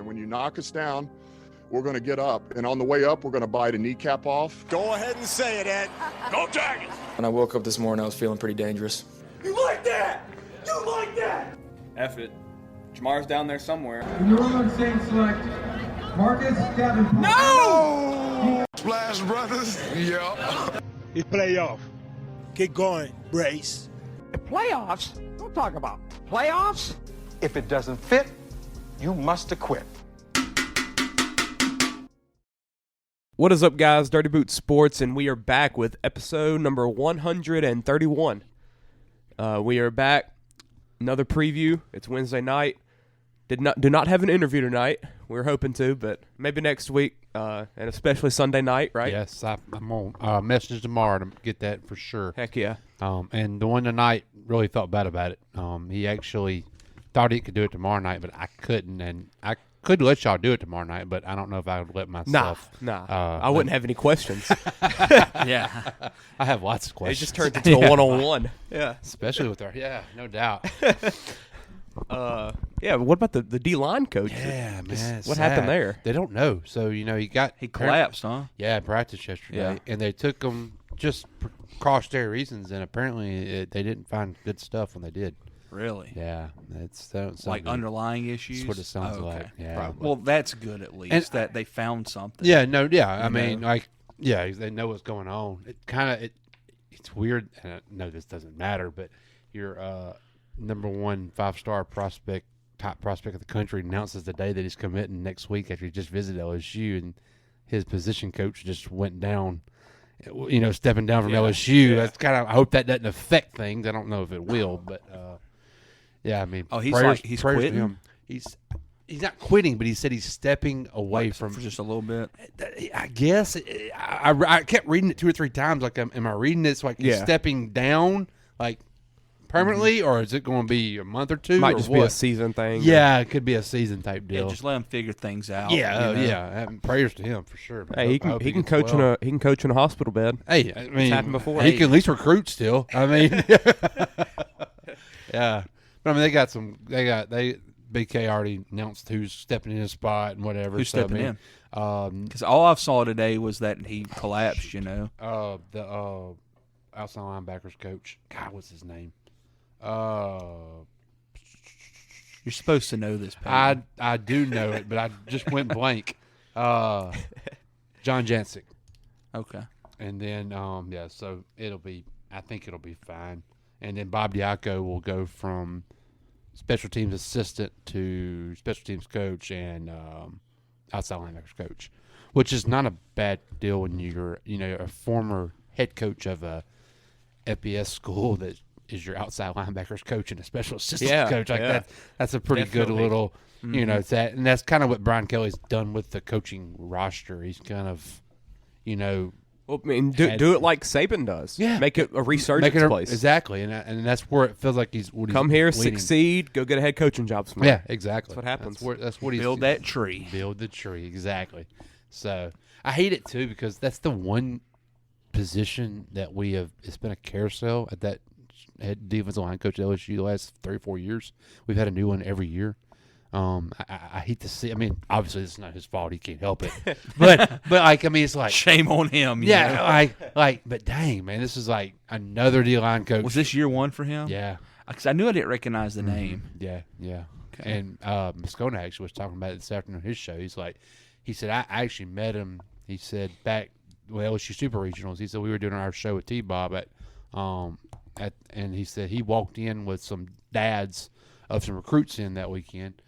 And when you knock us down, we're going to get up. And on the way up, we're going to bite a kneecap off. Go ahead and say it, Ed. Go Tigers! When I woke up this morning, I was feeling pretty dangerous. You like that? You like that? F it. Jamar's down there somewhere. The New Orleans Saints select Marcus Davenport. No! Splash Brothers. Yeah. It's playoff. Keep going, Brace. Playoffs? Don't talk about playoffs. If it doesn't fit, you must acquit. What is up, guys? Dirty Boot Sports, and we are back with episode number 131. We are back. Another preview. It's Wednesday night. Do not have an interview tonight. We were hoping to, but maybe next week, and especially Sunday night, right? Yes, I'm on message tomorrow to get that for sure. Heck yeah. And the one tonight really felt bad about it. He actually thought he could do it tomorrow night, but I couldn't, and I could let y'all do it tomorrow night, but I don't know if I would let myself. Nah. I wouldn't have any questions. Yeah. I have lots of questions. It just turned into a one-on-one. Yeah. Especially with our, no doubt. Yeah, but what about the D-line coach? Yeah, man. What happened there? They don't know. So, he collapsed, huh? Yeah, practice yesterday. Yeah. And they took him just precautionary reasons, and apparently they didn't find good stuff when they did. Really? Yeah, that like good. Underlying issues. That's what it sounds like. Yeah. Probably. Well, that's good at least that they found something. Yeah. No. Yeah. I mean, they know what's going on. It's weird. And I know this doesn't matter, but your number one 5-star prospect, top prospect of the country, announces the day that he's committing next week after he just visited LSU, and his position coach just went down. Stepping down from LSU. Yeah. That's kind of. I hope that doesn't affect things. I don't know if it will, but. Yeah, I mean, he's quitting. He's not quitting, but he said he's stepping away for just a little bit. I guess I kept reading it 2 or 3 times. Like, am I reading this like he's stepping down, like permanently, or is it going to be a month or two? Might just be a season thing. Yeah, it could be a season type deal. Yeah, just let him figure things out. Yeah. Prayers to him for sure. Hey, he can coach in a hospital bed. Hey, I mean, it's happened before. He can at least recruit still. I mean, yeah. But I mean, BK already announced who's stepping in his spot and whatever. Who's stepping in? Because all I saw today was that he collapsed. The outside linebackers coach. God, what's his name? You're supposed to know this, Peyton. I do know it, but I just went blank. John Jancic. Okay. And then so I think it'll be fine. And then Bob Diaco will go from special teams assistant to special teams coach and outside linebackers coach, which is not a bad deal when you're a former head coach of a FBS school that is your outside linebackers coach and a special assistant coach like that. That's a pretty good little and that's kind of what Brian Kelly's done with the coaching roster. He's kind of Well, I mean, do it like Saban does. Yeah. Make it a resurgence place. Exactly. And that's where it feels like he's come here, succeed, go get a head coaching job somewhere. Yeah, exactly. That's what happens. That's what he's build that tree. Build the tree, exactly. So I hate it too because that's the one position that it's been a carousel at that head defensive line coach at LSU the last 3 or 4 years. We've had a new one every year. I hate to see. I mean, obviously, it's not his fault. He can't help it. But it's like shame on him. Yeah, but dang, man, this is like another D-line coach. Was this year one for him? Yeah, because I knew I didn't recognize the name. Yeah. Okay. And Moscona actually was talking about it this afternoon on his show. He said I actually met him. He said back LSU Super Regionals. He said we were doing our show with T-Bob and he said he walked in with some dads of some recruits in that weekend.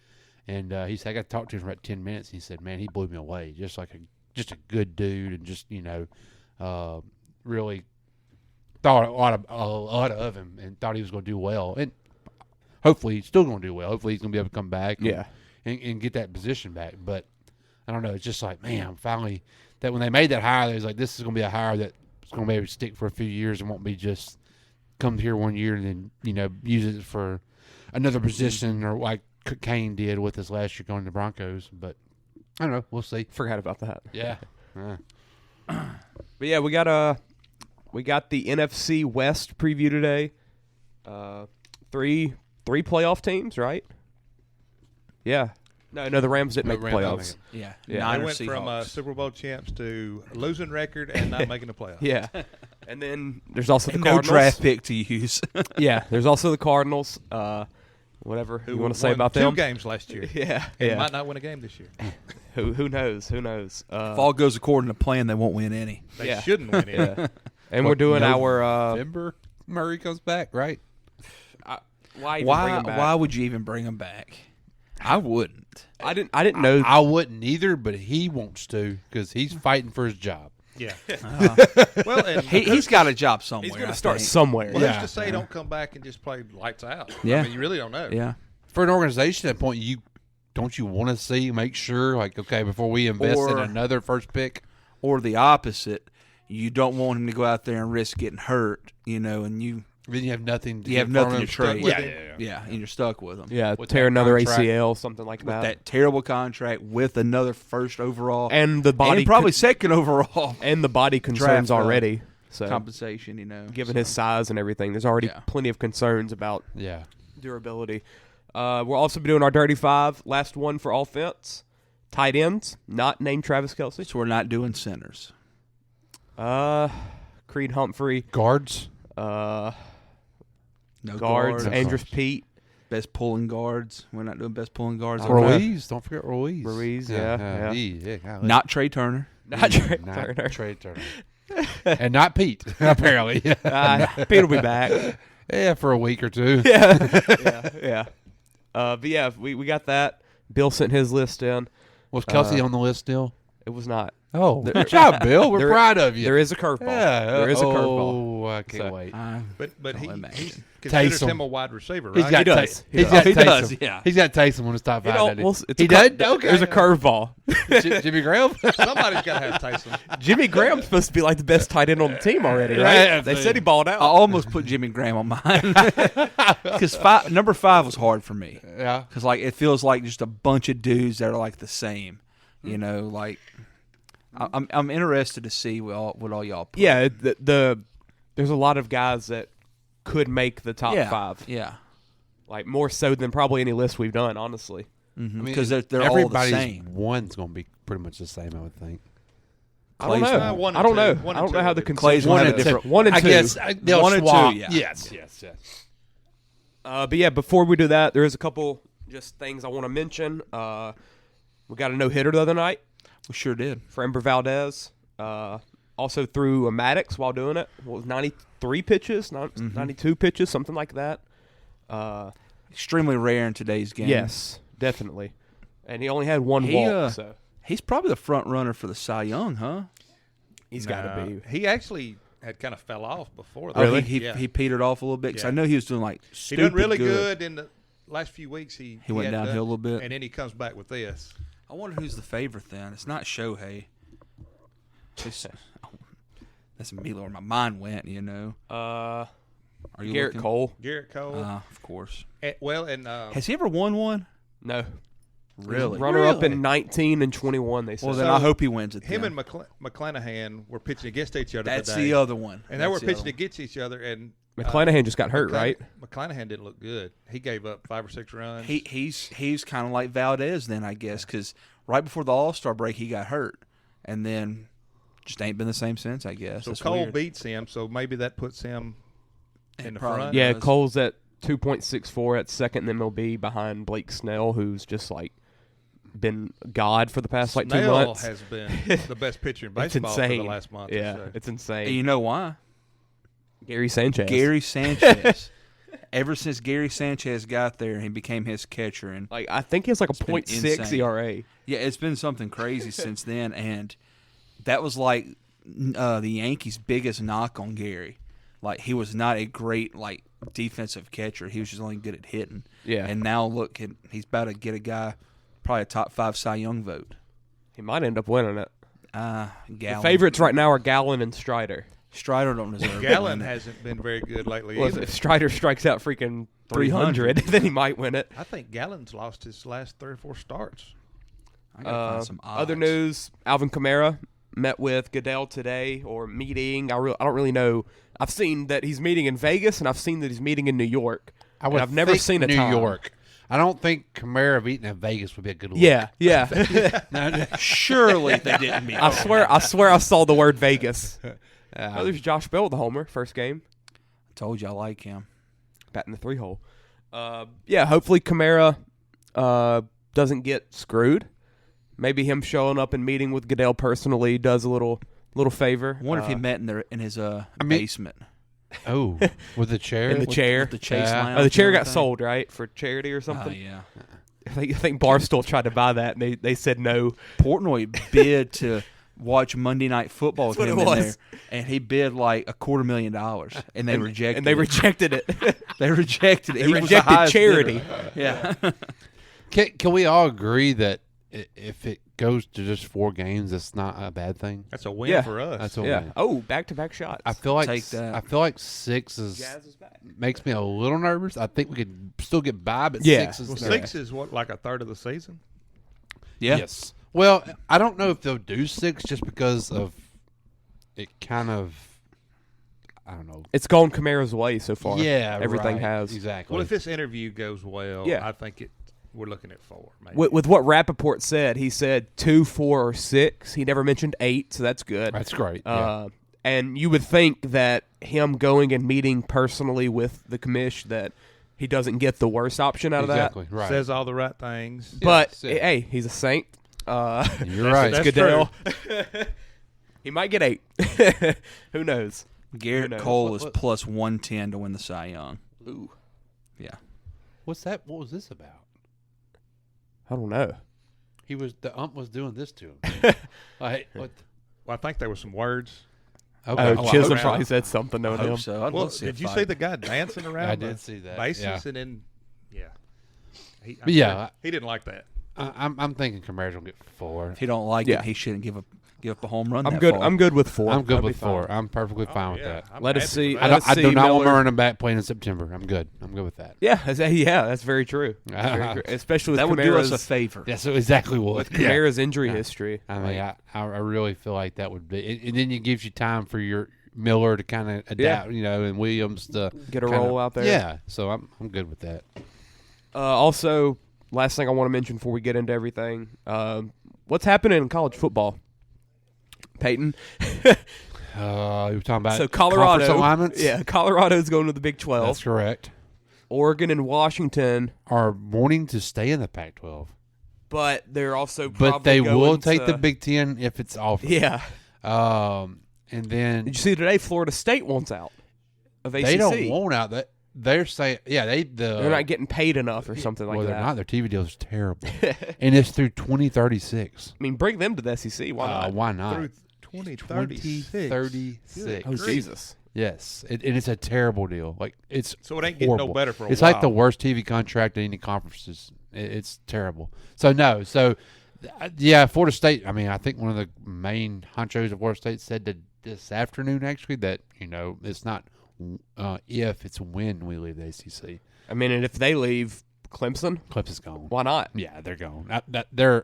And he said I got to talk to him for about 10 minutes. He said, "Man, he blew me away. Just a good dude, and just really thought a lot of him, and thought he was going to do well. And hopefully, he's still going to do well. Hopefully, he's going to be able to come back, and get that position back. But I don't know. It's just like, man, finally that when they made that hire, they was like, this is going to be a hire that's going to be able to stick for a few years and won't be just come here 1 year and then use it for another position or like Kane did with us last year going to the Broncos, but I don't know. We'll see. Forgot about that. Yeah. But yeah, we got the NFC West preview today. Three playoff teams, right? Yeah. No, the Rams didn't make the playoffs. Yeah, Yeah. Niners, They went from Seahawks. Super Bowl champs to losing record and not making the playoffs. Yeah. And then there's also the And Cardinals. no draft pick to use. Yeah, there's also the Cardinals. Whatever Who you want to say won about 2 them. games last year. Yeah, And yeah. might not win a game this year. Who knows? Who knows? If all goes according to plan, they won't win any. They Yeah. shouldn't win it. Yeah. And we're doing our. November Murray comes back, right? Why even bring him back? Why would you even bring him back? I wouldn't. I didn't know. I wouldn't either, but he wants to because he's fighting for his job. Yeah. Well, and He's got a job somewhere. he's going I to start think. somewhere. well, Yeah. who's to say don't come back and just play lights out? Yeah. I mean, you really don't know. Yeah. For an organization standpoint, you want to see, make sure, like, okay, before we invest in Or- another first pick. Or the opposite. You don't want him to go out there and risk getting hurt, and you Then you have nothing to You have get from nothing him. to trade. Yeah, him. yeah, yeah. yeah, and you're stuck with him. Yeah, With tear that another contract. ACL, something like With that. that terrible contract with another first overall And the body and probably second overall and the body concerns Draft, already. So compensation, given his size and everything, there's already Yeah. plenty of concerns about Yeah. durability. We'll also be doing our Dirty Five. Last one for offense. Tight ends, not named Travis Kelce. So we're not doing centers. Creed Humphrey. Guards. No Guards. guards. Andrews Pete. Best pulling guards. We're not doing best pulling guards. Ruiz. Don't forget Ruiz. Ruiz, yeah. Golly. Not Trey Turner. Not Trey Not Turner. Trey Turner. And not Pete, apparently. Pete will be back. Yeah, for a week or two. Yeah. But yeah, we got that. Bill sent his list in. Was Kelce on the list still? It was not. Oh, good job, Bill. We're proud of you. There is a curveball. Yeah, There is a curveball. Oh, I can't wait. But Don't he imagine. considers Taysom. him a wide receiver, right? He's got He does. He's He got does. He Taysom. does, yeah. He's got Taysom on his top You five. know, doesn't he? well, it's He a did? cur- Okay. There's a curveball. Jimmy Graham? Somebody's got to have Taysom. Jimmy Graham's supposed to be like the best tight end on the team already, right? Yeah, They dude. said he balled I out. almost put Jimmy Graham on mine because number 5 was hard for me Yeah. because like it feels like just a bunch of dudes that are like the same, like. I'm interested to see what all y'all put. Yeah, there's a lot of guys that could make the top yeah, 5. Yeah, Like more so than probably any list we've done, honestly. because they're all the everybody's same. one's going to be pretty much the same, I would think. I don't Clay's know. one. One I and don't know. two. One I and don't know two how will the be- consensus Clay's is one and different. two. 1 and 2. I guess they'll One and two, swap. yeah. Yes. But yeah, before we do that, there is a couple just things I want to mention. We got a no-hitter the other night We sure did. for Ember Valdez. Also threw a Maddox while doing it. What was 93 pitches, 92 pitches, something like that. Extremely rare in today's game. Yes, definitely. And he only had one He, walk, so He's probably the front runner for the Cy Young, huh? he's got to be. He actually had kind of fell off before that. Oh, Yeah. he petered off a little bit because Yeah. I know he was doing like He stupid done really good in the last few weeks. He went had downhill done, a little bit. and then he comes back with this. I wonder who's the favorite then. It's not Shohei. That's immediately where my mind went. Are you Garrett looking? Cole. Garrett Cole. Of course. And Has he ever won one? No. Really? Runner up in 19 and 21, they said. Well, then So, I hope he wins it. him then. and McClanahan were pitching against each other That's today. the other one. And they were That's the pitching other one. against each other. And McClanahan just got hurt, right? McClanahan didn't look good. He gave up 5 or 6 runs. He's kind of like Valdez then, I guess, because right before the All-Star break he got hurt, and then just ain't been the same since, I guess. so That's Cole weird. beats him, so maybe that puts him in the probably front. Yeah, does. Cole's at 2.64 at second in the MLB behind Blake Snell, who's just like been God for the past like 2 Snell months. has been the best pitcher in It's baseball for insane. the last month. Yeah, or so. it's And insane. you know why? Gary Sanchez. Gary Sanchez. Ever since Gary Sanchez got there, he became his catcher, and Like I think he has like a been 0.6 insane. ERA. yeah, it's been something crazy since then. And that was like the Yankees' biggest knock on Gary. Like he was not a great like defensive catcher. He was just only good at hitting. Yeah. And now look, he's about to get a guy, probably a top 5 Cy Young vote. He might end up winning it. Gallon. The favorites right now are Gallon and Strider. Strider don't deserve it. Gallon hasn't been very good lately Well, either. if Strider strikes out freaking 300, then he might win it. I think Gallon's lost his last 3 or 4 starts. I gotta find some odds. Other news: Alvin Kamara met with Goodell today, or meeting. I don't really know. I've seen that he's meeting in Vegas, and I've seen that he's meeting in New York. I would I've never think seen a New time. York. I don't think Kamara beating in Vegas would be a good look. Yeah, yeah. Surely they didn't mean. I swear I saw the word Vegas. There's Josh Bell with the homer, first game. I told you I like him. Batting the 3-hole. Yeah, hopefully Kamara doesn't get screwed. Maybe him showing up and meeting with Goodell personally does a little favor. I wonder if he met in his basement. Oh, with the chair? In the chair. With the Chase Lounge. The chair got sold, right, for charity or something? Yeah. I think Barstool tried to buy that, and they said no. Portnoy bid to watch Monday Night Football with That's him what it in was. there, and he bid like $250,000, and they rejected. And they rejected it. They rejected it. They He was the rejected highest charity. bidder. Yeah. Can we all agree that if it goes to just 4 games, that's not a bad thing? That's a win for us. That's a Yeah. win. Oh, back-to-back shots. I feel like Take that. I feel like 6 makes me a little nervous. I think we could still get by, but Yeah. 6 is Well, nervous. 6 is what, like a third of the season? Yeah. Yes. Well, I don't know if they'll do 6 just because of it kind of, I don't know. It's gone Kamara's way so far. Yeah, everything right. has. Exactly. Well, if this interview goes well, Yeah. I think we're looking at 4. Maybe. With what Rappaport said, he said 2, 4, or 6. He never mentioned 8, so that's good. That's great. Yeah. And you would think that him going and meeting personally with the commish that he doesn't get the worst option out of Exactly. Right. Says all the right things. But Yeah. hey, he's a saint. You're right. That's Goodell. He might get 8. Who knows? Garrett knows? Cole is plus 110 to win the Cy Young. Ooh, Yeah. What's that? What was this about? I don't know. The ump was doing this to him. What? Well, I think there were some words. Okay. Oh, Chisholm I probably said something I on hope him. so. I'd Well, love to see did a you fight. see the guy dancing around I the did see that, bases? yeah. And then, He, But yeah, he didn't like that. I'm thinking Kamara's gonna get 4. If he don't like Yeah. it, he shouldn't give up a home run. I'm that good. far. I'm good with 4. I'm good That'd be with 4. fine. I'm perfectly fine with that. I'm Let us happy see- with I that. do not want Miller- Martin back playing in September. I'm good. I'm good with that. Yeah, that's very true. Very true. Especially with that would do us a Kamara's, favor. That's exactly what. Kamara's injury history. I mean, I really feel like that would be, and then it gives you time for your Miller to kind of adapt, and Williams to Get a roll out there. Yeah, so I'm good with that. Also, last thing I want to mention before we get into everything, what's happening in college football? Peyton. You were talking about So Colorado, conference alignments? yeah, Colorado's going to the Big 12. That's correct. Oregon and Washington, Are wanting to stay in the Pac-12, but they're also probably but they will going take to, the Big Ten if it's offered. Yeah. And then Did you see today? Florida State wants out of ACC. they don't want out that they're saying, They're not getting paid enough or something like well, that. they're not. Their TV deal is terrible, and it's through 2036. I mean, bring them to the SEC. Why not? Why not? Through 2036. 2036. Oh, Jesus. Yes, and it's a terrible deal. Like it's So it ain't getting no horrible. better for a It's while. like the worst TV contract in any conferences. It's terrible. So no. So yeah, Florida State. I mean, I think one of the main honchos of Florida State said that this afternoon actually that it's not if, it's when we leave the ACC. I mean, and if they leave Clemson, Clemson's gone. why not? Yeah, they're gone.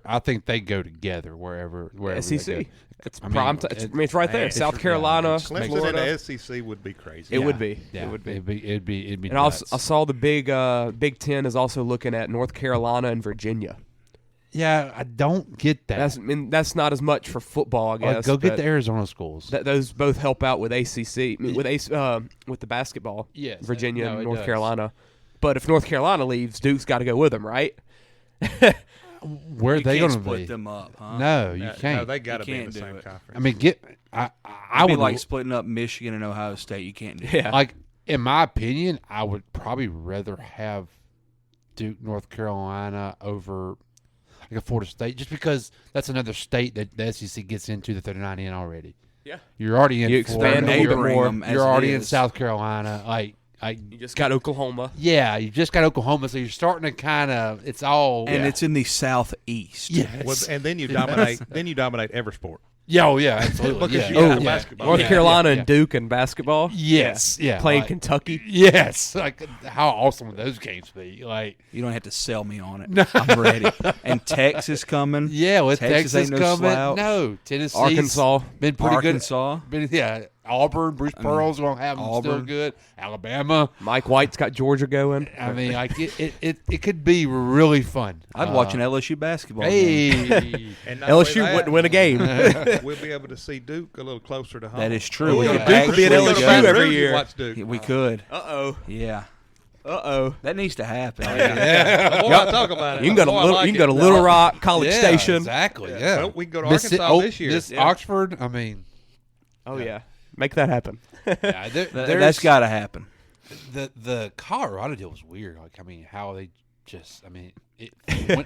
I think they go together wherever SEC. they go. It's I mean, prime time. It's right there. it's- South yeah, Carolina, it's- Clemson Florida. and the SEC would be crazy. It would be. Yeah, It would be. It'd be. And nuts. I saw the Big Ten is also looking at North Carolina and Virginia. Yeah, I don't get that. That's not as much for football, I guess. Go get but the Arizona schools. those both help out with ACC, with the basketball. Yes, Virginia no, and it North does. Carolina. But if North Carolina leaves, Duke's got to go with them, right? Where are You they can't going to split be? them up, huh? No, you No, can't. they got to be in can't the do same it. conference. I mean, I It'd be would like splitting up Michigan and Ohio State. You can't do that. Yeah. like in my opinion, I would probably rather have Duke, North Carolina over like a Florida State, just because that's another state that the SEC gets into that they're not in already. Yeah. You're already in You Florida. expand a little bit more. You're already in South Carolina. You just got Oklahoma. Yeah, you just got Oklahoma, so you're starting to kind of. It's all And it's in the southeast. yes. Well, and then you dominate. Then you dominate every sport. Yeah, oh yeah, absolutely. Because yeah, you yeah, got yeah. basketball. North Yeah, Carolina yeah, and Duke in basketball. Yes, yeah, Playing like- Kentucky. Yes, like how awesome would those games be? Like, You don't have to sell me on it. I'm ready. And Texas coming. yeah, with Texas ain't no coming, slouch. no Tennessee, Arkansas. been pretty Arkansas. good. Been, yeah, Auburn, Bruce Pearl's going to have them still good. Alabama. Mike White's got Georgia going. I mean, like it could be really fun. I'd watch an LSU basketball game. And LSU wouldn't win a game. We'll be able to see Duke a little closer to home. That is true. Duke would be at LSU every year. Watch Duke. We could. Uh-oh. Yeah. Uh-oh. That needs to happen. The more I talk about it, You can go to Little Rock, College Station. Exactly, yeah. Well, we can go to Arkansas this year. Oxford, I mean. Oh, yeah. Make that happen. Yeah, that's got to happen. The Colorado deal was weird. Like, I mean, how they just, I mean.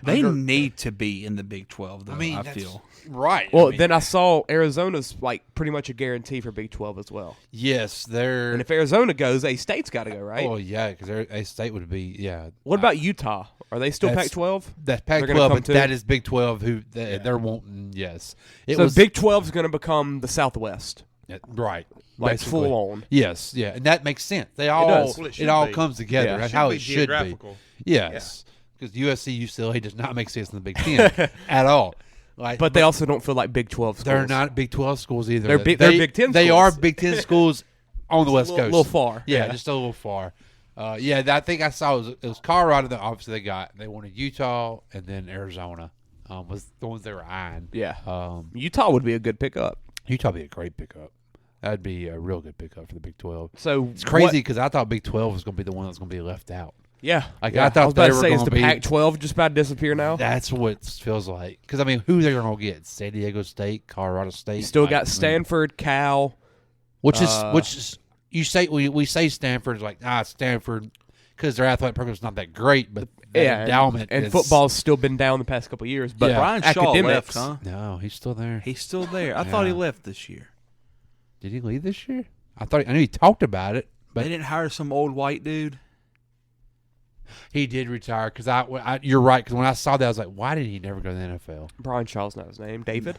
They need to be in the Big 12, though, I feel. Right. Well, then I saw Arizona's like pretty much a guarantee for Big 12 as well. Yes, they're. And if Arizona goes, A-State's got to go, right? Oh, yeah, because A-State would be, yeah. What about Utah? Are they still Pac-12? That's Pac-12, but that is Big 12 they're wanting, yes. Big 12's going to become the Southwest. Right. Like full on. Yes, yeah, and that makes sense. It all comes together. Yeah, That's how it should be. Yes. Because USC, UCLA does not make sense in the Big 10 at all. But they also don't feel like Big 12 schools. They're not Big 12 schools either. They're Big 10 schools. They are Big 10 schools on the West Coast. A little far. Yeah, just a little far. I think I saw it was Colorado that obviously they got. They wanted Utah and then Arizona was the ones they were eyeing. Yeah. Utah would be a good pickup. Utah would be a great pickup. That'd be a real good pickup for the Big 12. So it's crazy because I thought Big 12 was going to be the one that's going to be left out. Yeah. I thought I was about to say, is the Pac-12 just about to disappear now? That's what it feels like. Because, I mean, who they going to get? San Diego State, Colorado State? You still got Stanford, Cal. Which is you say we say Stanford's like, Stanford, because their athletic program's not that great, but endowment and football's still been down the past couple of years. But Brian Shaw left, huh? No, he's still there. He's still there. I thought he left this year. Did he leave this year? I knew he talked about it, but they didn't hire some old white dude. He did retire because you're right. Because when I saw that, I was like, why did he never go to the NFL? Brian Shaw's not his name. David.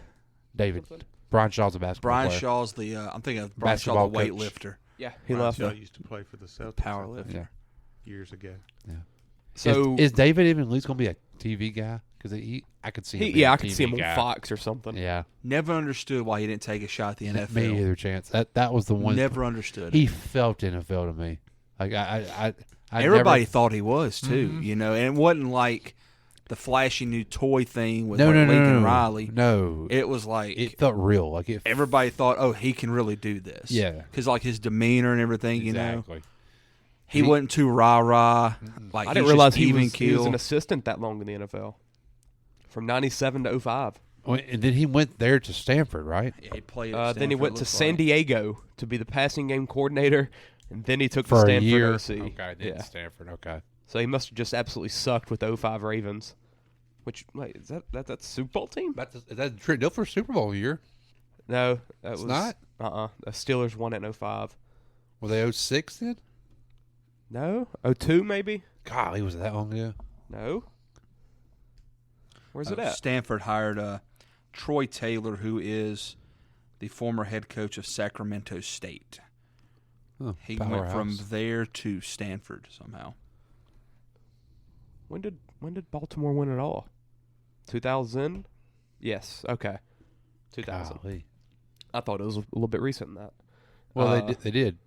Brian Shaw's a basketball player. Shaw's the I'm thinking of Brian Shaw, the weightlifter. Yeah, he left. Shaw used to play for the Celtics. Powerlifter. Years ago. Yeah. So is David even at least going to be a TV guy? Because I could see him. Being I could see him on Fox or something. Yeah. Never understood why he didn't take a shot at the NFL. Me either, Chance. That was the one. Never understood. He felt NFL to me. Like everybody thought he was too, and it wasn't like the flashy new toy thing with Lincoln Riley. No, it was like it felt real. Like everybody thought, oh, he can really do this. Yeah, because like his demeanor and everything, exactly. He wasn't too rah. Like I didn't realize he was an assistant that long in the NFL, from '97 to 05. And then he went there to Stanford, right? Yeah, he played. Then he went to San Diego to be the passing game coordinator. And then he took for the Stanford a year. OC. Okay, then Stanford. Okay, so he must have just absolutely sucked with the 05 Ravens. Which is that Super Bowl team? Is that Trent Dilfer's Super Bowl year? No, that was not. The Steelers won it in 05. Were they 06 then? No, 02 maybe. Golly, was it that long ago? No. Where's it at? Stanford hired Troy Taylor, who is the former head coach of Sacramento State. Oh, he went from there to Stanford somehow. When did Baltimore win it all? 2000? Yes. Okay. 2000. Golly. I thought it was a little bit recent than that. Well, they did.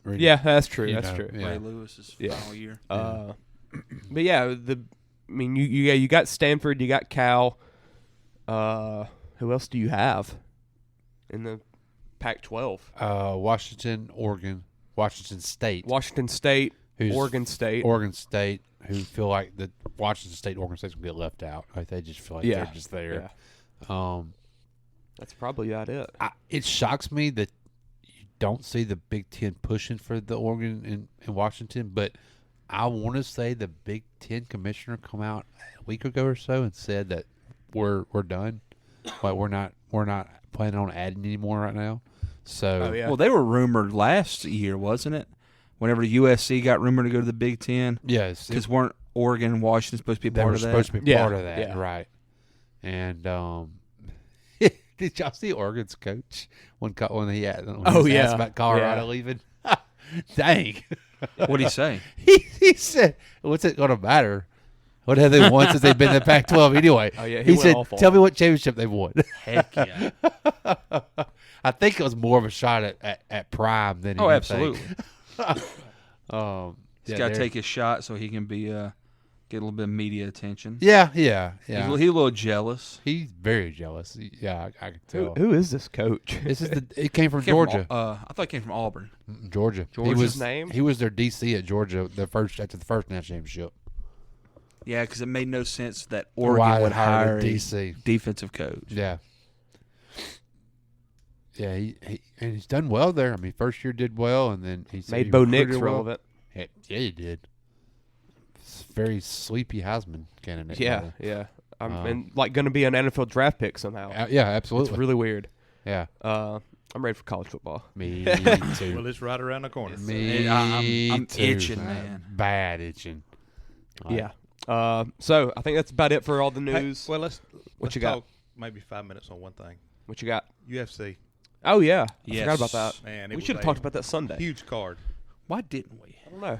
Yeah, that's true. That's true. Yeah. Ray Lewis's final year. But yeah, you got Stanford, you got Cal. Who else do you have in the Pac-12? Washington, Oregon, Washington State, Oregon State, who feel like that Washington State, Oregon State's gonna get left out. Like they just feel like they're just there. Yeah. That's probably about it. It shocks me that you don't see the Big Ten pushing for the Oregon and Washington, but I want to say the Big Ten commissioner come out a week ago or so and said that we're done. Like we're not planning on adding anymore right now. So well, they were rumored last year, wasn't it? Whenever USC got rumored to go to the Big Ten, yes, because weren't Oregon and Washington supposed to be part of that? They were supposed to be part of that, right? And did y'all see Oregon's coach when he had asked about Colorado leaving? Dang, what did he say? He said, "What's it going to matter? What have they won since they've been in the Pac-12 anyway? Oh, yeah, he went said, awful. tell me what championship they've won. Heck yeah. I think it was more of a shot at prime than anything. Absolutely. He's got to there- take his shot so he can be get a little bit of media attention. Yeah. He's a little jealous. He's very jealous. Yeah, I can tell. Who is this coach? It came from Georgia. I thought it came from Auburn. Georgia. Georgia's name? He was their DC at Georgia after the first national championship. Yeah, because it made no sense that Why Oregon would would hire hire a a DC defensive coach. Yeah. Yeah, and he's done well there. I mean, first year did well, and then he Made Bo Nix recruited well. relevant. Yeah, he did. Very sleepy Heisman candidate. Yeah, yeah. And like going to be an NFL draft pick somehow. Yeah, absolutely. It's really weird. Yeah. I'm ready for college football. Me too. Well, it's right around the corner. Me I'm too. itching, man. Bad itching. Yeah. So I think that's about it for all the Hey, news. well, let's you got? talk maybe 5 minutes on one thing. What you got? UFC. Oh yeah, I Yes. forgot about that. Man, We should have talked about that Sunday. Huge card. Why didn't we? I don't know.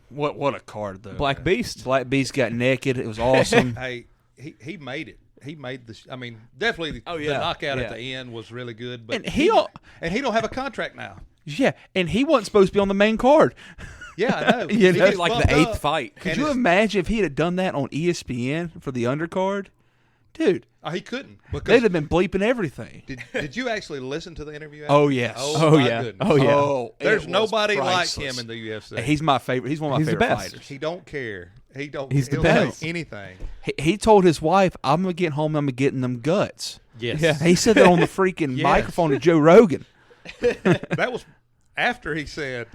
What a card though. Black Beast. Black Beast got naked. It was awesome. Hey, he made it. He made the. I mean, definitely. Oh, yeah. The knockout Yeah. at the end was really good. But And he don't have a contract now. Yeah, and he wasn't supposed to be on the main card. Yeah, I know. You He know, gets like bumped the 8th up. fight. Could And you it's- imagine if he had done that on ESPN for the undercard? Dude, Oh, he couldn't. they'd Because have been bleeping everything. did you actually listen to the interview? After? Oh, yes. Oh, my yeah. goodness. Oh, yeah. Oh, There's it was nobody like priceless. him in the UFC. He's my favorite. He's one of my He's the favorite best. fighters. He don't care. He don't. He's the he'll best. say anything. He told his wife, "I'm gonna get home. I'm gonna get in them guts." Yes. Yeah. He said that on the freaking Yes. microphone to Joe Rogan. That was after he said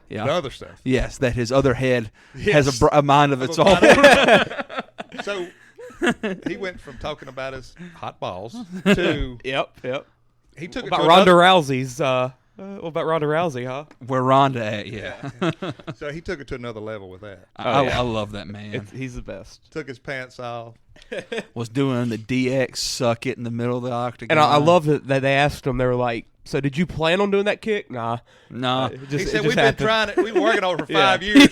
Yeah. the other stuff. Yes, that his other head has Yes. a mind of its own. So he went from talking about his hot balls to Yep. he took What it about to Ronda another, Rousey's? What about Ronda Rousey? Huh? Where Rhonda at? Yeah, So he took it to another level with that. I love that man. He's the best. Took his pants off. Was doing the DX suck it in the middle of the octagon. And I love that they asked him. They were like, "So did you plan on doing that kick?" Nah. Nah. It He just- said, it "We've just been happened." trying it. We've been working on it for Yeah. 5 years.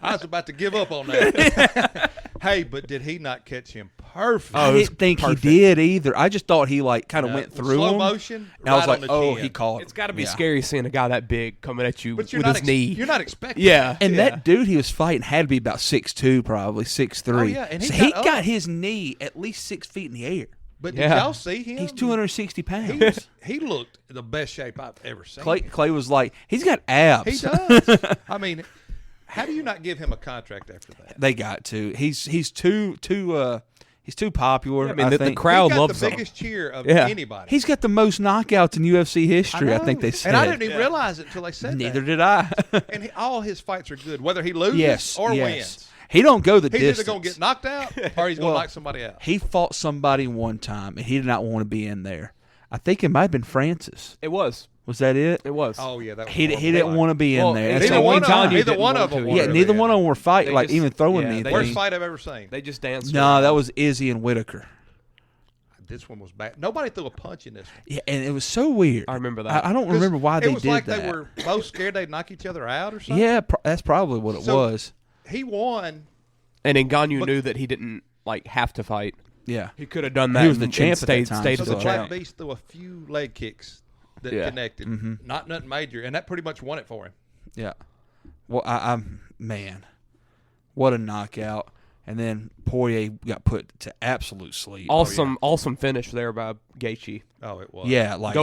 I was about to give up on that." Hey, but did he not catch him perfect? I didn't think perfect. he did either. I just thought he like kind of went through slow him. motion. And I was right like, on the "Oh, chin. he caught." It's got to be Yeah. scary seeing a guy that big coming at you But with you're not his knee. You're not expecting. Yeah. And yeah. that dude he was fighting had to be about 6'2", probably 6'3". Oh, yeah, and he so got he up. got his knee at least 6 feet in the air. But Yeah. did y'all see him? He's 260 pounds. He looked the best shape I've ever seen. Clay was like, he's got abs. He does. I mean, how do you not give him a contract after that? They got to. He's too popular. I mean, I the think. crowd he got loves the him. biggest cheer of Yeah. anybody. He's got the most knockouts in UFC history. I think they said. And I didn't even realize it until they said Neither that. did I. And all his fights are good, whether he loses yes. or yes. wins. He don't go the He's distance. either going to get knocked out or he's going to knock somebody out. He fought somebody one time, and he did not want to be in there. I think it might have been Francis. It was. Was that it? It was. Oh, yeah. That was He didn't want to be in Well, there. it's That's the Neither the only one, time of, you neither didn't one want of them to. wanted Yeah, to neither be one in of them were fighting, They like just- even throwing yeah, they anything. Worst fight I've ever seen. They just danced. No, around. that was Izzy and Whitaker. This one was bad. Nobody threw a punch in this one. Yeah, and it was so weird. I remember that. I don't remember why they It was did like that. they were both scared they'd knock each other out or something. Yeah, that's probably what it So- was. He won. And Ngannou But- knew that he didn't like have to fight. Yeah. He could have done that. He was the and champ at that stayed, time, Stayed So as the a Black champ. Beast threw a few leg kicks that Yeah. connected. Not nothing major. And that pretty much won it for him. Yeah. Well, I'm man, what a knockout! And then Poirier got put to absolute sleep. Awesome finish there by Gaethje. Oh, it was. Yeah, like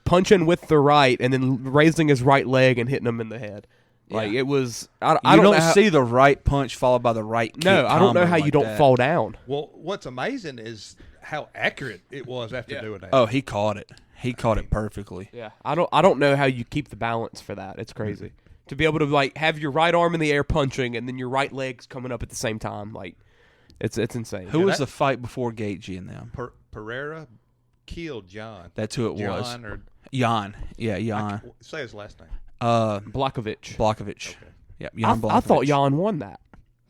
punching with the right and then raising his right leg and hitting him in the head. Like Yeah. it was. I don't don't know how, see the right punch followed by the right kick. No, I don't know combo how like you don't that. fall down. Well, what's amazing is how accurate it was after doing that. Oh, he caught it. He caught it perfectly. Yeah, I don't know how you keep the balance for that. It's crazy to be able to like have your right arm in the air punching and then your right leg's coming up at the same time. Like it's insane. Who was the fight before Gaethje and them? Pereira killed John. That's who it was. John or Jan. Yeah, Jan. say his last name. Blakovic? Blakovic. Okay. Yeah, Jan Blakovic. I thought Jan won that.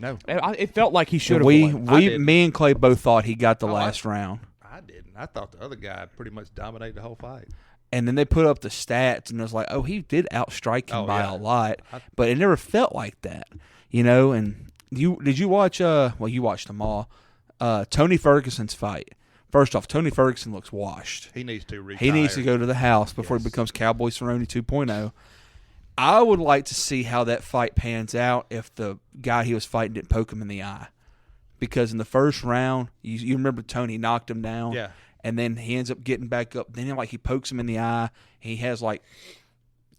No, It felt like he should have. Me and Clay both thought he got the last round. I didn't. I thought the other guy pretty much dominated the whole fight. And then they put up the stats, and it was like, oh, he did outstrike him by a lot, but it never felt like that, you know. And Did you watch? Well, you watched them all. Tony Ferguson's fight. First off, Tony Ferguson looks washed. He needs to retire. He needs to go to the house before he becomes Cowboy Cerrone 2.0. I would like to see how that fight pans out if the guy he was fighting didn't poke him in the eye. Because in the first round, you remember Tony knocked him down. Yeah. And then he ends up getting back up. Then he pokes him in the eye. He has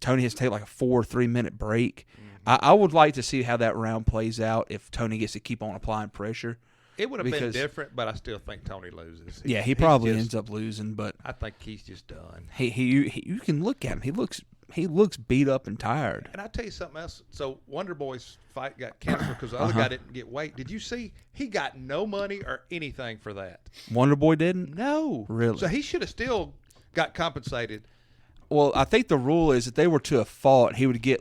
Tony has to take a 4 or 3 minute break. Mm-hmm. I would like to see how that round plays out if Tony gets to keep on applying pressure. It would have been different, but I still think Tony loses. He probably ends up losing, but I think he's just done. You can look at him. He looks beat up and tired. And I'll tell you something else. So Wonder Boy's fight got canceled because the other guy didn't get weight. Did you see? He got no money or anything for that. Wonder Boy didn't? No. Really? So he should have still got compensated. Well, I think the rule is if they were to have fought, he would get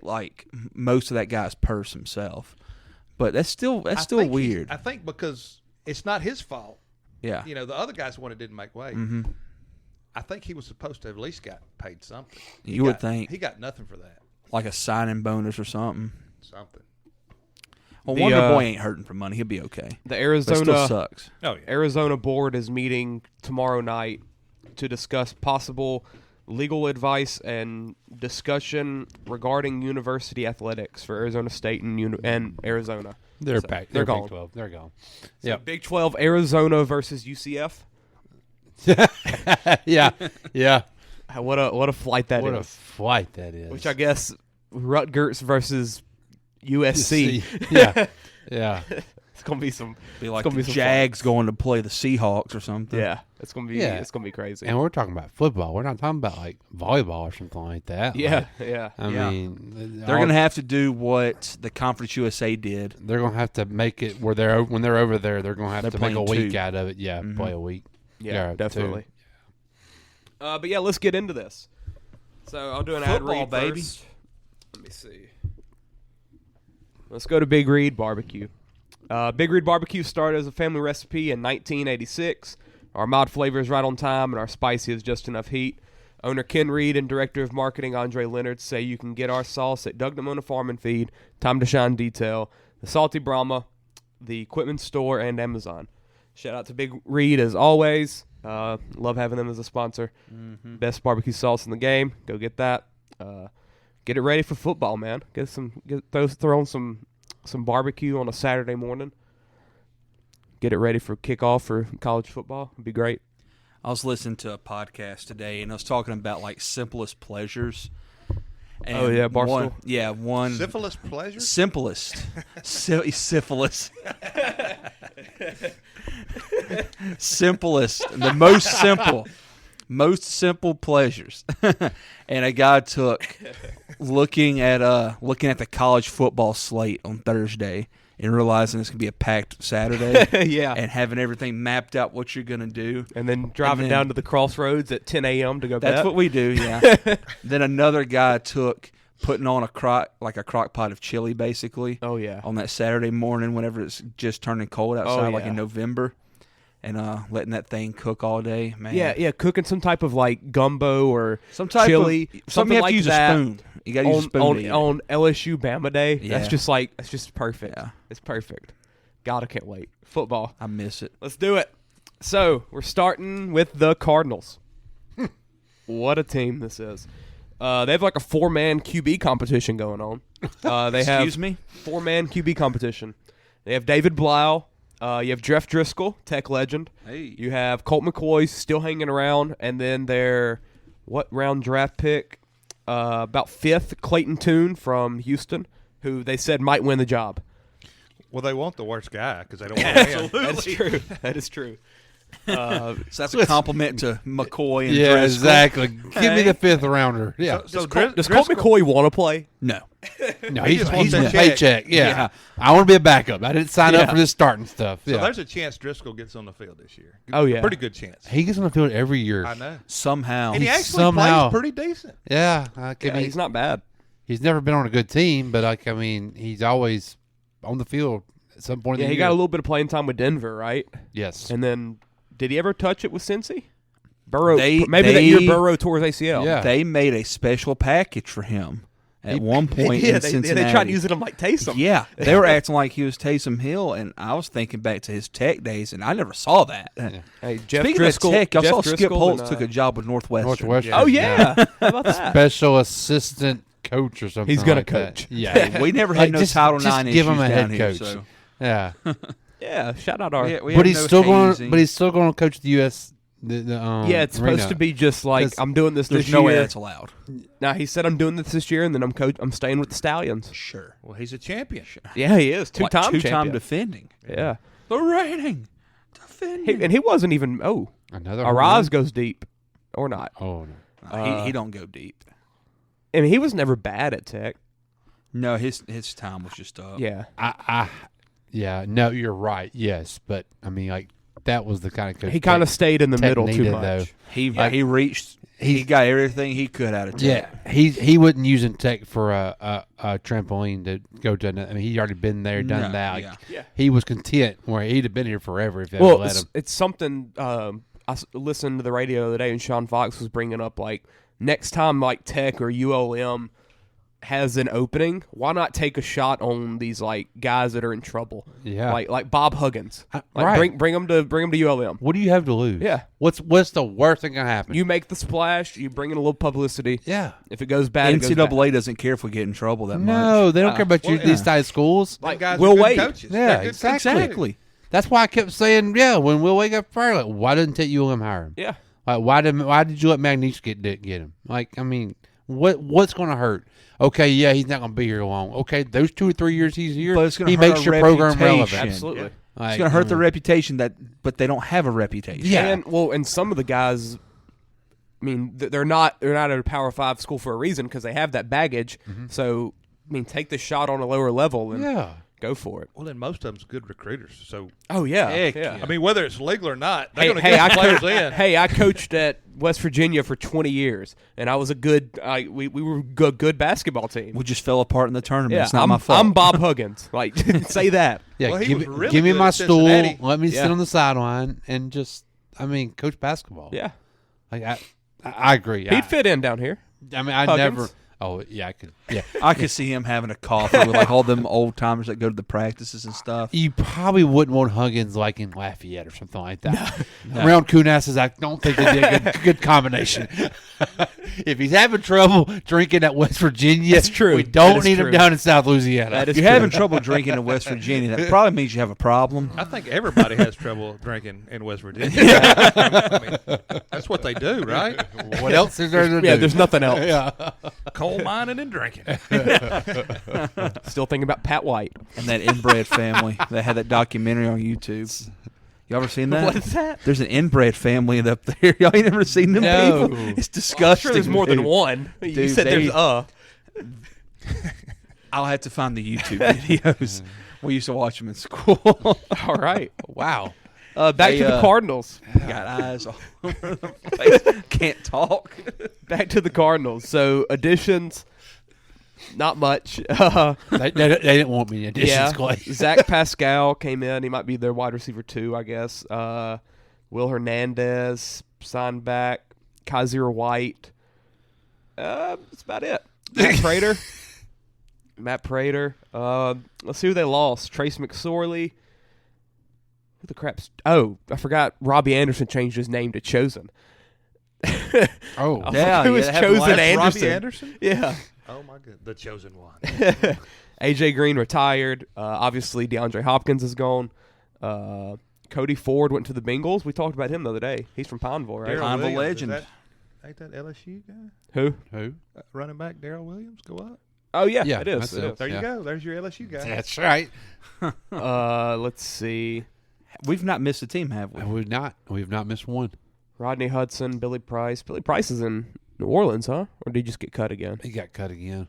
most of that guy's purse himself. But that's still weird. I think because it's not his fault. Yeah. The other guy's the one that didn't make weight. Mm-hmm. I think he was supposed to have at least got paid something. You would think. He got nothing for that. Like a signing bonus or something. Something. Well, Wonder Boy ain't hurting for money. He'll be okay. The Arizona still sucks. Oh, yeah. Arizona board is meeting tomorrow night to discuss possible legal advice and discussion regarding university athletics for Arizona State and Arizona. They're So back. They're Big gone. 12. They're gone. So Yeah. Big 12, Arizona versus UCF. Yeah. Yeah. What a flight that is. What a flight that is. Which I guess Rutgers versus USC. Yeah. Yeah. It's gonna be some. Be like gonna the be some Jags going to play the Seahawks or something. Yeah, it's gonna be. Yeah. It's gonna be crazy. And we're talking about football. We're not talking about volleyball or something like that. Yeah, yeah. I mean, They're going to have to do what the Conference USA did. They're going to have to make it where when they're over there, they're going to have to make a playing week 2. out of it. Yeah, play a week. Yeah, 2. definitely. But yeah, let's get into this. So I'll do an ad read baby. first. Let me see. Let's go to Big Reed BBQ. Big Reed BBQ started as a family recipe in 1986. Our mild flavor is right on time, and our spicy is just enough heat. Owner Ken Reed and Director of Marketing Andre Leonard say you can get our sauce at Doug Namona Farm and Feed, Time to Shine Detail, the Salty Brahma, the Equipment Store, and Amazon. Shout out to Big Reed as always. Love having them as a sponsor. Mm-hmm. Best barbecue sauce in the game. Go get that. Get it ready for football, man. Throw on some barbecue on a Saturday morning. Get it ready for kickoff for college football. It'd be great. I was listening to a podcast today, and I was talking about simplest pleasures. And oh yeah, Barstool. One syphilis pleasure. Simplest, syphilis. Simplest, the most simple pleasures. And a guy took looking at the college football slate on Thursday and realizing it's gonna be a packed Saturday. Yeah, and having everything mapped out what you're gonna do, and then driving down to the crossroads at 10 a.m. to go. That's bet. what we do. Yeah. Then another guy took putting on a crock pot of chili, basically. Oh yeah. On that Saturday morning, whenever it's just turning cold outside, like in November. And letting that thing cook all day, man. Yeah, cooking some type of gumbo or some type chili, of something you have like to use that. A spoon. You got to use a spoon on LSU Bama Day. Yeah. That's just perfect. Yeah. It's perfect. God, I can't wait. Football. I miss it. Let's do it. So we're starting with the Cardinals. What a team this is. They have a 4-man QB competition going on. They have Excuse me? 4-man QB competition. They have David Blau. You have Jeff Driscoll, Tech legend. Hey. You have Colt McCoy still hanging around, and then their round draft pick, about 5th, Clayton Tune from Houston, who they said might win the job. Well, they want the worst guy because they don't want to win. That's true. That is true. So that's a compliment to McCoy and yeah, Driscoll. Exactly. Give me the 5th rounder. Yeah. So does Colt McCoy want to play? No. No, He he's just wants a that paycheck. Yeah. I want to be a backup. I didn't sign up for this starting stuff. So Yeah. there's a chance Driscoll gets on the field this year. Oh, yeah. Pretty good chance. He gets on the field every year. I know. Somehow. And he actually Somehow. plays pretty decent. Yeah. He's not bad. He's never been on a good team, but he's always on the field at some point. Yeah, in the he year. got a little bit of playing time with Denver, right? Yes. And then, did he ever touch it with Cincy? Burrow. That year Burrow tore his ACL. Yeah. They made a special package for him. at one point in Cincinnati. They tried using him like Taysom. Yeah, they were acting like he was Taysom Hill, and I was thinking back to his Tech days, and I never saw that. Yeah. Hey, Jeff Speaking Driscoll, of Tech, y'all Jeff saw Skip Driscoll Holtz and, took a job with Northwestern. Oh, yeah. How about that? Special assistant coach or something. He's going like to coach. That. Yeah. We never had no Title IX issues give him a down head here. coach. So. Yeah. Yeah, shout out our. But he's still going. But he's still going to coach the U.S. Yeah, it's supposed to be just like I'm doing this There's this no year. way that's allowed. Now he said I'm doing this year, and then I'm staying with the Stallions. Sure. Well, he's a champion. Yeah, he is two-time two-time defending. Yeah, the reigning defending. and he wasn't even. Another Araz goes deep, or not? Oh no, he don't go deep. I mean, he was never bad at Tech. No, his time was just up. Yeah, yeah. No, you're right. Yes, but I mean, like that was the kind of coach. He kind of stayed in the middle too much. Though. He reached. He got everything he could out of Tech. Yeah, he wasn't using Tech for a trampoline to go to. I mean, he already been there, done that. Like, he was content where he'd have been here forever if they would let him. It's something. I listened to the radio the other day, and Sean Fox was bringing up like next time like Tech or ULM has an opening, why not take a shot on these like guys that are in trouble? Yeah, like Bob Huggins. Right. Bring him to ULM. What do you have to lose? Yeah. What's the worst thing gonna happen? You make the splash. You bring in a little publicity. Yeah. If it goes bad, NCAA doesn't care if we get in trouble that much. No, they don't care about these type schools. Like guys Will are good Wade. coaches. Yeah, They're good exactly. That's why I kept saying, when Will Wade got fired, like, why didn't ULM hire him? Yeah. Like, why did you let Magnish get him? Like, I mean, what's going to hurt? Okay, yeah, he's not going to be here long. Okay, those 2 or 3 years he's here, he makes your program relevant. Absolutely. Yeah. Like, it's going to hurt their reputation, but they don't have a reputation. Yeah. And some of the guys, I mean, they're not at a Power 5 school for a reason because they have that baggage. Mm-hmm. So, I mean, take the shot on a lower level and go for it. Well, then most of them's good recruiters. So, yeah. I mean, whether it's legal or not, they're Hey, going to get players in. Hey, I coached at West Virginia for 20 years, and I was a good. We were a good basketball team. We just fell apart in the tournament. Yeah, it's not my fault. I'm Bob Huggins. Like, say that. Yeah, well, give me my stool. Let me sit Yeah. on the sideline and just, coach basketball. Yeah, like I agree. He'd fit in down here. I mean, I Huggins. never. Oh yeah, I could. Yeah, I could see him having a coffee with like all them old timers that go to the practices and stuff. you probably wouldn't want Huggins like in Lafayette or something like that. Around Kunas's, I don't think they did a good combination. If he's having trouble drinking at West Virginia, that's true. We don't need true. him down in South Louisiana. If you're having trouble drinking in West Virginia, that probably means you have a problem. I think everybody has trouble drinking in West Virginia. I mean, that's what they do, right? What else is there to do? Yeah, there's nothing else. Yeah. Coal mining and drinking. Still thinking about Pat White And that inbred family that had that documentary on YouTube. You ever seen that? What is that? There's an inbred family up there. Y'all ain't never seen them No. people? It's I'm disgusting. sure there's more than dude. one. You Dude, said there's I'll have to find the YouTube videos. We used to watch them in school. All right. Wow. Back to the Cardinals. Got eyes all over the place. Can't talk. Back to the Cardinals. So additions, not much. They didn't want me in additions, Clay. Zach Pascal came in. He might be their wide receiver 2, I guess. Will Hernandez signed back. Kaiser White. That's about it. Matt Prater. Let's see who they lost. Trace McSorley. Who the crap's? Oh, I forgot. Robbie Anderson changed his name to Chosen. Oh, Yeah, who was yeah, Chosen Anderson? Robbie Anderson? Yeah. Oh, my God. The chosen one. AJ Green retired. Obviously, DeAndre Hopkins is gone. Cody Ford went to the Bengals. We talked about him the other day. He's from Pineville, right? Darryl Pineville Williams, legend. Ain't that LSU guy? Who? Running back Darryl Williams, go up. Oh, yeah, Yeah, it is. that's It it. is. There you go. There's your LSU guy. that's right. Let's see. We've not missed a team, have we? We've not missed one. Rodney Hudson, Billy Price. Billy Price is in New Orleans, huh? Or did he just get cut again? He got cut again.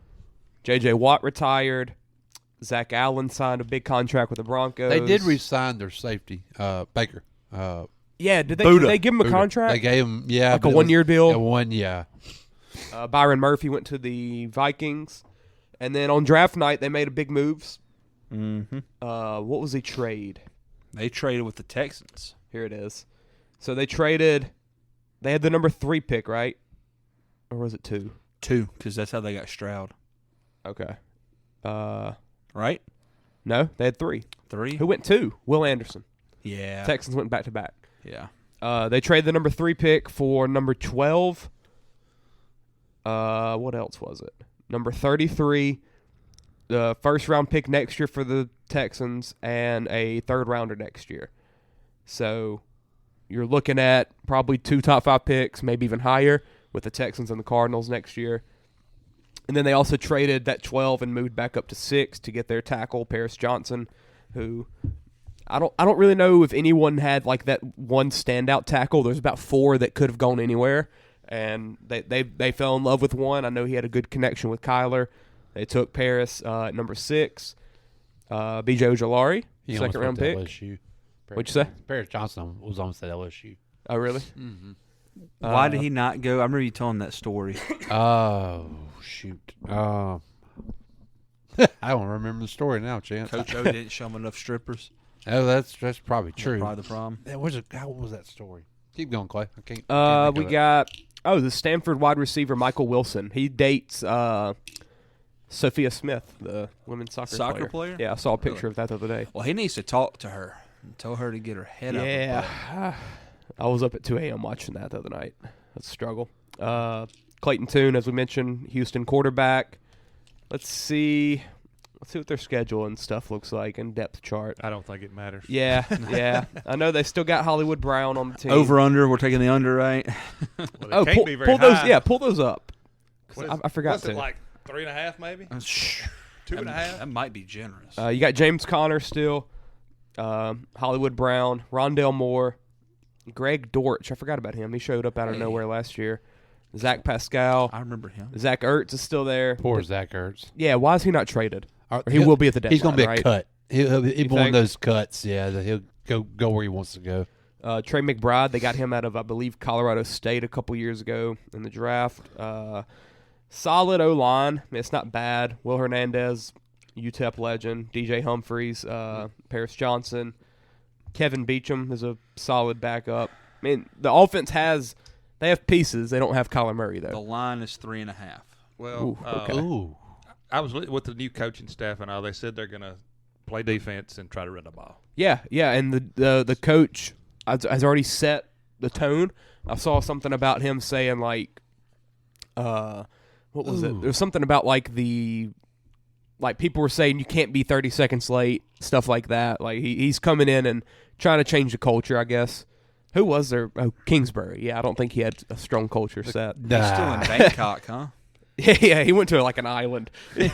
J.J. Watt retired. Zach Allen signed a big contract with the Broncos. They did re-sign their safety, Baker. Yeah, did they give him a Buddha. contract? They gave him, Like but a it one-year was- deal? Yeah, one, yeah. Byron Murphy went to the Vikings. And then on draft night, they made a big moves. Mm-hmm. What was the trade? They traded with the Texans. Here it is. So they traded. They had the number 3 pick, right? Or was it 2? 2, because that's how they got Stroud. Okay. Right? No, they had 3. 3? Who went 2? Will Anderson. Yeah. Texans went back to back. Yeah. They traded the number 3 pick for number 12. What else was it? Number 33, the first round pick next year for the Texans, and a 3rd rounder next year. So you're looking at probably 2 top 5 picks, maybe even higher, with the Texans and the Cardinals next year. And then they also traded that 12 and moved back up to 6 to get their tackle, Paris Johnson, who I don't really know if anyone had like that one standout tackle. There's about 4 that could have gone anywhere, and they fell in love with one. I know he had a good connection with Kyler. They took Paris at number 6. B.J. Ojolari, second round pick. LSU. What'd you say? Paris Johnson was almost at LSU. Oh, really? Mm-hmm. Why did he not go? I remember you telling that story. Oh, shoot. I don't remember the story now, Chance. Coach O didn't show him enough strippers. Oh, that's probably true. That's probably the problem. How was that story? Keep going, Clay. I can't We think of got the Stanford wide receiver Michael Wilson. He dates Sophia Smith, the women's soccer player. Yeah, I saw a picture of that the other day. Well, he needs to talk to her and tell her to get her head up. Yeah, I was up at 2 a.m. watching that the other night. That's a struggle. Clayton Tune, as we mentioned, Houston quarterback. Let's see what their schedule and stuff looks like and depth chart. I don't think it matters. Yeah. I know they still got Hollywood Brown on the team. Over under, we're taking the under, right? Well, can't be very pull those. high. Yeah, pull those up. I forgot what's to. it like 3.5 maybe? 2.5. That might be generous. You got James Conner still, Hollywood Brown, Rondale Moore, Greg Dortch. I forgot about him. He showed up out of nowhere last year. Zach Pascal. I remember him. Zach Ertz is still there. Poor Zach Ertz. Yeah, why is he not traded? Or he will be at the deadline. He's going to be right? a cut. He'll be one think? of those cuts. Yeah, that he'll go where he wants to go. Trey McBride, they got him out of, I believe, Colorado State a couple years ago in the draft. Solid O-line. I mean, it's not bad. Will Hernandez, UTEP legend. DJ Humphries, Paris Johnson. Kevin Beachum is a solid backup. I mean, the offense they have pieces. They don't have Kyler Murray, though. The line is 3.5. Well, okay. I was with the new coaching staff and all. They said they're going to play defense and try to run the ball. Yeah, and the coach has already set the tone. I saw something about him saying, like, what was it? There was something about, like, people were saying you can't be 30 seconds late, stuff like that. Like, he's coming in and trying to change the culture, I guess. Who was there? Oh, Kingsbury. Yeah, I don't think he had a strong culture set. He's still in Bangkok, huh? Yeah, he went to like an island. I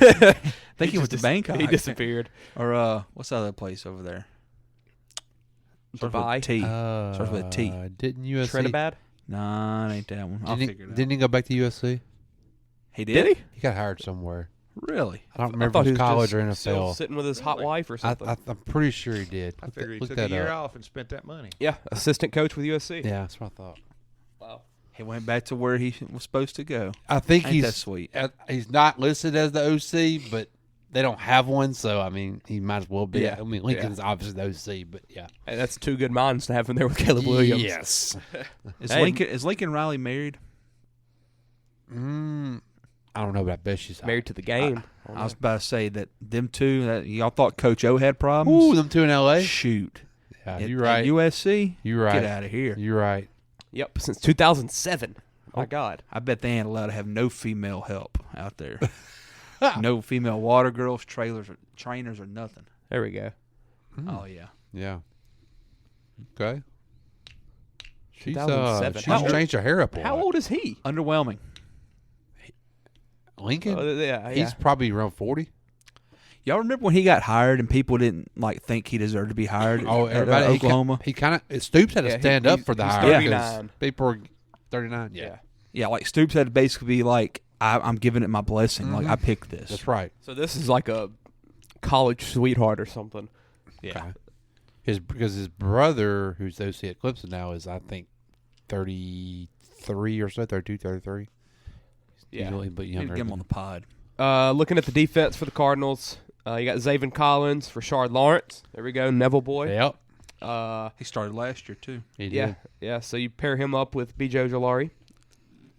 think he went to Bangkok. He disappeared. Or what's that other place over there? Dubai. Starts with a T. Didn't USC? Trinidad? Nah, it ain't that one. I'll figure it out. Didn't he go back to USC? He did? He got hired somewhere. Really? I don't remember if it was college or NFL. Still sitting with his hot wife or something. I'm pretty sure he did. I figured he took a year off and spent that money. Yeah, assistant coach with USC. Yeah, that's what I thought. Wow. He went back to where he was supposed to go. I think Ain't that sweet. He's not listed as the OC, but they don't have one, so I mean, he might as well be. Yeah. I mean, Lincoln's obviously the OC, but yeah. And that's 2 good minds to have in there with Caleb Williams. Yes. Is Lincoln Riley married? I don't know, but I bet she's married to the game. I was about to say that them two. That y'all thought Coach O had problems. Ooh, them two in L.A. Shoot. Yeah, you're right. USC. You're right. Get out of here. You're right. Yep, since 2007. My God. I bet they ain't allowed to have no female help out there. No female water girls, trainers, or nothing. There we go. Oh yeah. Yeah. Okay. She's 2007. she's changed her hair up a lot. How old is he? Underwhelming. Lincoln? Yeah. He's probably around 40. Y'all remember when he got hired and people didn't think he deserved to be hired at Oklahoma? He kind of Stoops had to stand up for the hire. 39. People were 39. Yeah, like Stoops had to basically be like, I'm giving it my blessing. Like, I picked this. That's right. So this is like a college sweetheart or something. Yeah. Because his brother, who's the OC at Clemson now, is, I think, 33 or so, 32, 33. Yeah. He's a little bit Need to younger. get him on the pod. Looking at the defense for the Cardinals, you got Zaven Collins, Rashard Lawrence. There we go, Neville Boy. Yep. He started last year, too. He did. Yeah. So you pair him up with B.J. Ojolari.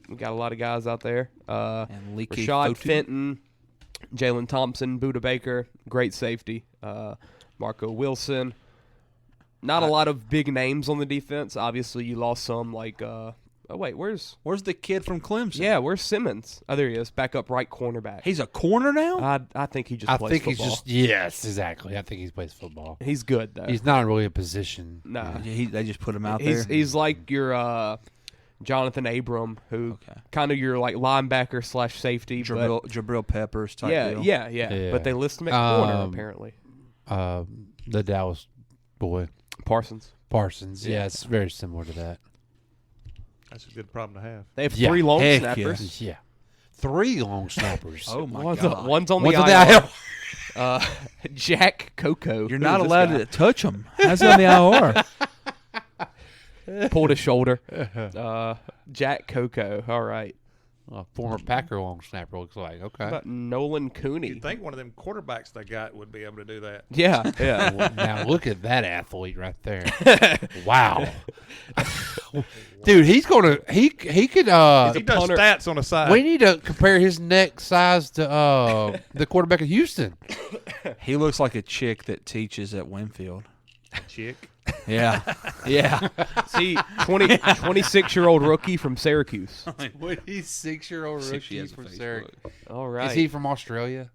We got a lot of guys out there. And Leaky Rashad Fotu. Fenton, Jalen Thompson, Buda Baker, great safety. Marco Wilson. Not a lot of big names on the defense. Obviously, you lost some like. Where's the kid from Clemson? Yeah, where's Simmons? Oh, there he is, backup right cornerback. He's a corner now. I think he just plays football. Yes, exactly. I think he plays football. He's good though. He's not really a position. No, they just put him out there. He's like your Jonathan Abram, who kind of your like linebacker / safety. Jabril Peppers type deal. Yeah. But they list him at corner apparently. The Dallas boy Parsons. Yeah, it's very similar to that. That's a good problem to have. They have 3 long snappers. Yeah. 3 long snappers. Oh, my God. One's on the IR. Jack Coco. You're not allowed to touch him. How's he on the IR? Pulled his shoulder. Jack Coco. All right. Former Packer long snapper looks like. Okay. How about Nolan Cooney? You'd think one of them quarterbacks they got would be able to do that. Yeah. Well, now look at that athlete right there. Wow. Dude, he's gonna he could he does stats on the side. We need to compare his neck size to the quarterback of Houston. He looks like a chick that teaches at Winfield. Chick. Yeah. Yeah. See, 26-year-old rookie from Syracuse. 26-year-old rookie from Syracuse. All right. Is he from Australia?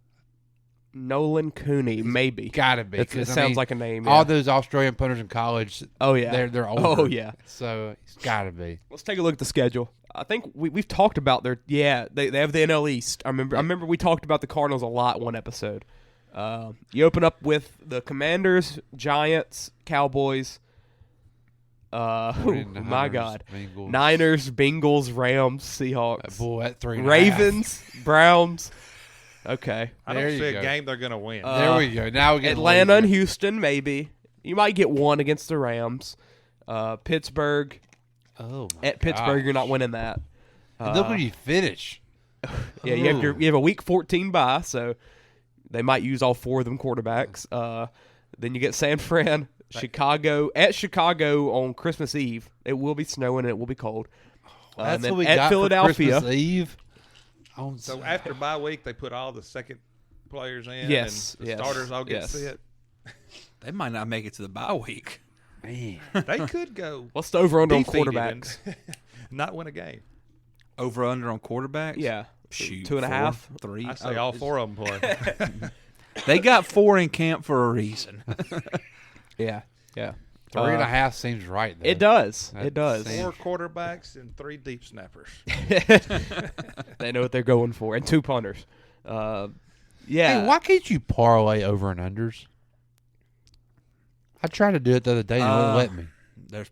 Nolan Cooney, maybe. Gotta be. It sounds like a name. Yeah. All those Australian punters in college. Oh yeah, they're older. Oh yeah. So it's gotta be. Let's take a look at the schedule. I think we've talked about their they have the NL East. I remember we talked about the Cardinals a lot one episode. You open up with the Giants, Cowboys. My God, Bengals. Niners, Bengals, Rams, Seahawks. Boy, at 3.5. Ravens, Browns. Okay. I don't see a game they're going to win. There we go. Now we get Atlanta and Houston, maybe. You might get one against the Rams. Pittsburgh. Oh, at Pittsburgh, you're not winning that. Look where you finish. Yeah, you have a Week 14 bye, so they might use all 4 of them quarterbacks. Then you get San Fran, Chicago on Christmas Eve. It will be snowing and it will be cold. That's and what we at got Philadelphia. for Christmas Eve. So after bye week, they put all the second players in. Yes, and the starters all get sit. They might not make it to the bye week. Man, they could go. What's the over under on defeated quarterbacks? and not win a game. Over under on quarterbacks? Yeah, shoot, 2.5, 3. I say all 4 of them play. They got 4 in camp for a reason. Yeah. 3.5 seems right, though. It does. That It does. 4 quarterbacks and 3 deep snappers. They know what they're going for, and 2 punters. Yeah. Hey, why can't you parlay over and unders? I tried to do it the other day and it wouldn't let me. There's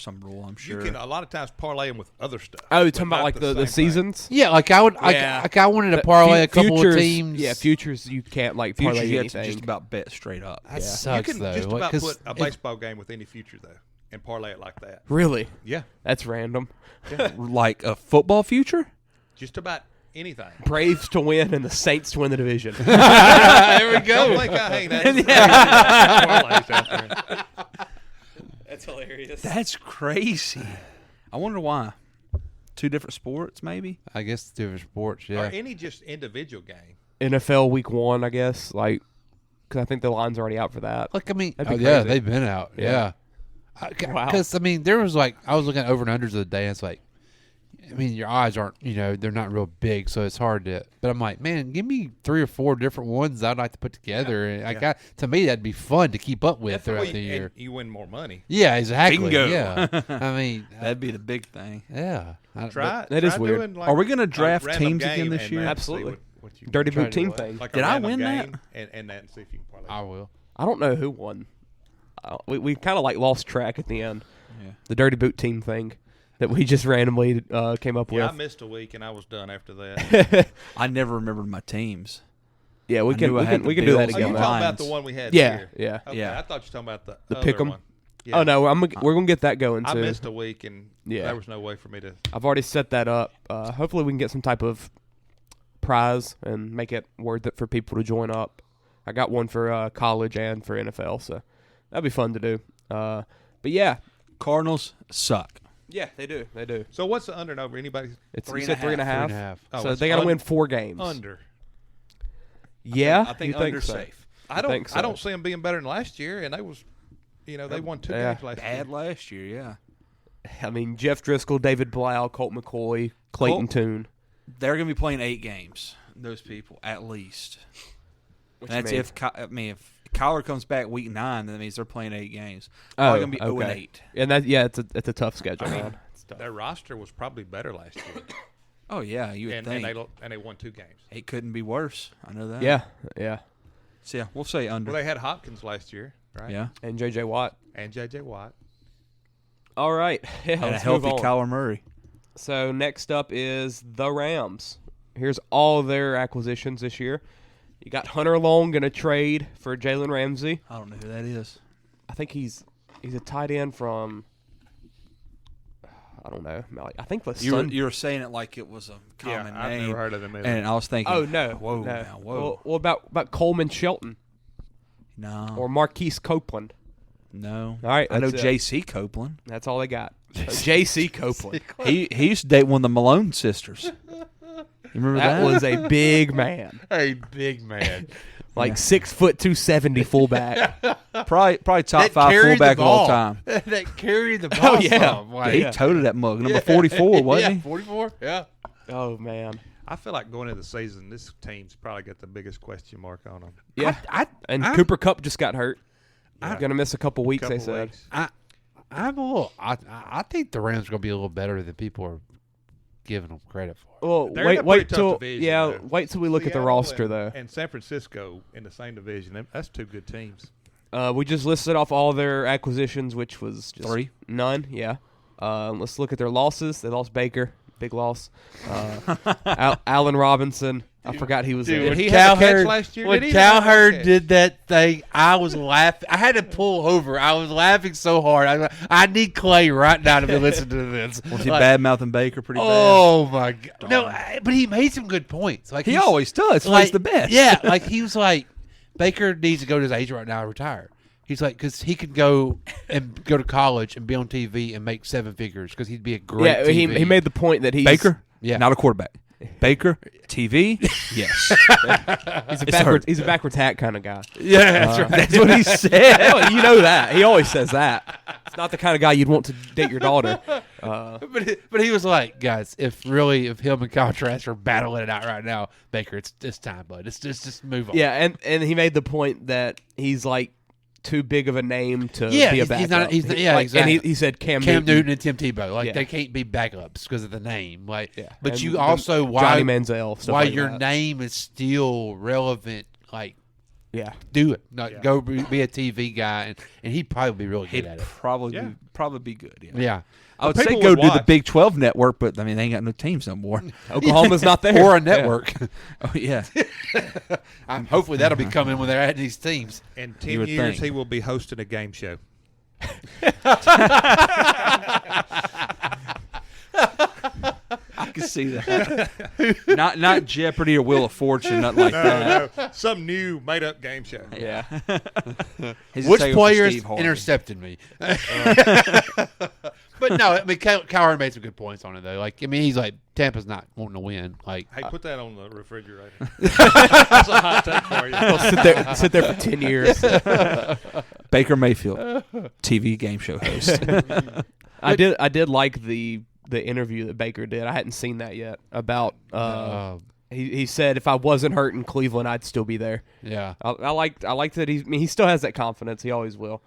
some rule, I'm sure. You can a lot of times parlay them with other stuff. Oh, you're talking about like the seasons? Yeah, like I would. I wanted to parlay a couple futures, of teams. Yeah, futures you can't like parlay Futures, you have anything. to just about bet straight up. That sucks, you can though. just about 'cause put a baseball game with any future though, and parlay it like that. Really? Yeah, that's random. Like a football future? Just about anything. Braves to win and the Saints to win the division. There we go. Don't think I hate that. That's hilarious. That's crazy. I wonder why. 2 different sports, maybe? I guess different sports, yeah. Or any just individual game. NFL Week 1, I guess, like, because I think the line's already out for that. Like, I mean, yeah, they've been out. Yeah. Wow. Because, I mean, there was like, I was looking at over and unders of the day, and it's like, I mean, your eyes aren't, they're not real big, so it's hard to. But I'm like, man, give me 3 or 4 different ones I'd like to put together. And to me, that'd be fun to keep up with throughout the year. And you win more money. Yeah, exactly. Bingo. Yeah. I mean, that'd be the big thing. Yeah. That is weird. Like are we going to draft teams again this year? Absolutely. What Dirty Boot team thing. Like Did I win that? And that, and see if you can parlay. I will. I don't know who won. We kind of like lost track at the end. Yeah. The Dirty Boot team thing that we just randomly came up with. I missed a week and I was done after that. I never remembered my teams. Yeah, we can do that Oh, again. you talking about the one we had here? Yeah. Okay, Yeah. I thought you were talking about the pick 'em. one. Yeah. Oh no, we're gonna get that going too. I missed a week and there was no way for me to. I've already set that up. Hopefully we can get some type of prize and make it worth it for people to join up. I got one for college and for NFL, so that'd be fun to do. But yeah, Cardinals suck. Yeah, they do. They do. So what's the under and over? Anybody? It's 3.5. 3.5. Oh, So it's they got to win 4 games. Under. Yeah, I think you under so? safe. I think so. don't see them being better than last year, and they won 2 games last year. Bad last year, yeah. I mean, Jeff Driscoll, David Blau, Colt McCoy, Clayton Tune. They're going to be playing 8 games. Those people, at least. And that's if Kyler comes back week 9, then that means they're playing 8 games. They're going to be 0-8. And it's a tough schedule, man. Their roster was probably better last year. Oh yeah, you would think. And they won 2 games. It couldn't be worse. I know that. Yeah. So yeah, we'll say under. Well, they had Hopkins last year, right? Yeah. And J.J. Watt. All right. Yeah, and a let's healthy move on. Kyler Murray. So next up is the Rams. Here's all of their acquisitions this year. You got Hunter Long going to trade for Jalen Ramsey. I don't know who that is. I think he's a tight end from. I don't know. I think the you were saying it like it was a common name. I've never heard of them either. And I was thinking, oh no, whoa, no. now, whoa. Well, about Coleman Shelton? No. Or Marquise Copeland? No. All right, I know that's it. J.C. Copeland. That's all they got. J.C. Copeland. He used to date one of the Malone sisters. You remember that? That was a big man. A big man. Like 6 foot 270 fullback. Probably top 5 fullback of all time. That carried the ball. Oh, yeah. Some. Like, He toted that mug. Number 44, wasn't he? 44. Yeah. Oh man. I feel like going into the season, this team's probably got the biggest question mark on them. Yeah. And Cooper Kupp just got hurt. Going to miss a couple weeks, they said. I think the Rams are going to be a little better than people are giving them credit for. Well, They're in a wait pretty till tough division, wait till we look at the Seattle roster though. And San Francisco in the same division. That's 2 good teams. We just listed off all their acquisitions, which was just 3. None. Yeah. Let's look at their losses. They lost Baker, big loss. Allen Robinson. I forgot he was there. Did he have a catch last year? When Cowherd did that thing, I was laughing. I had to pull over. I was laughing so hard. I need Clay right now to be listening to this. Was he bad-mouthing Baker pretty bad? Oh, my God. No, but he made some good points. Like he always does. Like, He's the best. Yeah, like he was like, Baker needs to go to his age right now and retire. He's like, because he could go to college and be on TV and make 7 figures because he'd be a great TV. He made the point that he's Baker, Yeah. not a quarterback. Baker, TV, yes. He's a backwards hat kind of guy. Yeah, that's right. That's what he said. You know that. He always says that. It's not the kind of guy you'd want to date your daughter. But he was like, guys, if him and Kyle Trask are battling it out right now, Baker, it's time, bud. It's just move on. Yeah, and he made the point that he's like too big of a name to be a backup. Exactly. And he said Cam Newton and Tim Tebow. They can't be backups because of the name. But and you also Johnny Manziel, why like your that. name is still relevant. Yeah, do it. Go be a TV guy, and he'd probably be really good at it. Probably be good. Yeah. I would say go do the Big 12 network, but I mean they ain't got no teams no more. Oklahoma's not there, or a network. Oh yeah. Hopefully that'll be coming when they're adding these teams. In 10 years, he will be hosting a game show. I can see that. not Jeopardy or Wheel of Fortune, nothing like that. No. Some new made-up game show. Yeah. Which players intercepted me? But no, I mean, Cowherd made some good points on it though. He's like Tampa's not wanting to win. Hey, put that on the refrigerator. That's a hot take for you. He'll sit there for 10 years. Baker Mayfield, TV game show host. I did like the interview that Baker did. I hadn't seen that yet. About he said if I wasn't hurt in Cleveland, I'd still be there. Yeah, I liked that he still has that confidence. He always will.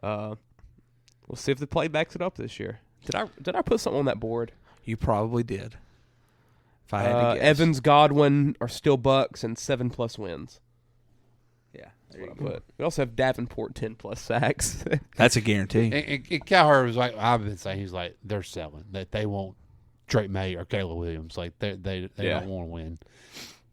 We'll see if the play backs it up this year. Did I put something on that board? You probably did. If I had to guess. Evans, Godwin are still Bucks and 7+ wins. Yeah, that's what I put. We also have Davenport 10+ sacks. That's a guarantee. And Cowherd was like, I've been saying, he's like, they're selling that they won't Drake May or Caleb Williams. Like they don't want to win.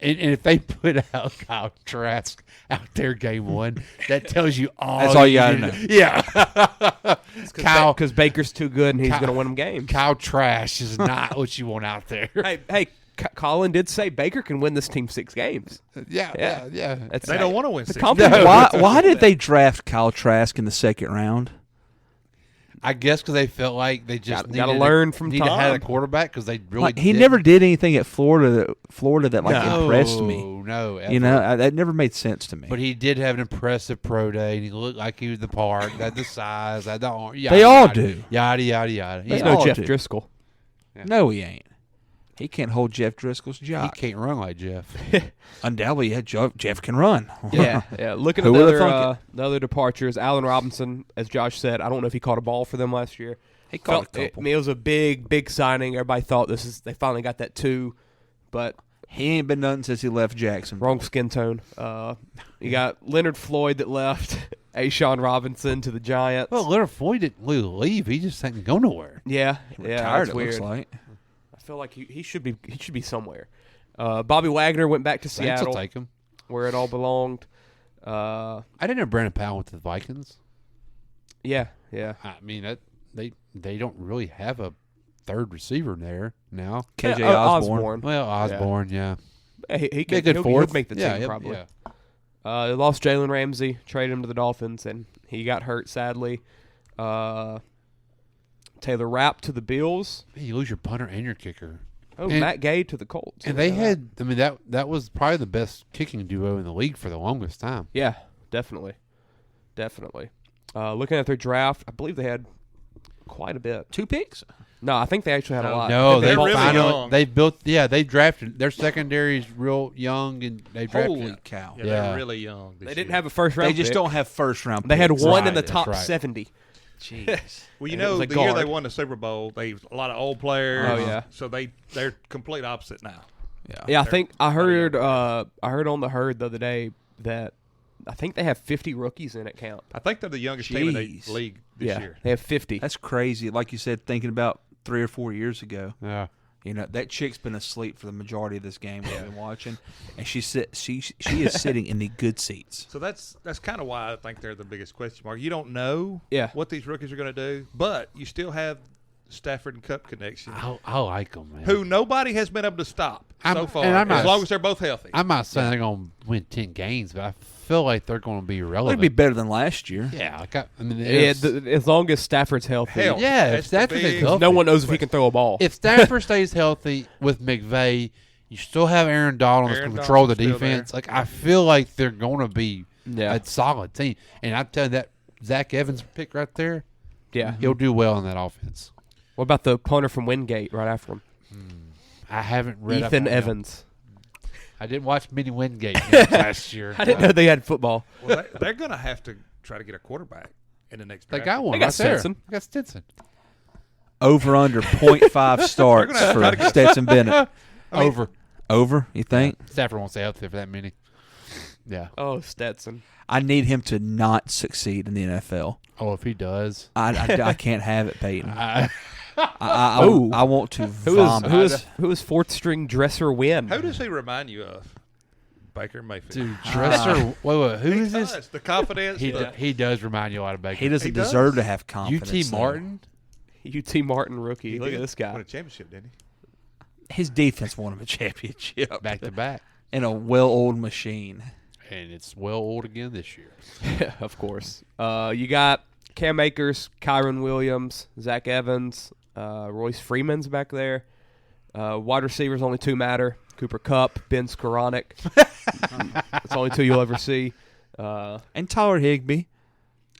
And if they put out Kyle Trask out there game 1, that tells you all. That's all you got to know. Yeah. Because Baker's too good and he's going to win them games. Kyle Trask is not what you want out there. Hey, Colin did say Baker can win this team 6 games. Yeah. They don't want to win 6 games. Why did they draft Kyle Trask in the 2nd round? I guess because they felt like they just got to learn from Tom. Had a Tom. quarterback because they really He never did anything at Florida that like No, impressed me. No, ever. You know, that never made sense to me. But he did have an impressive pro day, and he looked like he was the part, had the size, had the arm. They all do. Yada, yada, yada. There's Yeah. no Jeff do. Driscoll. Yeah. No, he ain't. He can't hold Jeff Driscoll's He job. can't run like Jeff. Undoubtedly, yeah, Jeff can run. Yeah. Looking at Who would've thunk the other departures, Allen Robinson, as Josh said, I don't know if he caught a ball for them last year. He caught a couple. I mean, it was a big signing. Everybody thought they finally got that too, but He ain't been nothing since he left Jackson. wrong skin tone. You got Leonard Floyd that left, Ashawn Robinson to the Giants. Well, Leonard Floyd didn't really leave. He just didn't go nowhere. Yeah, Retired, that's it weird. looks like. I feel like he should be somewhere. Bobby Wagner went back to Saints will Seattle, take him. where it all belonged. I didn't know Brandon Powell went to the Vikings. Yeah. I mean, they don't really have a third receiver there now. KJ Yeah, Osborne. Well, Osborne, yeah. He Be a could good fourth. he'll make the team probably. Yeah. They lost Jalen Ramsey, traded him to the Dolphins, and he got hurt sadly. Taylor Rapp to the Bills. Man, you lose your punter and your kicker. Oh, And- Matt Gay to the Colts. And they had, I mean, that was probably the best kicking duo in the league for the longest time. Yeah, definitely. Looking at their draft, I believe they had quite a bit. 2 picks? No, I think they actually had a lot. No, They're they really finally young. they built. Yeah, they drafted their secondary's real young, and they drafted. Holy cow. Yeah, Yeah. they're really young. They didn't have a first round. They just pick. don't have first round They had picks. one in the Right, top that's right. 70. Jeez. Well, you And it know, was the a year guard. they won the Super Bowl, they a lot of old players. Oh, yeah. So they're complete opposite now. Yeah, I think I heard on the herd the other day that I think they have 50 rookies in at camp. I think they're the youngest team in the Jeez. league this year. They have 50. That's crazy. Like you said, thinking about 3 or 4 years ago. Yeah. You know, that chick's been asleep for the majority of this game we've been watching, and she is sitting in the good seats. So that's kind of why I think they're the biggest question mark. You don't know Yeah. what these rookies are going to do, but you still have Stafford and Cup connection, I like them, man. who nobody has been able to stop so far, and I'm as not- long as they're both healthy. I'm not saying they're going to win 10 games, but I feel like they're going to be relevant. It'd be better than last year. Yeah, like I mean, Yeah, if, as long as Stafford's healthy. Health. yeah, if That's the Stafford stays big- healthy, No one knows if he can throw a ball. If Stafford stays healthy with McVay, you still have Aaron Donald that's Aaron going to control the Donald's still defense. Like I feel like they're going to be Yeah. a solid team, and I'm telling you that Zach Evans pick right there, Yeah. he'll do well in that offense. What about the punter from Wingate right after him? I haven't read up Ethan on him. Evans. I didn't watch many Wingate games last year. I didn't know they had football. Well, they're going to have to try to get a quarterback in the next They draft. got one They got right there. Stetson. They got Stetson. Over under 0.5 starts They're gonna have to for Stetson Bennett. Over. You think? Stafford won't stay out there for that many. Yeah. Oh, Stetson. I need him to not succeed in the NFL. Oh, if he does. I can't have it, Peyton. I I want to vomit. Who is fourth string Dresser Win? Who does he remind you of? Baker Mayfield. Dude, Dresser. wait. Who He is does. this? The confidence. He does remind you a lot of Baker. He doesn't He does. deserve to have confidence. UT though. Martin. UT Martin rookie. He Look did at this win guy. a championship, didn't he? His defense won him a championship Back to back. in a well-oiled machine. And it's well old again this year. Of course. You got Cam Akers, Kyron Williams, Zach Evans, Royce Freeman's back there. Wide receivers, only 2 matter. Cooper Kupp, Ben Skoranek. That's only 2 you'll ever see. And Tyler Higbee.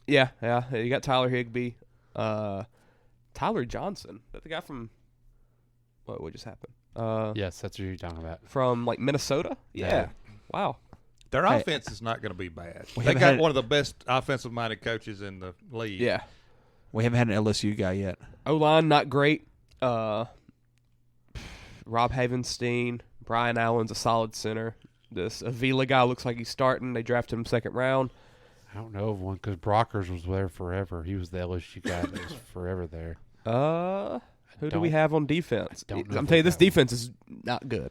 Yeah. You got Tyler Higbee. Tyler Johnson. That the guy from what just happened? Yes, that's what you're talking about. From like Minnesota? Yeah. Wow. Their Hey. offense is not going to be bad. We They haven't got had- one of the best offensive-minded coaches in the league. Yeah. We haven't had an LSU guy yet. O-line, not great. Rob Havenstein. Brian Allen's a solid center. This Avila guy looks like he's starting. They drafted him 2nd round. I don't know of one because Brockers was there forever. He was the LSU guy that was forever there. Who do we have on defense? I don't know I'm if telling you, we this have defense is not good.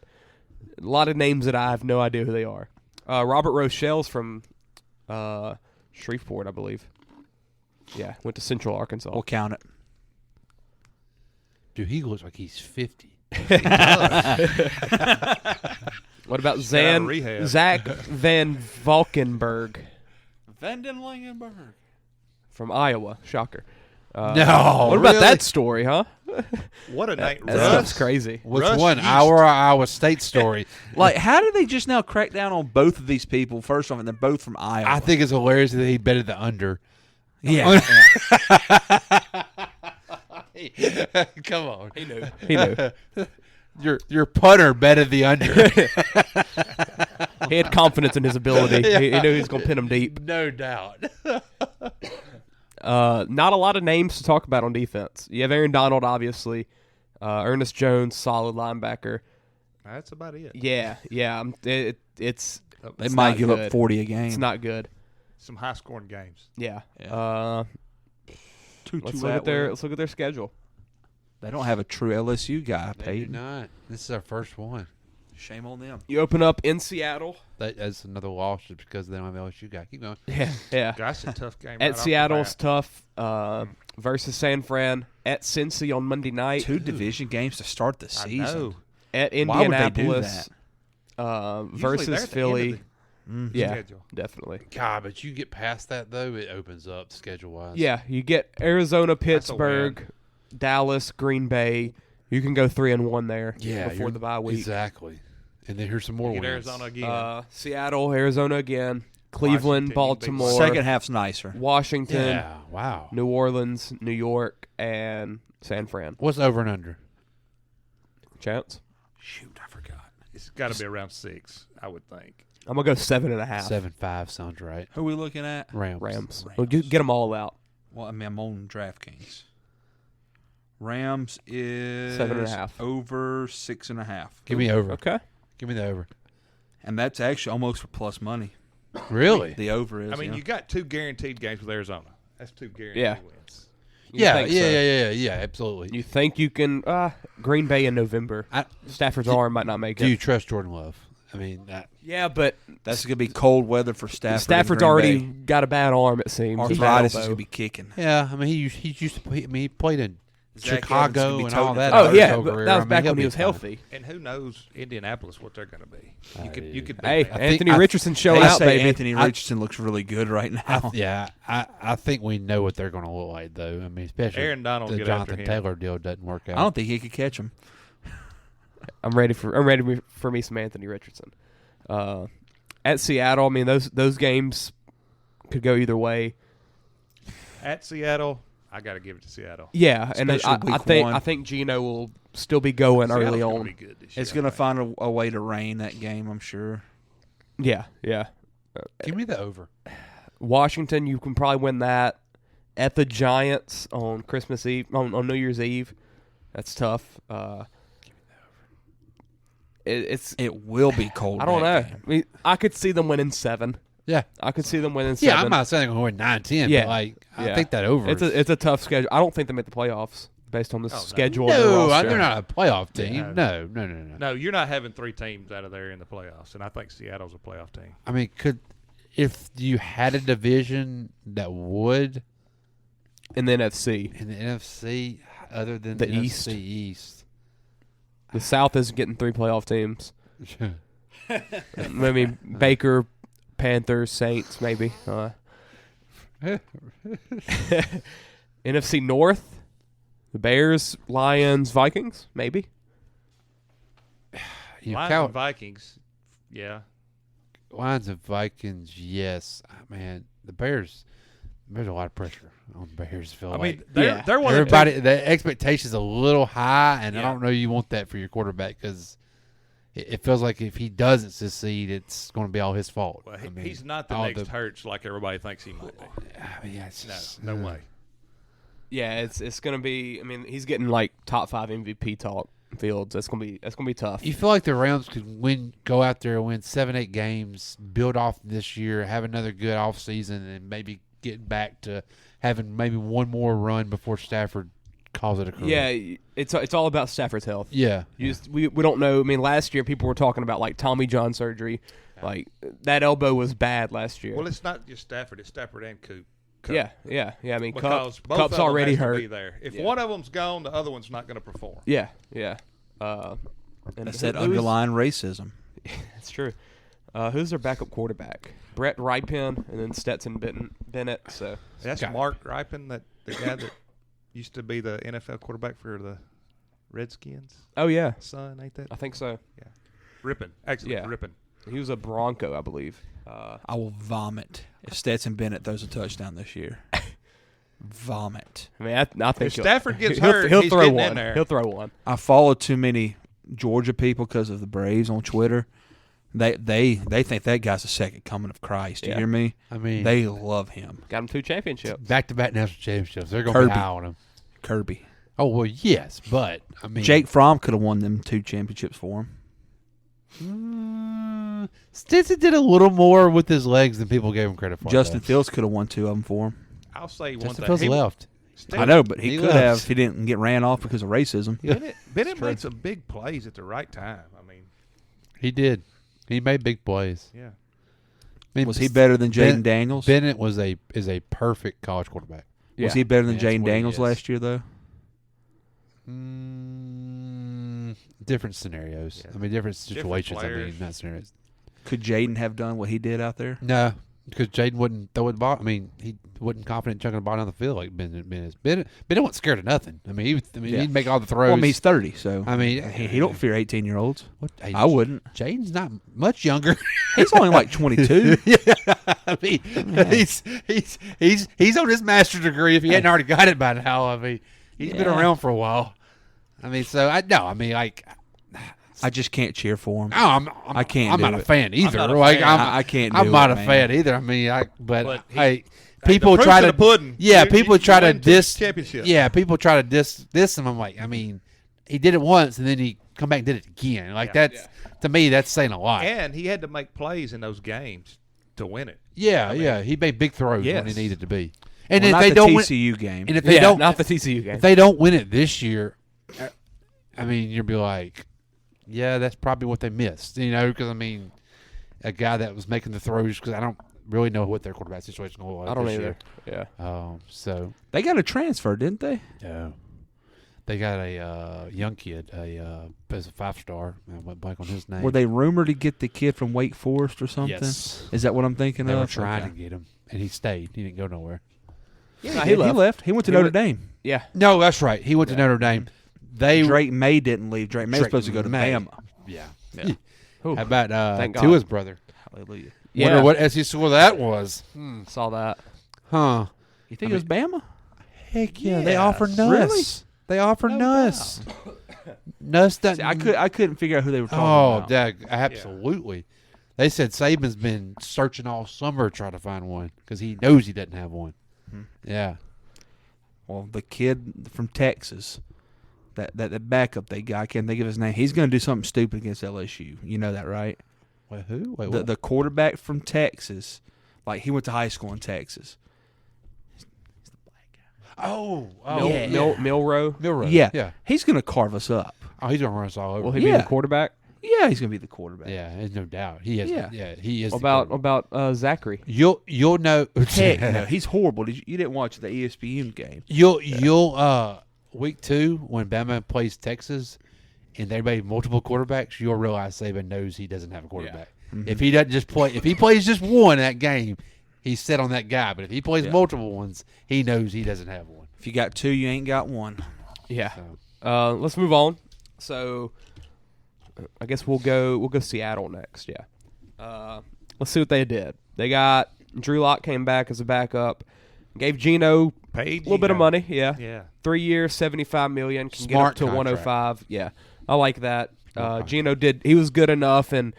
A lot of names that I have no idea who they are. Robert Rochelle's from Shreveport, I believe. Yeah, went to Central Arkansas. We'll count it. Dude, he looks like he's 50. What about Just got out of rehab. Zach Van Valkenburg Vandenlangenberg. from Iowa? Shocker. No. What about really? that story, huh? What a night. That stuff's crazy. Which Russ one? Yeast. Our Iowa State story. Like, how did they just now crack down on both of these people? First off, and they're both from Iowa. I think it's hilarious that he betted the under. Yeah. Come on. He knew. He knew. Your punter betted the under. He had confidence in his ability. He knew he was going to pin him deep. No doubt. Not a lot of names to talk about on defense. You have Aaron Donald, obviously. Ernest Jones, solid linebacker. That's about it. Yeah. It's They might give up 40 a game. It's not good. Some high-scoring games. Yeah. Let's look at their schedule. They don't have a true LSU guy, They do Peyton. not. This is our first one. Shame on them. You open up in Seattle. That's another loss just because they don't have LSU guy. Keep going. Yeah. That's a tough game. At Seattle's tough versus San Fran. At Cincy on Monday night. 2 division games to start the season. I know. At Why would they do Indianapolis that? versus Philly. Yeah, schedule. definitely. God, but you get past that, though, it opens up schedule-wise. Yeah, you get Arizona, a Pittsburgh, Dallas, Green Bay. You can go 3-1 there Yeah, before the bye week. Exactly. And then here's some more You get wins. Arizona again. Seattle, Arizona again, Cleveland, Washington, Baltimore, Second half's nicer. Washington, Yeah, wow. New Orleans, New York, and San Fran. What's over and under? Chance? Shoot, I forgot. It's got to be around 6, I would think. I'm going to go 7.5. 7-5 sounds right. Who are we looking at? Rams. Well, get them all out. Well, I mean, I'm on DraftKings. Rams is 7.5. over 6.5. Give me over. Okay. Give me the over. And that's actually almost for plus money. Really? The over is. I mean, yeah. you got 2 guaranteed games with Arizona. That's 2 guaranteed Yeah. wins. Yeah, absolutely. You think you can Green Bay in November. Stafford's arm might not make Do it. you trust Jordan Love? I mean, Yeah, but That's going to be cold weather for Stafford. Stafford's and Green already Bay. got a bad arm, it seems. Arthritis is going to be kicking. yeah. I mean, he used to play. I mean, he played in Zach Evans Chicago could be and all toting that. it. Oh, his yeah. whole But career. that was I mean, back he'll when he be was fine. healthy. And who knows Indianapolis what they're going to be. You could Hey, bet that. Anthony I- Richardson showing They out, say baby. Anthony Richardson looks really good right now. Yeah, I think we know what they're going to look like, though. I mean, especially Aaron Donald the get after Jonathan him. Taylor deal doesn't work out. I don't think he could catch him. I'm ready for me some Anthony Richardson. At Seattle, I mean those games could go either way. At Seattle, I got to give it to Seattle. Yeah, and Especially I week think one. I think Gino will still be going Seattle's early gonna on. be good this year, It's I going to think. find a way to rain that game, I'm sure. Yeah. Give me the over. Washington, you can probably win that. At the Giants on Christmas Eve, on New Year's Eve, that's tough. It will be cold. I don't know. that game. I mean, I could see them winning 7. Yeah. I could see them winning 7. Yeah, I'm not saying they're going to win 9-10, Yeah. but, like, I Yeah. think that over It's a tough schedule. I don't think they make the playoffs based on the no. schedule. and their No, roster. they're not a playoff team. Yeah. No. No, you're not having 3 teams out of there in the playoffs, and I think Seattle's a playoff team. I mean, if you had a division that would In the NFC, in the NFC other than The the East. NFC East, the South is getting 3 playoff teams. Maybe Baker, Panthers, Saints, maybe. NFC North, the Bears, Lions, Vikings, maybe. you Lions count and Vikings, yeah. Lions and Vikings, yes. Man, the Bears. There's a lot of pressure on the Bears. I feel I like mean, they're one everybody. of the The expectations a little high, and I Yeah. don't know you want that for your quarterback because it feels like if he doesn't succeed, it's going to be all his fault. Well, I mean, he's not the all next Hurts like everybody thinks he might be. I mean, yeah, it's just, No way. Yeah, it's gonna be. I mean, he's getting like top 5 MVP talk. Fields. That's gonna be tough. You feel like the Rams could go out there and win 7-8 games, build off this year, have another good off season, and maybe get back to having maybe one more run before Stafford calls it a career. Yeah, it's all about Stafford's health. Yeah. We don't know. I mean, last year people were talking about like Tommy John surgery. Like that elbow was bad last year. Well, it's not just Stafford; it's Stafford and Coop. Yeah. I mean, Because both Cup's of them already has to hurt. be there. If Yeah. one of them's gone, the other one's not going to perform. Yeah. And That's that who's- underlying racism. That's true. Who's their backup quarterback? Brett Ripien and then Stetson Bennett. So That's Mark Ripon, the guy that used to be the NFL quarterback for the Redskins. Oh yeah, Son, ain't that? I think so. Yeah. Rippin. Actually, Yeah. Rippin. He was a Bronco, I believe. I will vomit if Stetson Bennett throws a touchdown this year. Vomit. I mean, I think If Stafford gets he'll, hurt, he'll he's throw getting one. in there. He'll throw one. I follow too many Georgia people because of the Braves on Twitter. They think that guy's the second coming of Christ. You hear me? I mean, they love him. Got him 2 championships. Back-to-back national championships. They're going to be high on him. Kirby. Oh, well, yes, but, I mean. Jake Fromm could have won them 2 championships for him. Stetson did a little more with his legs than people gave him credit for. Justin Fields could have won 2 of them for him. I'll say one Justin thing. Fields left. I know, but he could left. have if he didn't get ran off because of racism. Bennett made some big plays at the right time. I mean, He did. He made big plays. yeah. I mean, Was he better than Jaden Daniels? Bennett is a perfect college quarterback. Was he better than Yeah, that's Jaden what he Daniels is. last year, though? Different scenarios. Yeah. I mean, different situations. players. Not scenarios. Could Jaden have done what he did out there? No, because Jaden wouldn't throw the ball. I mean, he wasn't confident chunking the ball down the field like Bennett is. Bennett wasn't scared of nothing. I mean, he'd make all the throws. Well, I mean, he's 30, so I mean, he don't fear 18-year-olds. What age? I wouldn't. Jaden's not much younger. He's only like 22. Yeah, I mean, he's on his master's degree if he hadn't already got it by now. I mean, he's been around for a while. I mean, so I just can't cheer for him. I can't. I'm not a fan either. I'm not a Like fan. I can't. I'm do not it, a man. fan either. I mean, but he- people the try proof's to in the pudding. Yeah, You- people you try to win diss. championships. Yeah, people try to diss him. I'm like, I mean, he did it once and then he come back and did it again. Like that's to me, that's saying a lot. And he had to make plays in those games to win it. Yeah, he made big throws when he Yes. needed to be. And Well, if not they the don't TCU game. and if they don't, not the TCU game. if they don't win it this year, I mean, you'll be like, yeah, that's probably what they missed. You know, because I mean, a guy that was making the throws because I don't really know what their quarterback situation was. I don't this either. year. Yeah. So They got a transfer, didn't they? no, they got a young kid, as a 5-star. I went blank on his name. Were they rumored to get the kid from Wake Forest or something? Yes. Is that what I'm thinking They of? were trying Okay. to get him, and he stayed. He didn't go nowhere. Yeah, he left. He went to Notre Dame. Yeah. No, that's right. He went to Notre Dame. Drake May didn't leave. Drake May was Drake supposed to go to May. Bama. Yeah. Ooh. How about Thank God. Tua's brother? Hallelujah. Wonder what SEC score that was. Saw that. Huh. You think it was Bama? Heck yeah, they offer Nuss. Really? They offer Nuss. Nuss that See, I couldn't figure out who they were talking Oh, about. Dag, absolutely. They said Saban's been searching all summer trying to find one because he knows he doesn't have one. Yeah. Well, the kid from Texas, that backup they got, I can't think of his name. He's going to do something stupid against LSU. You know that, right? Wait, who? Wait, The quarterback from Texas, like he went to high school in Texas. Oh, Yeah. Milrow. Milrow. Yeah, Yeah. he's going to carve us up. Oh, he's gonna run us all over. Will he be Yeah. the quarterback? Yeah, he's going to be the quarterback. Yeah, there's no doubt. He is. Yeah. Yeah, he is. What the quarterback. about Zachary? You'll know. Heck no, he's horrible. You didn't watch the ESPN game. You'll week 2 when Bama plays Texas and they play multiple quarterbacks, you'll realize Saban knows he doesn't have a quarterback. If he doesn't just play, if he plays just one in that game, he's set on that guy. But if he plays multiple ones, he knows he doesn't have one. If you got 2, you ain't got 1. Yeah. Let's move on. So, I guess we'll go Seattle next. Yeah. Let's see what they did. They got Drew Lock came back as a backup. Gave Geno a little bit of money. Yeah. Yeah. 3 years, $75 million. Can get Smart up to contract. 105. Yeah. I like that. Geno he was good enough, and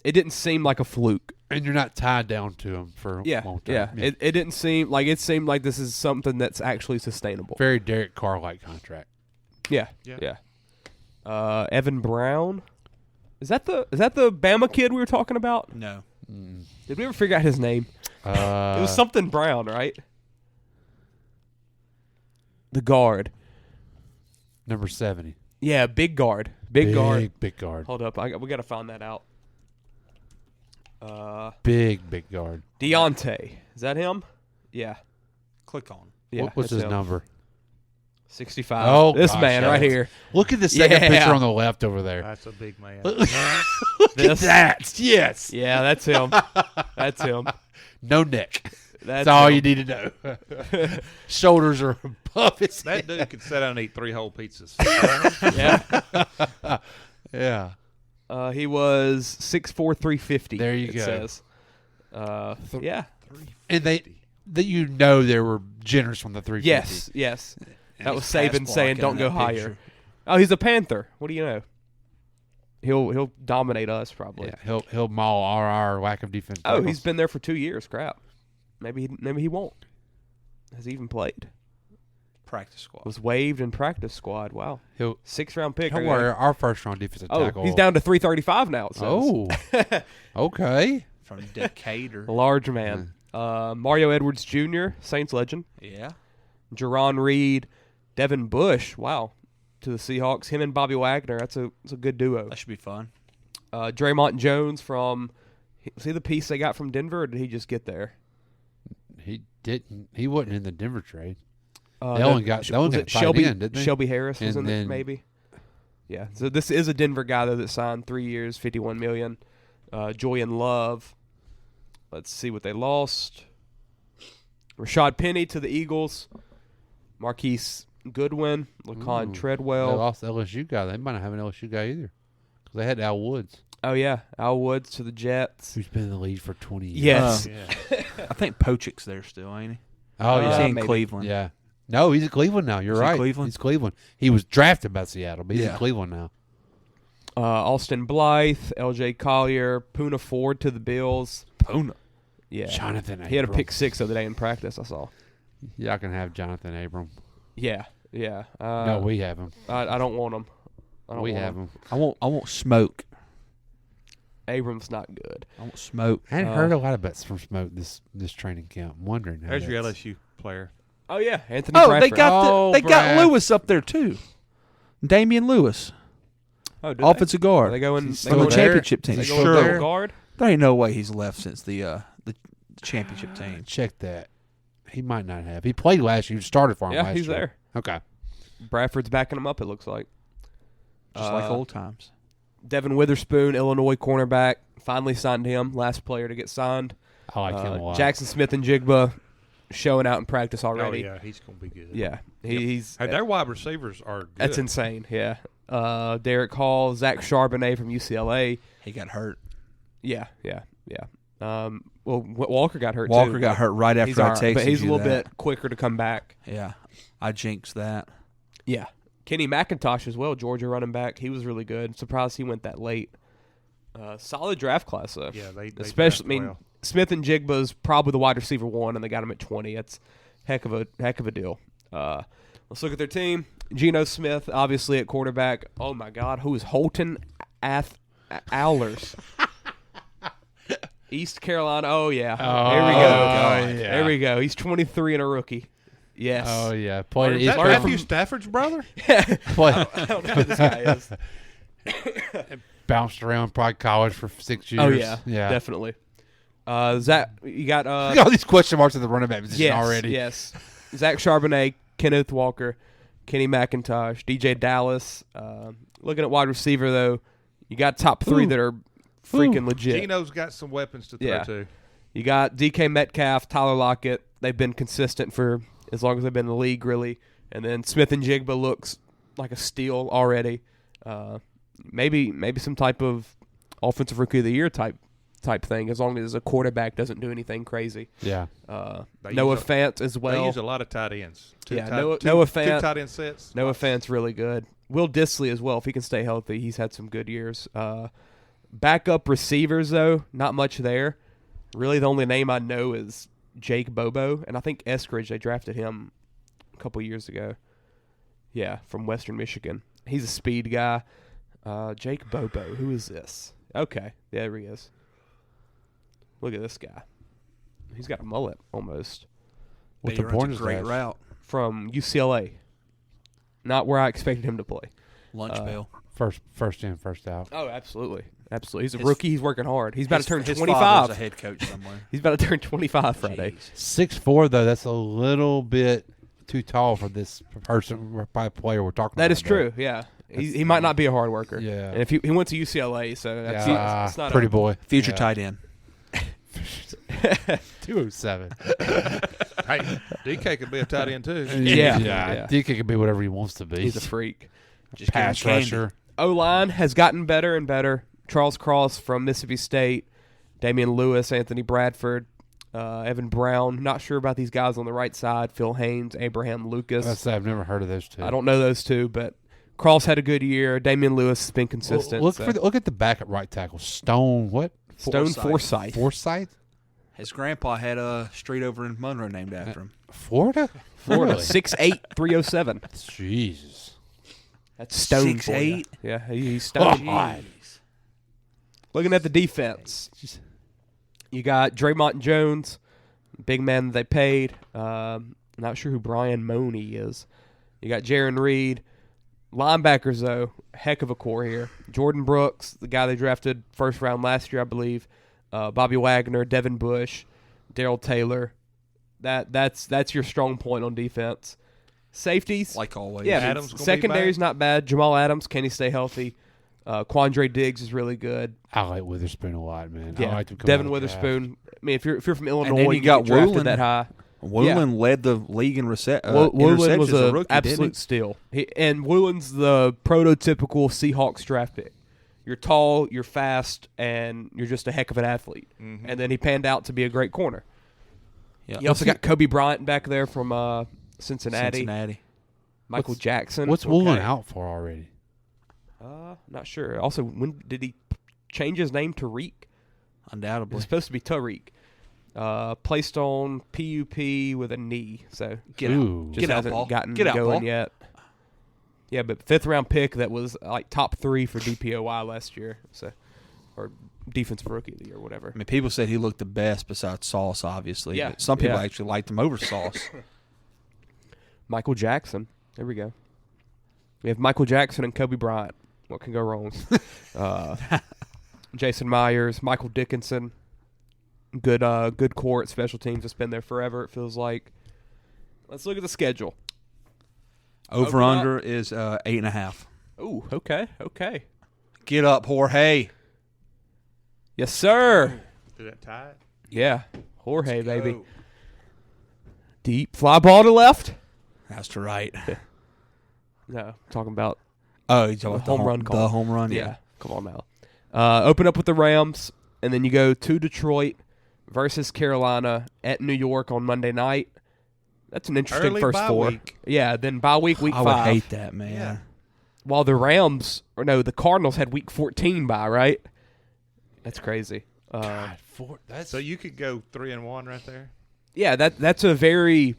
it didn't seem like a fluke. And you're not tied down to him for a long time. Yeah. It didn't seem like it seemed like this is something that's actually sustainable. Very Derek Carr-like contract. Yeah. Evan Brown. Is that the Bama kid we were talking about? No. Did we ever figure out his name? It was something Brown, right? The guard. Number 70. Yeah, big guard. Big guard. Big guard. Hold up. We got to find that out. Big guard. Deontay. Is that him? Yeah. Click on. Yeah. What's that's his him. number? 65. Oh, this gosh, man right yes. here. Look at the second Yeah. picture on the left over there. That's a big man. Look at that. Yes. Yeah, that's him. That's him. No neck. That's all you need to know. Shoulders are above his That dude could sit down and eat 3 whole pizzas. Yeah. Yeah. He was 6'4", 350. There you it go. Says. Yeah. And they were generous from the 350. Yes. And That was he's pass Saban saying, "Don't go blocking in that higher." picture. Oh, he's a Panther. What do you know? He'll dominate us probably. Yeah, he'll maul our lack of defense. Oh, tackles. he's been there for 2 years. Crap. Maybe he won't. Has he even played? Practice squad. Was waived in practice squad. Wow. He'll 6th-round pick. Don't worry, our first-round defensive tackle. He's down to 335 now. It says. Oh, okay. From Decatur. Large man. Mario Edwards Jr., Saints legend. Yeah. Jerron Reed, Devin Bush. Wow. To the Seahawks. Him and Bobby Wagner. That's a good duo. That should be fun. Draymond Jones from. Was he the piece they got from Denver, or did he just get there? He didn't. He wasn't in the Denver trade. They only got Shelby. in, didn't they? Shelby Harris was And in it, then- maybe. Yeah. So this is a Denver guy though that signed 3 years, $51 million. Joy and Love. Let's see what they lost. Rashad Penny to the Eagles. Marquise Goodwin. Laquan They Treadwell. lost the LSU guy. They might not have an LSU guy either. Because they had Al Woods, Oh yeah, Al Woods to the Jets. who's been in the league for 20 years. Yes. I think Pochik's there still, ain't he? Oh, He's yeah. in maybe. Cleveland. Yeah. No, he's in Cleveland now. You're Is he right. Cleveland? He's Cleveland. He was drafted by Seattle, but he's in Yeah. Cleveland now. Austin Blythe, L.J. Collier, Poona Ford to the Bills. Puna. Yeah, Jonathan he had a Abram. pick 6 the other day in practice. I saw. Y'all can have Jonathan Abram. Yeah. No, we have him. I don't want him. We have him. I won't smoke. Abram's not good. I won't smoke. I hadn't heard a lot of bets from Smoke this training camp. I'm wondering. how There's your that's- LSU player. Oh yeah, Anthony. Oh, Bradford. they got they got Brad. Lewis up there too. Damian Lewis, Oh, do offensive They? guard. Are they going? He's They still on going the there? championship team. They Still going there? double guard? There ain't no way he's left since the championship team. Check that. He might not have. He played last year. He started for him Yeah, last he's year. there. Okay. Bradford's backing him up. It looks like. Just like old times. Devin Witherspoon, Illinois cornerback, finally signed him. Last player to get signed. I like him a lot. Jackson Smith and Jigba showing out in practice already. Oh, yeah, he's going to be good. Yeah, he's. Hey, their wide receivers are good. That's insane. Yeah. Derek Hall, Zach Charbonnet from UCLA. He got hurt. Yeah. Well, Walker got hurt. Walker too, got but hurt right he's after I all right, texted but he's a you little that. bit quicker to come back. Yeah, I jinxed that. Yeah. Kenny McIntosh as well, Georgia running back. He was really good. Surprised he went that late. Solid draft class though. Yeah, they especially. I draft mean, well. Smith and Jigba's probably the wide receiver 1, and they got him at 20. That's heck of a deal. Let's look at their team. Geno Smith, obviously at quarterback. Oh my God, who is Holton Owlers? East Carolina. Oh yeah. There we go. God, yeah. There we go. He's 23 and a rookie. Yes. Oh, yeah. Played Is that East Matthew Stafford's brother? Play- I don't know who this guy is. Bounced around probably college for 6 years. Oh yeah. Yeah. Definitely. Zach, you got Look at all these question marks at the running back position already. Yes. Zach Charbonnet, Kenneth Walker, Kenny McIntosh, DJ Dallas. Looking at wide receiver though, you got top 3 that are freaking legit. Geno's got some weapons to throw Yeah. to. You got DK Metcalf, Tyler Lockett. They've been consistent for as long as they've been in the league, really. And then Smith and Jigba looks like a steal already. Maybe some type of offensive rookie of the year type thing, as long as a quarterback doesn't do anything crazy. Yeah. Noah Fant as well. They use a lot of tight ends. Noah two Fant. tight end sets. Noah Fant's really good. Will Disley as well, if he can stay healthy. He's had some good years. Backup receivers, though, not much there. Really, the only name I know is Jake Bobo, and I think Eskridge, they drafted him a couple years ago. Yeah, from Western Michigan. He's a speed guy. Jake Bobo, who is this? Okay, there he is. Look at this guy. He's got a mullet almost. What's He the runs point a of great that? route. From UCLA. Not where I expected him to play. Lunch bell. First in, first out. Oh, absolutely. Absolutely. He's a His- rookie. He's working hard. He's about to turn His 25. father's a head coach somewhere. He's about to turn 25 Friday. Jeez. 6'4", though, that's a little bit too tall for this person, player we're talking about. That is though. true, yeah. He might not be a hard worker. Yeah. And if he went to UCLA, so that's Yeah, it's not pretty boy. Future Yeah. tight end. 207. Hey, DK could be a tight end too. Yeah. DK can be whatever he wants to be. He's a freak. Just pass give him candy. rusher. O-line has gotten better and better. Charles Cross from Mississippi State, Damian Lewis, Anthony Bradford, Evan Brown. Not sure about these guys on the right side. Phil Haynes, Abraham Lucas. I've never heard of those two. I don't know those two, but Cross had a good year. Damian Lewis has been consistent. Look at the backup right tackle. Stone Forsythe. Forsythe? His grandpa had a street over in Monroe named after him. Florida? Florida. 6'8", 307. Jesus. That's Stone. 6'8"? Yeah, he's Stone. Jeez. Looking at the defense, you got Draymond Jones, big man that they paid. Not sure who Brian Money is. You got Jaron Reed. Linebackers, though, heck of a core here. Jordan Brooks, the guy they drafted first round last year, I believe. Bobby Wagner, Devin Bush, Darrell Taylor. That's your strong point on defense. Safeties, like always. Yeah, Adams secondary's not bad. Jamal Adams, can he stay healthy? Quandre Diggs is really good. I like Witherspoon a lot, man. Yeah, I like him coming Devin out of the Witherspoon. draft. I mean, if you're from Illinois, And then you you got get drafted Woolen. that high. Woolen led the league in Woolen interceptions was as a an rookie, absolute steal. And Woolen's the prototypical Seahawks draft pick. You're tall, you're fast, and you're just a heck of an athlete. Mm-hmm. And then he panned out to be a great corner. Yeah. You also got Kobe Bryant back there from Cincinnati. Michael Jackson. What's Woolen out for already? Not sure. Also, when did he change his name to Reek? Undoubtedly. It's supposed to be Tariq. Placed on PUP with a knee, so Get out. just Get out, hasn't Paul. gotten Get out, going Paul. yet. Yeah, but 5th round pick that was like top 3 for DPOY last year, so or defensive rookie of the year, whatever. I mean, people said he looked the best besides Sauce, obviously. Yeah, But some people yeah. actually liked him over Sauce. Michael Jackson. There we go. We have Michael Jackson and Kobe Bryant. What can go wrong? Jason Myers, Michael Dickinson. Good core at special teams. It's been there forever, it feels like. Let's look at the schedule. Over-under is 8.5. Ooh, okay. Get up, Jorge. Yes, sir. Did that tie it? Yeah, Jorge, baby. Deep fly ball to left. That's to right. No, talking about Oh, you're talking the about home run call. The home run, Yeah, come on now. Open up with the Rams, and then you go to Detroit versus Carolina at New York on Monday night. That's an interesting Early first bye 4. week. Yeah, then bye week 5. I would hate that, man. Yeah. While the the Cardinals had week 14 bye, right? That's crazy. God, So you could go 3-1 right there. Yeah, that's a very,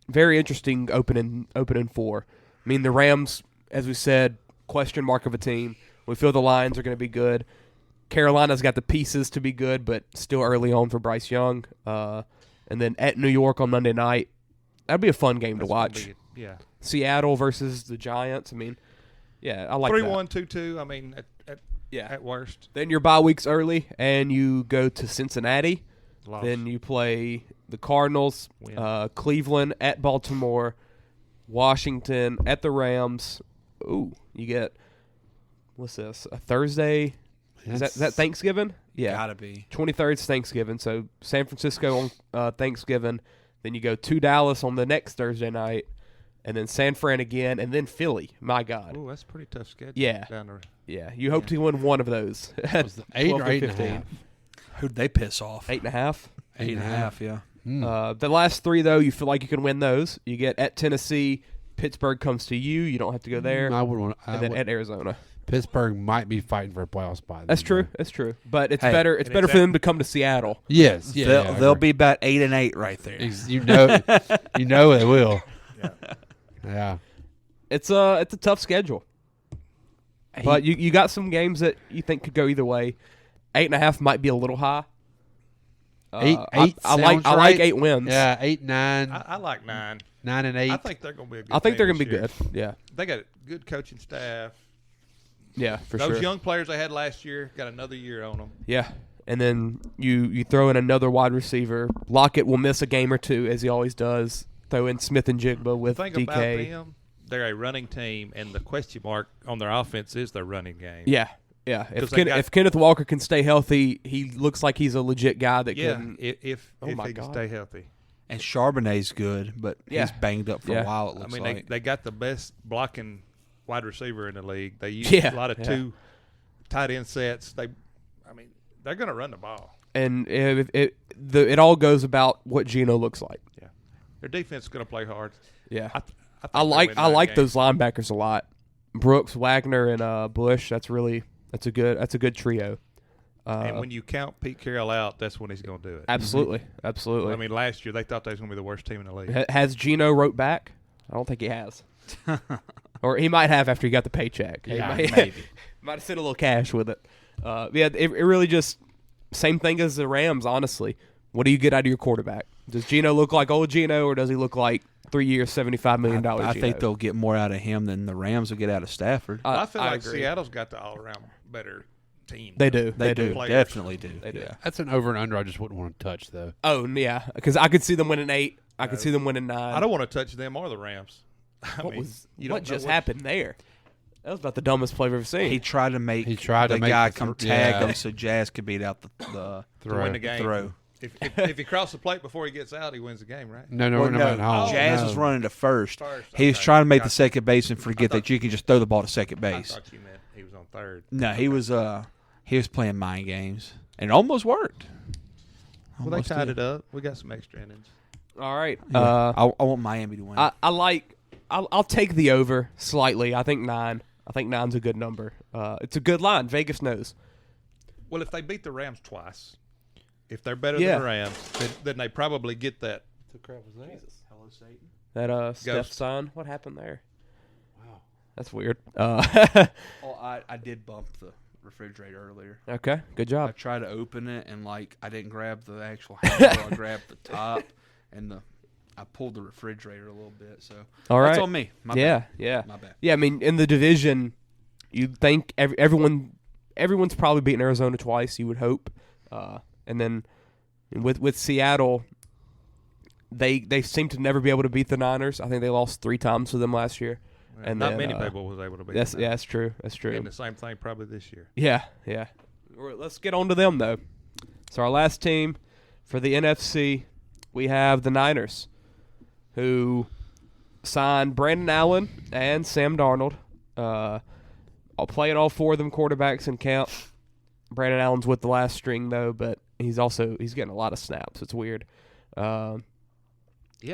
very interesting opening 4. I mean, the Rams, as we said, question mark of a team. We feel the Lions are going to be good. Carolina's got the pieces to be good, but still early on for Bryce Young. And then at New York on Monday night, that'd be a fun game to watch. Yeah. Seattle versus the Giants. I mean, yeah, I like 3-1, 2-2. I mean, at worst. Then your bye week's early, and you go to Cincinnati. Loss. Then you play the Cardinals, Win. Cleveland at Baltimore, Washington at the Rams. Ooh, you get, what's this, a Thursday? Is that Thanksgiving? Yeah. Gotta be. 23rd is Thanksgiving, so San Francisco on Thanksgiving. Then you go to Dallas on the next Thursday night, and then San Fran again, and then Philly. My God. Ooh, that's a pretty tough schedule. Yeah. Down there. Yeah, you hope to win one of those. Was the 8 or 12 to 8.5? Who'd they piss off? 8.5. 8.5, yeah. The last 3, though, you feel like you can win those. You get at Tennessee, Pittsburgh comes to you. You don't have to go there. I would want. And then at Arizona. Pittsburgh might be fighting for a playoff spot. That's true. That's true. But it's Hey, better. It's better for them to come to Seattle. Yes. Yeah. They'll be about 8-8 right there. You know they will. Yeah. It's a tough schedule. But you got some games that you think could go either way. 8.5 might be a little high. Eight. I like 8 wins. Yeah, 8, 9. I like 9. 9 and 8. I think they're going to be a good I think team they're going to this be year. good. Yeah. They got a good coaching staff. Yeah, for Those sure. young players they had last year got another year on them. Yeah. And then you throw in another wide receiver. Lockett will miss a game or two, as he always does. Throw in Smith and Jigba with The thing DK. about them, they're a running team, and the question mark on their offense is their running game. Yeah. Yeah, if Kenneth Walker can stay healthy, he looks like he's a legit guy that can. If he can stay healthy. And Charbonnet's good, but he's banged up for a while, it looks like. They got the best blocking wide receiver in the league. They use a lot of two tight end sets. They're going to run the ball. And it all goes about what Geno looks like. Yeah, their defense is going to play hard. Yeah, I like those linebackers a lot. Brooks, Wagner, and Bush. That's a good trio. And when you count Pete Carroll out, that's when he's going to do it. Absolutely. Last year they thought they was going to be the worst team in the league. Has Geno wrote back? I don't think he has. Or he might have after he got the paycheck. Yeah, maybe. Might have sent a little cash with it. It really just same thing as the Rams, honestly. What do you get out of your quarterback? Does Geno look like old Geno, or does he look like 3 years, $75 million I think they'll get more out of him than the Rams will get out of Stafford. I feel like Seattle's got the all-around better team. They do. They do. Definitely do. They do. Yeah. That's an over and under I just wouldn't want to touch, though. Oh, yeah, because I could see them winning 8. I could see them winning 9. I don't want to touch them or the Rams. What just happened there? That was about the dumbest play I've ever seen. He tried to make the guy come tag him so Jazz could beat out the to win the game. Throw. If he crosses the plate before he gets out, he wins the game, right? No. Jazz was running to first. He was trying to make the second base and forget that you can just throw the ball to second base. I thought you meant he was on third. No, he was playing mind games, and it almost worked. Well, they tied it up. We got some extra innings. All right. Yeah. I want Miami to win. I'll take the over slightly. I think 9. I think 9's a good number. It's a good line. Vegas knows. Well, if they beat the Rams twice, if they're better than the Rams, then they probably get that. Hello, Satan. That Steph sign. What happened there? Wow, that's weird. I did bump the refrigerator earlier. Okay, good job. I tried to open it and I didn't grab the actual handle. I grabbed the top and I pulled the refrigerator a little bit. So all right, that's on me. My bad. My bad. Yeah, I mean, in the division, you'd think everyone's probably beaten Arizona twice. You would hope, and then with Seattle, they seem to never be able to beat the Niners. I think they lost 3 times to them last year. Yeah, and not many people was able to beat them. Yeah, that's true. That's true. And the same thing probably this year. Yeah. Let's get on to them, though. So our last team for the NFC, we have the Niners, who signed Brandon Allen and Sam Darnold. I'll play all 4 of them quarterbacks in camp. Brandon Allen's with the last string, though, but he's getting a lot of snaps. It's weird. Yeah,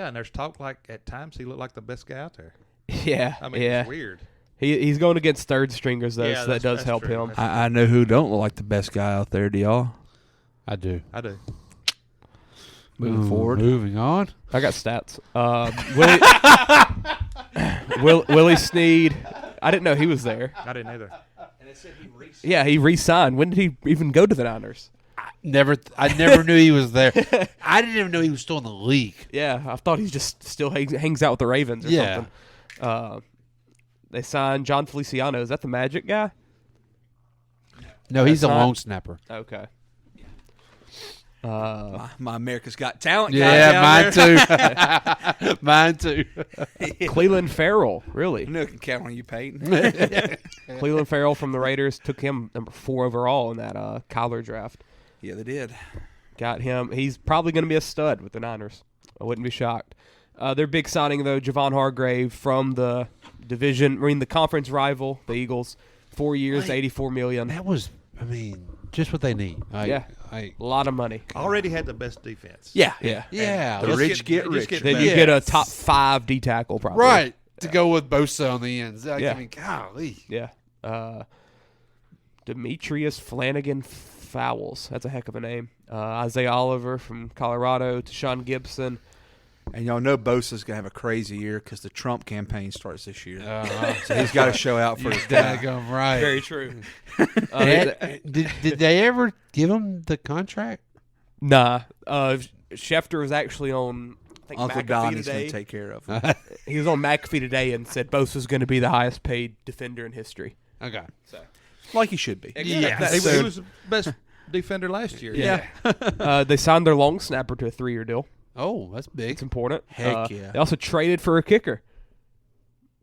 and there's talk like at times he looked like the best guy out there. Yeah, it's weird. He's going against third stringers though, so that does help him. I know who don't look like the best guy out there. Do y'all? I do. Moving forward. Moving on. I got stats. Willie Snead. I didn't know he was there. I didn't either. And it said he re-signed. Yeah, he re-signed. When did he even go to the Niners? I never knew he was there. I didn't even know he was still in the league. Yeah, I thought he just still hangs out with the Ravens or something. They signed John Feliciano. Is that the Magic guy? No, he's a long snapper. Okay. My America's Got Talent. Yeah, mine too. Cleveland Farrell, really? I know I can count on you, Peyton. Cleveland Farrell from the Raiders took him number 4 overall in that Kyler draft. Yeah, they did. Got him. He's probably going to be a stud with the Niners. I wouldn't be shocked. Their big signing, though, Javon Hargrave from the the conference rival, the Eagles. 4 years, $84 million. That was, just what they need. A lot of money. Already had the best defense. Yeah. The rich get rich. Then you get a top 5 D tackle, probably. Right, to go with Bosa on the ends. Golly. Yeah. Demetrius Flanagan Fowles. That's a heck of a name. Isaiah Oliver from Colorado. Tashawn Gibson. And y'all know Bosa's going to have a crazy year because the Trump campaign starts this year. So he's got to show out for his dad. Right. Very true. Did they ever give him the contract? Nah. Schefter was actually on Uncle McAfee Donnie's today. going to take care of him. He was on McAfee today and said Bosa's going to be the highest paid defender in history. Okay. So, like he should be. Yeah. He was the best defender last year. Yeah. They signed their long snapper to a 3-year deal. Oh, that's big. It's important. Heck yeah. They also traded for a kicker.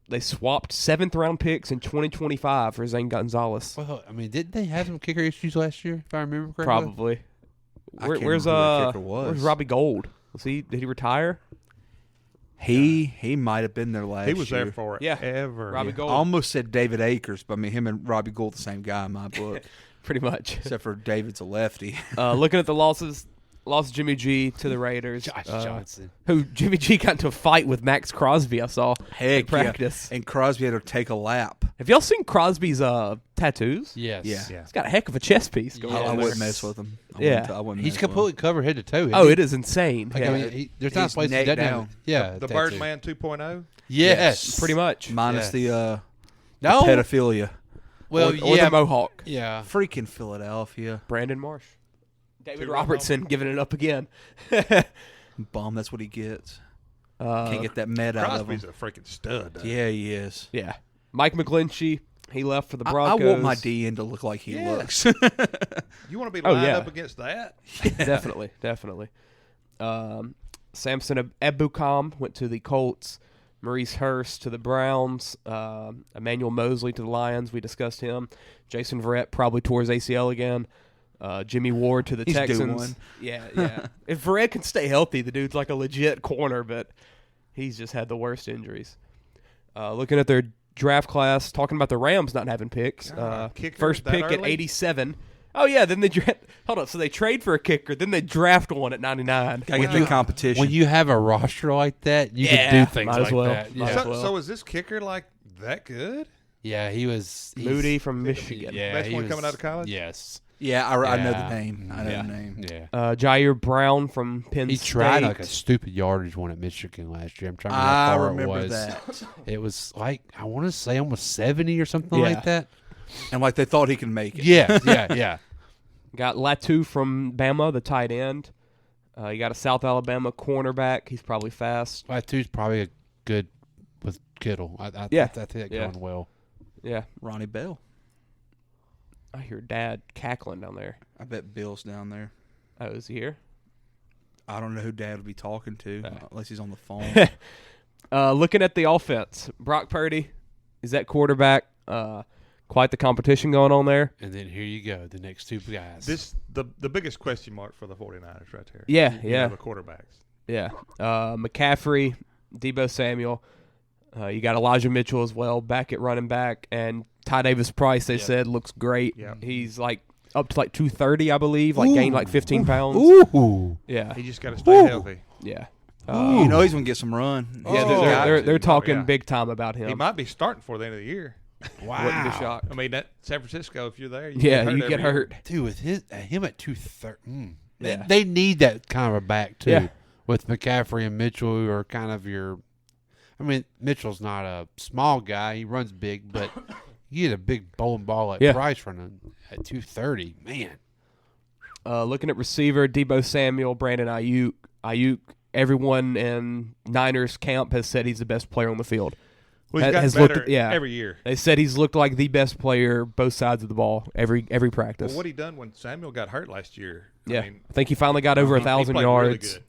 They swapped 7th-round picks in 2025 for Zane Gonzalez. Well, I mean, didn't they have some kicker issues last year, if I remember correctly? Probably. Where's Robbie Gould? Did he retire? He might have been there last year. He was there for it. Yeah. Ever. Robbie Gould. I almost said David Akers, but I mean, him and Robbie Gould the same guy in my book. Pretty much. Except for David's a lefty. Looking at the losses, lost Jimmy G to the Raiders. Josh Johnson. Who Jimmy G got into a fight with Max Crosby, I saw in practice. Yeah. And Crosby had to take a lap. Have y'all seen Crosby's tattoos? Yes. Yeah. He's got a heck of a chest piece going I on. wouldn't mess with him. I wouldn't He's mess completely covered head to toe. Oh, it is insane. Like, I mean, there's not a place neck to down. Yeah. The Birdman 2.0? Yes. Pretty much. Minus the No. pedophilia. Well, or the Mohawk. Yeah. Freaking Philadelphia. Brandon Marsh. David Robertson giving it up again. Bum, that's what he gets. Can't get that med out of him. Crosby's a freaking stud. Yeah, he is. Yeah. Mike McGlinchey, he left for the Broncos. I want my DN to look like he looks. You want to be lined up against that? Definitely. Samson Ebukam went to the Colts. Maurice Hurst to the Browns. Emmanuel Mosley to the Lions. We discussed him. Jason Verrett probably tore his ACL again. Jimmy Ward to the Texans. Due one. Yeah. If Verrett can stay healthy, the dude's like a legit corner, but he's just had the worst injuries. Looking at their draft class, talking about the Rams not having picks. First pick at 87. Oh, yeah, then they hold up. So they trade for a kicker, then they draft one at 99. Gotta get the competition. When you have a roster like that, you can do things like that. Yeah. So is this kicker like that good? Yeah, he's Moody from Michigan. Yeah, Best one coming out of college? Yes. Yeah, I know the name. I know the name. Yeah. Jair Brown from Penn State. He tried like a stupid yardage one at Michigan last year. I'm trying to remember how far remember it was. that. It was like, I want to say almost 70 or something like that. And like they thought he could make it. Yeah. Got Latu from Bama, the tight end. You got a South Alabama cornerback. He's probably fast. Latu's probably a good with Kittle. I think that going well. Yeah. Ronnie Bell. I hear Dad cackling down there. I bet Bill's down there. Oh, is he here? I don't know who Dad would be talking to unless he's on the phone. Looking at the offense, Brock Purdy is that quarterback. Quite the competition going on there. And then here you go, the next two guys. The biggest question mark for the 49ers right there. Yeah. The quarterbacks. Yeah. McCaffrey, Deebo Samuel. You got Elijah Mitchell as well, back at running back. And Ty Davis-Price, they said, looks great. Yep. He's like up to like 230, I believe, gained like 15 pounds. Ooh. Yeah. He just got to stay healthy. Yeah. He's going to get some run. Yeah, they're talking big time about him. He might be starting for the end of the year. Wow. Wouldn't be shocked. I mean, that San Francisco, if you're there, you get hurt. Dude, with him at 230, they need that kind of a back too. Yeah. With McCaffrey and Mitchell, who are kind of your. I mean, Mitchell's not a small guy; he runs big, but you get a big bowling ball at Price running at 230. Man. Looking at receiver, Deebo Samuel, Brandon Ayuk. Everyone in Niners camp has said he's the best player on the field. Well, he's gotten better every year. They said he's looked like the best player both sides of the ball every practice. Well, what he done when Samuel got hurt last year? I think he finally got over 1,000 yards.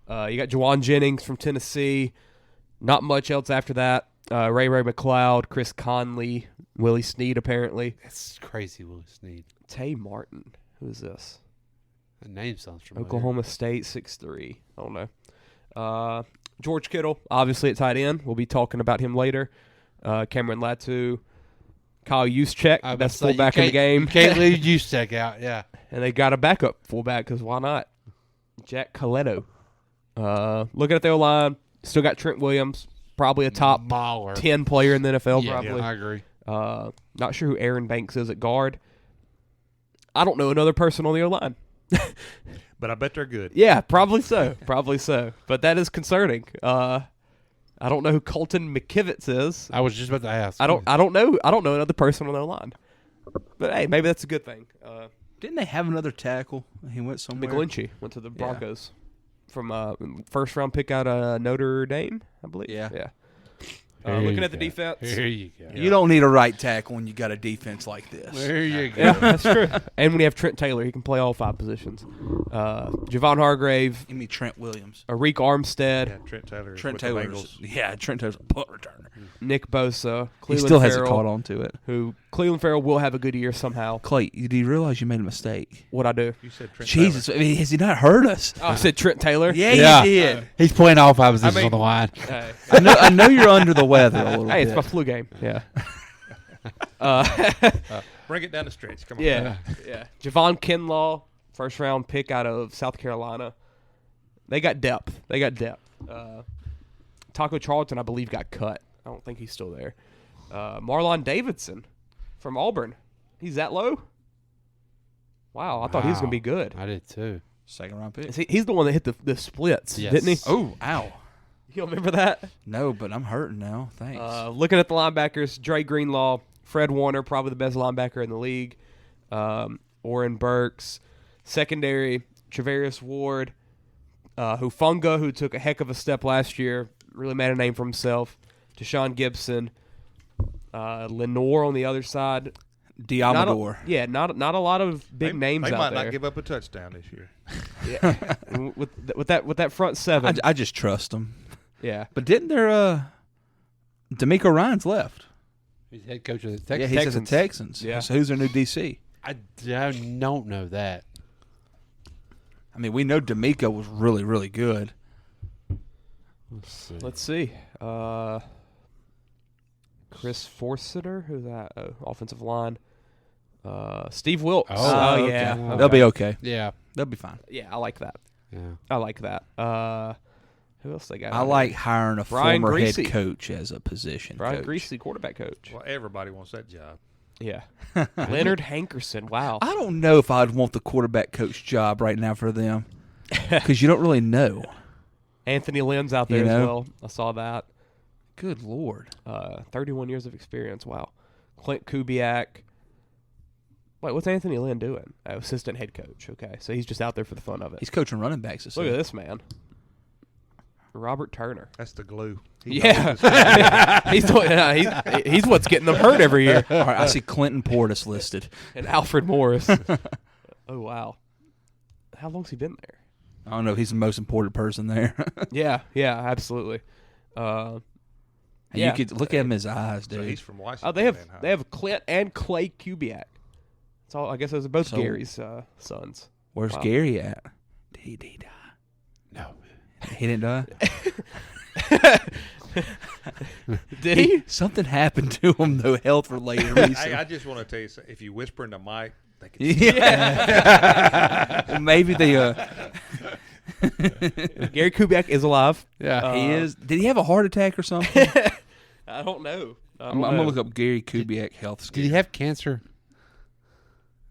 Really you got Juwan Jennings from Tennessee. Not much else after that. Ray McLeod, Chris Conley, Willie Snead apparently. That's crazy, Willie Snead. Tay Martin. Who is this? The name sounds familiar. Oklahoma State, 6'3". I don't know. George Kittle, obviously at tight end. We'll be talking about him later. Cameron Latu, Kyle Juszczyk, best fullback in the game. You can't leave Juszczyk out, yeah. And they got a backup fullback because why not? Jack Coletto. Looking at their line, still got Trent Williams, probably a top 10 player in the NFL. Probably. Yeah, I agree. Not sure who Aaron Banks is at guard. I don't know another person on the O-line. But I bet they're good. Yeah, probably so. But that is concerning. I don't know who Colton McKivitz is. I was just about to ask. I don't know another person on the line. But hey, maybe that's a good thing. Didn't they have another tackle? He went somewhere. McGlinchey went to the Broncos from first round pick out of Notre Dame, I believe. Yeah. Looking at the defense. Here you go. You don't need a right tackle when you got a defense like this. There you go. Yeah, that's true. And when you have Trent Taylor, he can play all 5 positions. Javon Hargrave. Give me Trent Williams. Arik Armstead. Yeah, Trent Taylor. Trent Taylor's a punt returner. Nick Bosa. He Cleveland still hasn't Farrell, caught on to it. Who Cleveland Farrell will have a good year somehow. Clay, do you realize you made a mistake? What'd I do? You said Trent Jesus, Taylor. I mean, has he not heard us? I said Trent Taylor. Yeah, you did. He's playing all 5 positions on the line. Hey. I know you're under the weather a little bit. Hey, it's my flu game. Yeah. Bring it down the stretch. Come on. Yeah. Javon Kinlaw, first round pick out of South Carolina. They got depth. Taco Charlton, I believe, got cut. I don't think he's still there. Marlon Davidson from Auburn. He's that low? Wow, I thought he was going to be good. I did too. Second round pick. He's the one that hit the splits, Yes. didn't he? Oh, ow. You don't remember that? No, but I'm hurting now. Thanks. Looking at the linebackers, Dre Greenlaw, Fred Warner, probably the best linebacker in the league. Oren Burks. Secondary, Travarius Ward. Hufunga, who took a heck of a step last year, really made a name for himself. Deshaun Gibson. Lenore on the other side. Diamador. Not a lot of big names they out might there. not give up a touchdown this year. Yeah. with that front seven. I just trust them. Yeah. But didn't there D'Amico Ryans left? He's head coach of the Texans. Yeah, he's at the Texans. Yeah. So who's their new DC? I don't know that. I mean, we know D'Amico was really, really good. Let's see. Chris Forsyther, who's that? Offensive line. Steve Wilkes. Oh, yeah. okay. They'll be okay. Yeah. They'll be fine. Yeah, I like that. Yeah. I like that. Who else they got? I like hiring a Brian former Griese. head coach as a position Brian coach. Griese, quarterback coach. Well, everybody wants that job. Yeah. Leonard Hankerson. Wow. I don't know if I'd want the quarterback coach job right now for them because you don't really know. Anthony Lynn's out there You know? as well. I saw that. Good Lord. 31 years of experience. Wow. Clint Kubiak. Wait, what's Anthony Lynn doing? Assistant head coach. Okay, so he's just out there for the fun of it. He's coaching running backs this Look year. at this man. Robert Turner. That's the glue. Yeah. he's what's getting them hurt every year. All right, I see Clinton Portis listed. And Alfred Morris. Oh, wow. How long's he been there? I don't know. He's the most important person there. Yeah, absolutely. And you could look at him in his eyes, dude. So he's from Washington. Oh, they have Clint and Clay Kubiak. That's all. I guess those are both Gary's sons. Where's Gary at? Did he die? No. He didn't die? Did he? Something happened to him, though, health related reason. Hey, I just want to tell you something. If you whisper in the mic, they can Yeah. Well, maybe they. Gary Kubiak is alive. Yeah. He is. Did he have a heart attack or something? I don't know. I'm going to look up Gary Kubiak health scare. Did he have cancer?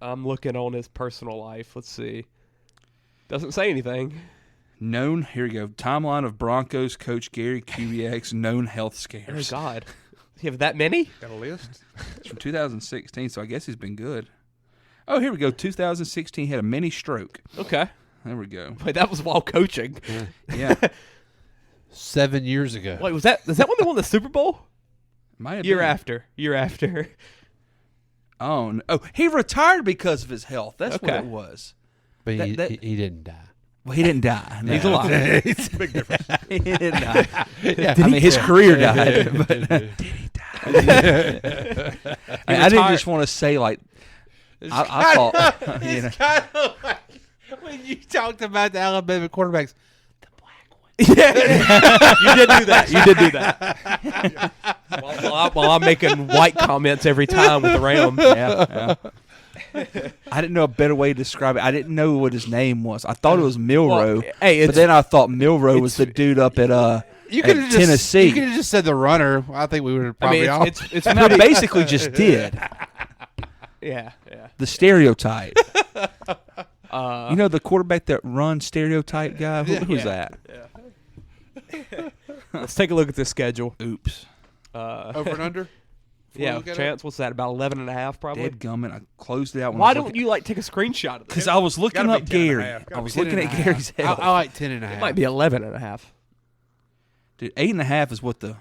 I'm looking on his personal life. Let's see. Doesn't say anything. Known, here we go. Timeline of Broncos coach Gary Kubiak's known health scares. Oh, God. You have that many? Got a list? It's from 2016, so I guess he's been good. Oh, here we go. 2016, he had a mini stroke. Okay. There we go. Wait, that was while coaching. Yeah. 7 years ago. Wait, is that when they won the Super Bowl? Might have Year been. after. Oh, no. Oh, he retired because of his health. That's Okay. what it was. But That- he didn't die. Well, he didn't die. No. He's alive. It's a big difference. He didn't die. I mean, his career died. But, did he die? I didn't just want to say, like, I thought. You know. Kind of like when you talked about the Alabama quarterbacks. Yeah. You did do that. While I'm making white comments every time with the Rams. Yeah. I didn't know a better way to describe it. I didn't know what his name was. I thought it was Milrow. Well, hey, but then I thought Milrow was the dude up at Tennessee. You could have just said the runner. I think we would have probably all. It's I mean, I basically just did. Yeah. The stereotype. You know the quarterback that runs stereotype guy? Who's that? Let's take a look at this schedule. Oops. Over and under? Yeah, Chance, what's that, about 11.5 probably? Deadgummit. I closed it out. Why don't you, take a screenshot of this? Because I was looking Gotta up be 10 and a Gary. half. Gotta I was be looking 10 at and a Gary's health. I like 10.5. It might be 11.5. Dude, 8.5 is what the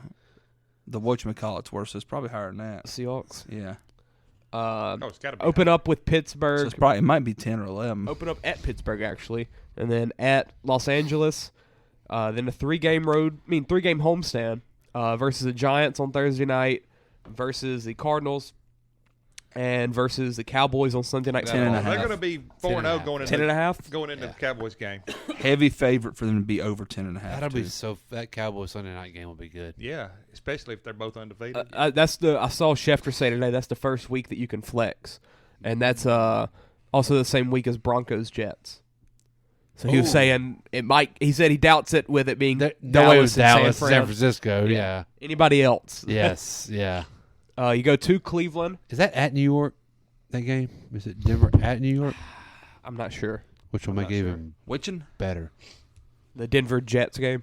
The whatchamacallit's worse. It's probably higher than that. Seahawks. Yeah. It's got to be Open high. up with Pittsburgh. So it's probably, it might be 10 or 11. Open up at Pittsburgh, actually. And then at Los Angeles. Then a three-game homestand versus the Giants on Thursday night, versus the Cardinals, and versus the Cowboys on Sunday night. 10.5. They're going to be 4-0 going into 10.5? going into the Cowboys game. Heavy favorite for them to be over 10.5. That'll be so. That Cowboys Sunday night game will be good. Yeah, especially if they're both undefeated. I saw Schefter say today that's the first week that you can flex, and that's also the same week as Broncos Jets. So he was saying it might. He said he doubts it with it being Dallas, San Francisco. Yeah. Anybody else? Yes. Yeah. You go to Cleveland. Is that at New York? That game? Is it Denver at New York? I'm not sure. Which will make it even better. The Denver Jets game.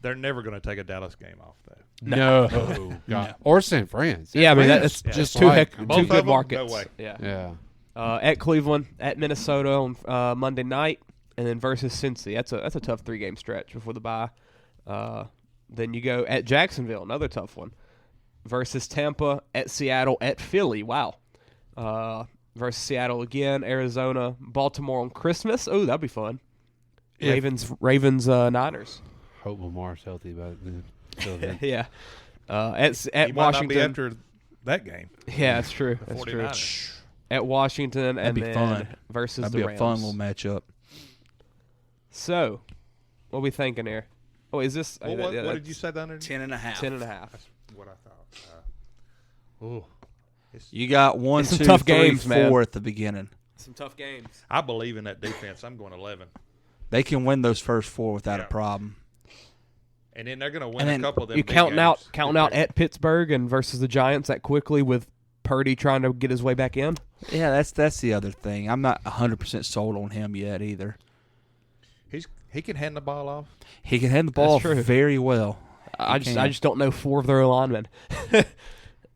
They're never going to take a Dallas game off, though. No. God. Or San Fran. Yeah, I mean that's just two good markets. No way. Yeah. At Cleveland, at Minnesota on Monday night, and then versus Cincy. That's a tough 3-game stretch before the bye. Then you go at Jacksonville, another tough one, versus Tampa, at Seattle, at Philly. Wow. Versus Seattle again, Arizona, Baltimore on Christmas. Oh, that'd be fun. Ravens, Niners. Hope Lamar's healthy about it. Yeah. At he might Washington. not be after that game. Yeah, that's true. That's true. At Washington and then fun. Versus That'd the be Rams. a fun little matchup. So, what are we thinking here? Oh, is this? Well, what did you say down there? 10.5. 10.5. That's what I thought. You got 1, some 2, tough 3, games, 4 man. at the beginning. Some tough games. I believe in that defense. I'm going 11. They can win those first 4 without a problem. And then they're going to win a couple of them. You big counting games. out at Pittsburgh and versus the Giants that quickly with Purdy trying to get his way back in. Yeah, that's the other thing. I'm not 100% sold on him yet either. He can hand the ball off. He can hand the ball That's true. very well. I just don't know 4 of their linemen.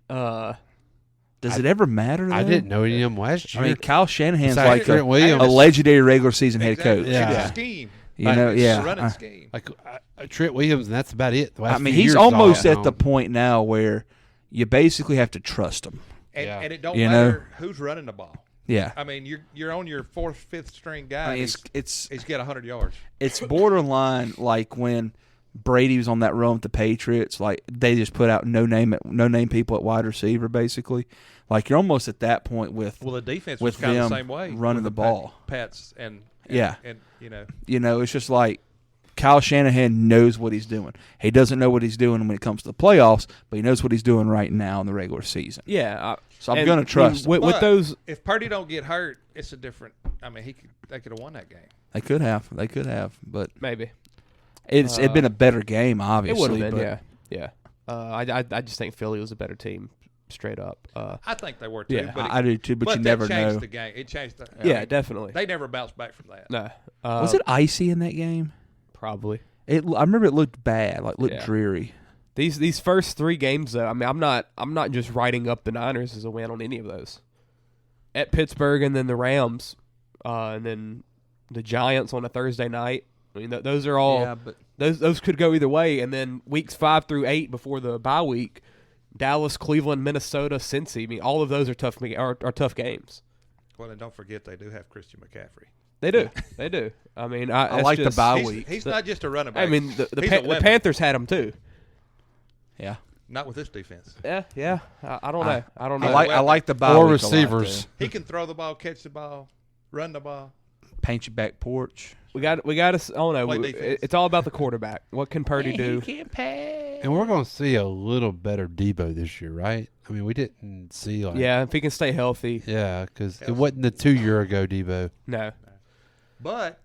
Does it ever matter, though? I didn't know any of them last year. I mean, Kyle Shanahan's Besides like Trent Williams. a legendary regular season head coach. It's a scheme. You know, It's a running scheme. Like Trent Williams, and that's about it. The last I mean, few he's years almost all at the point now where you basically have to trust him. And it don't You matter who's running the ball. Yeah. I mean, you're on your 4th, 5th string guy. I mean, he's got 100 yards. It's borderline like when Brady was on that run with the Patriots. Like they just put out no name people at wide receiver, basically. Like you're almost at that point with the defense with was kind of them the same way running the ball. Pats and you know, it's just like Kyle Shanahan knows what he's doing. He doesn't know what he's doing when it comes to the playoffs, but he knows what he's doing right now in the regular season. Yeah, so I'm going to trust him. With those. If Purdy don't get hurt, it's a different. I mean, they could have won that game. They could have, but maybe it'd been a better game. Obviously, it would have been. Yeah. I just think Philly was a better team, straight up. I think they were too. Yeah, but I do too. But you never changed know. The game. It changed the. Yeah, definitely. They never bounced back from that. No. Was it icy in that game? Probably. I remember it looked bad, looked dreary. These first 3 games though, I mean, I'm not just writing up the Niners as a win on any of those. At Pittsburgh and then the Rams, and then the Giants on a Thursday night. I mean, those are all. Yeah, but those could go either way. And then weeks 5 through 8 before the bye week, Dallas, Cleveland, Minnesota, Cincy. I mean, all of those are tough games. Well, and don't forget they do have Christian McCaffrey. They do. They do. I mean, I like the bye week. He's not just a running back. I mean, the Panthers had him too. Yeah. Not with this defense. Yeah. I don't know. I don't know. I like the bye or week receivers. He can throw the ball, catch the ball, run the ball, paint your back porch. We got to. I don't know. It's all about the quarterback. What can Purdy do? He can't pass. And we're going to see a little better Debo this year, right? I mean, we didn't see if he can stay healthy. Yeah, because it wasn't the 2 year ago Debo. No. But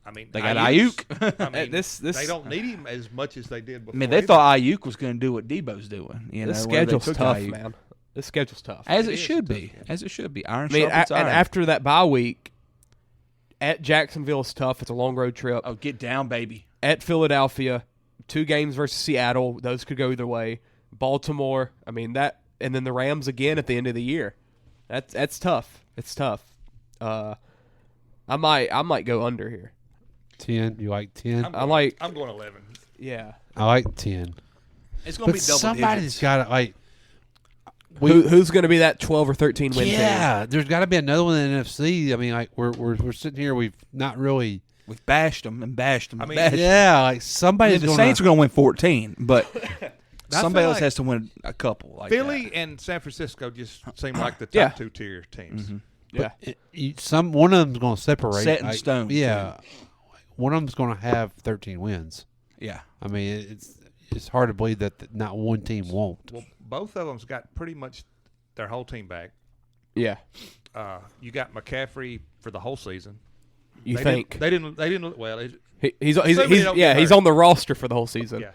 I mean, they got Ayuk. I mean, this they don't need him as much as they did before. I mean, they thought Ayuk was going to do what Debo's doing. This schedule's tough, man. This schedule's tough. As it should be. As it should be. Iron sharpens iron. And after that bye week, at Jacksonville is tough. It's a long road trip. Oh, get down, baby. At Philadelphia, 2 games versus Seattle. Those could go either way. Baltimore. I mean that, and then the Rams again at the end of the year. That's tough. It's tough. I might go under here. 10. You like 10? I'm going 11. Yeah. I like 10. It's going to be double somebody's digits. got to like. Who's going to be that 12 or 13 win team? Yeah, there's got to be another one in the NFC. I mean, like we're sitting here, we've not really. We've bashed them and bashed them. I mean, bashed Yeah, like somebody's the going. Saints are going to win 14, but somebody feel else like has to win a couple. Like Philly that. and San Francisco just seem like the top Yeah. 2 tier teams. Yeah. One of them's going to separate. Set in stone, Yeah, one of them's going to have 13 wins. Yeah. I mean, it's hard to believe that not one team won't. Well, both of them's got pretty much their whole team back. Yeah. You got McCaffrey for the whole season. You think? They didn't. Well, He's Assuming he don't get he's hurt. on the roster for the whole season. yeah.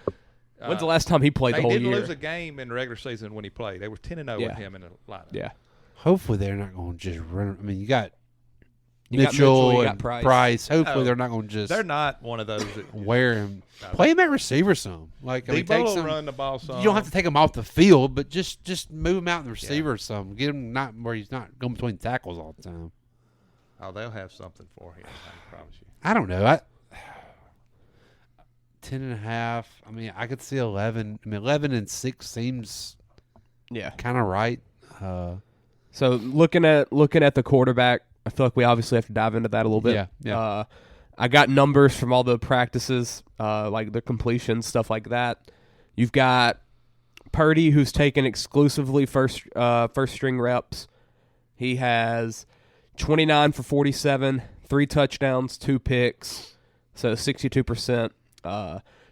When's the last time he played the They whole didn't year? lose a game in the regular season when he played. They were 10-0 Yeah. with him in the lineup. Yeah. Hopefully, they're not going to just run. I mean, you got You got Mitchell you and got Price. Hopefully, No, they're not going to just They're not one of those that wear him. Play him at receiver some. Like I mean, take Debo will some. run the ball some. You don't have to take him off the field, but just move him out in the receiver some. Get him not where he's not going between tackles all the time. Oh, they'll have something for him. I promise you. I don't know. 10.5. I mean, I could see 11. I mean, 11-6 seems kind of right. So looking at the quarterback, I feel like we obviously have to dive into that a little bit. Yeah. I got numbers from all the practices, like the completions, stuff like that. You've got Purdy, who's taken exclusively first string reps. He has 29 for 47, 3 touchdowns, 2 picks, so 62%.